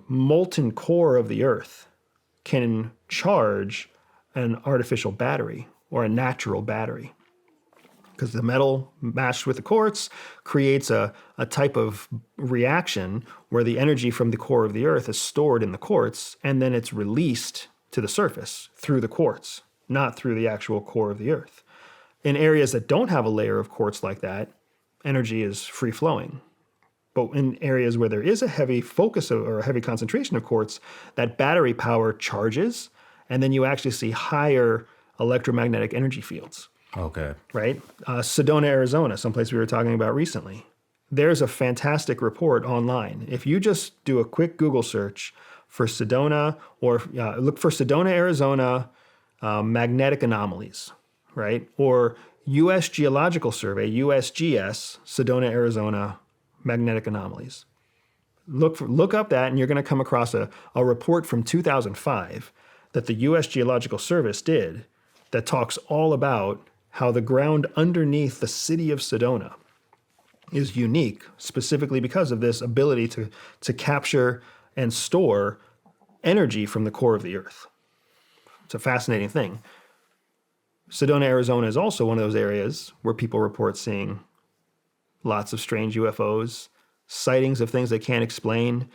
molten core of the Earth can charge an artificial battery or a natural battery. Because the metal matched with the quartz creates a type of reaction where the energy from the core of the Earth is stored in the quartz and then it's released to the surface through the quartz, not through the actual core of the Earth. In areas that don't have a layer of quartz like that, energy is free flowing. But in areas where there is a heavy focus or a heavy concentration of quartz, that battery power charges, and then you actually see higher electromagnetic energy fields. Okay. Right? Sedona, Arizona, someplace we were talking about recently. There's a fantastic report online. If you just do a quick Google search for Sedona or look for Sedona, Arizona magnetic anomalies, right? Or U.S. Geological Survey, USGS, Sedona, Arizona magnetic anomalies. Look up that and you're going to come across a report from 2005 that the U.S. Geological Service did that talks all about how the ground underneath the city of Sedona is unique, specifically because of this ability to capture and store energy from the core of the Earth. It's a fascinating thing. Sedona, Arizona is also one of those areas where people report seeing lots of strange UFOs, sightings of things they can't explain,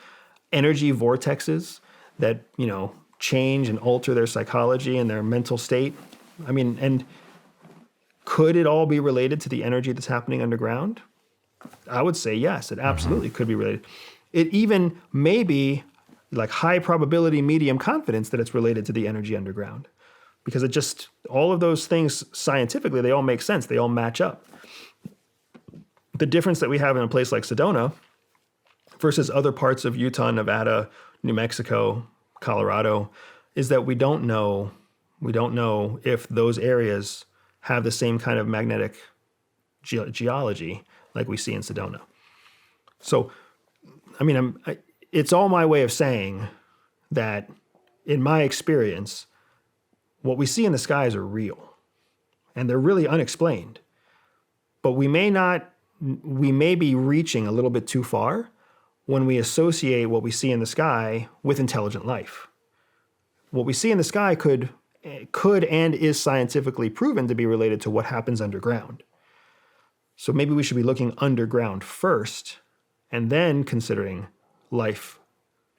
energy vortexes that, change and alter their psychology and their mental state. And could it all be related to the energy that's happening underground? I would say yes, it absolutely could be related. It even may be like high probability, medium confidence that it's related to the energy underground. Because all of those things scientifically, they all make sense. They all match up. The difference that we have in a place like Sedona versus other parts of Utah, Nevada, New Mexico, Colorado, is that we don't know if those areas have the same kind of magnetic geology like we see in Sedona. So, it's all my way of saying that in my experience, what we see in the skies are real and they're really unexplained, but we may be reaching a little bit too far when we associate what we see in the sky with intelligent life. What we see in the sky could and is scientifically proven to be related to what happens underground. So maybe we should be looking underground first and then considering life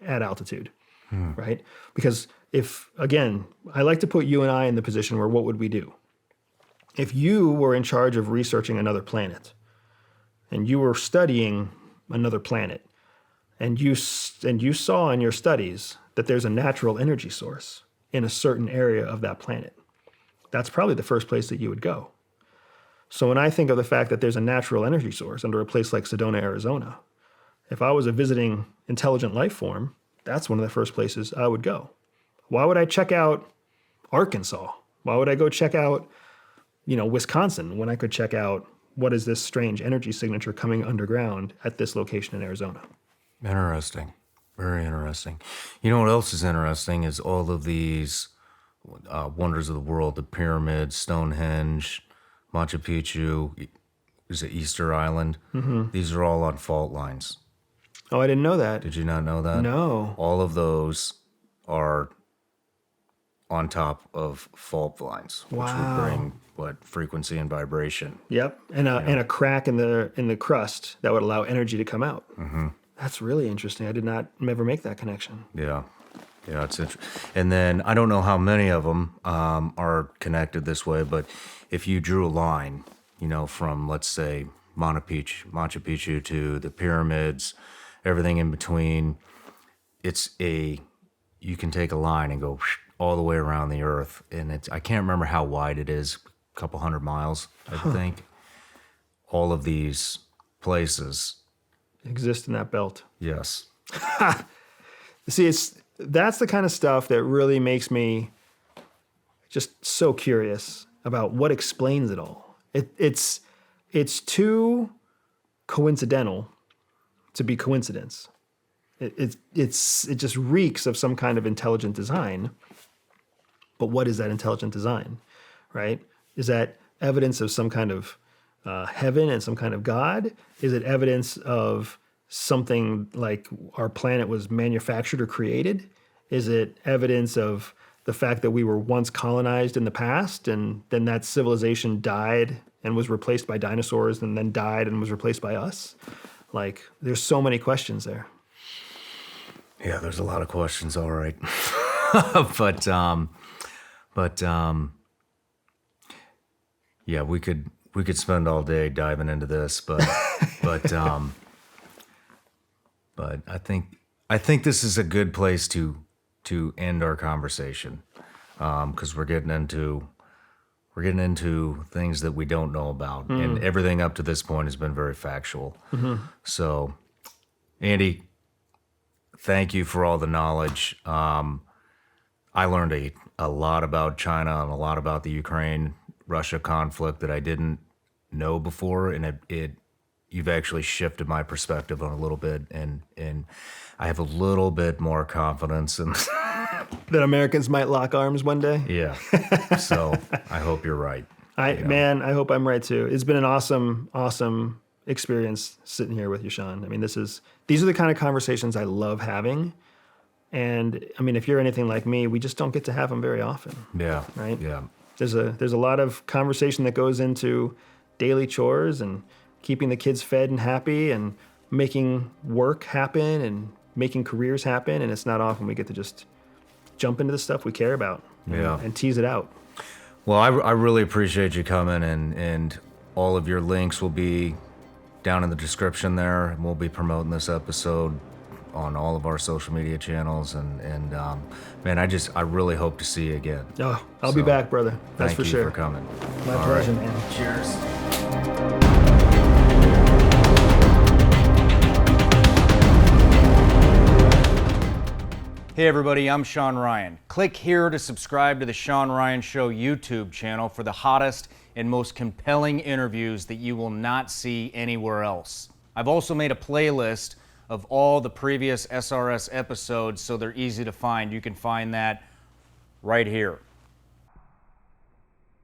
at altitude, right? Because I like to put you and I in the position where what would we do? If you were in charge of researching another planet and you were studying another planet and you saw in your studies that there's a natural energy source in a certain area of that planet, that's probably the first place that you would go. So when I think of the fact that there's a natural energy source under a place like Sedona, Arizona, if I was a visiting intelligent life form, that's one of the first places I would go. Why would I check out Arkansas? Why would I go check out, Wisconsin when I could check out what is this strange energy signature coming underground at this location in Arizona? Interesting. Very interesting. You know what else is interesting is all of these wonders of the world, the pyramids, Stonehenge, Machu Picchu, is it Easter Island? Mm-hmm. These are all on fault lines. Oh, I didn't know that. Did you not know that? No. All of those are on top of fault lines, which would bring frequency and vibration. Yep, and a crack in the crust that would allow energy to come out. Mm-hmm. That's really interesting. I did not ever make that connection. Yeah, it's interesting. And then I don't know how many of them are connected this way, but if you drew a line, from let's say Machu Picchu to the pyramids, everything in between, you can take a line and go all the way around the earth, and I can't remember how wide it is, a couple 100 miles, I think. All of these places exist in that belt. Yes. See, that's the kind of stuff that really makes me just so curious about what explains it all. It's too coincidental to be coincidence. It just reeks of some kind of intelligent design. But what is that intelligent design, right? Is that evidence of some kind of heaven and some kind of God? Is it evidence of something like our planet was manufactured or created? Is it evidence of the fact that we were once colonized in the past and then that civilization died and was replaced by dinosaurs and then died and was replaced by us? Like, there's so many questions there. Yeah, there's a lot of questions, all right. But yeah, we could spend all day diving into this, but I think this is a good place to end our conversation, because we're getting into things that we don't know about, and everything up to this point has been very factual. Mm-hmm. So, Andy, thank you for all the knowledge. I learned a lot about China and a lot about the Ukraine-Russia conflict that I didn't know before, and you've actually shifted my perspective on a little bit, and I have a little bit more confidence in that Americans might lock arms one day. Yeah. So I hope you're right. Man, I hope I'm right too. It's been an awesome experience sitting here with you, Shawn. I mean, these are the kind of conversations I love having. And I mean, if you're anything like me, we just don't get to have them very often. Yeah. Right? Yeah. There's a lot of conversation that goes into daily chores and keeping the kids fed and happy and making work happen and making careers happen. And it's not often we get to just jump into the stuff we care about and tease it out. Well, I really appreciate you coming, and all of your links will be down in the description there, and we'll be promoting this episode on all of our social media channels, and man, I really hope to see you again. Oh, I'll be back, brother. That's for sure. Thank you for coming. My pleasure, man. Cheers. Hey everybody, I'm Shawn Ryan. Click here to subscribe to the Shawn Ryan Show YouTube channel for the hottest and most compelling interviews that you will not see anywhere else. I've also made a playlist of all the previous SRS episodes, so they're easy to find. You can find that right here.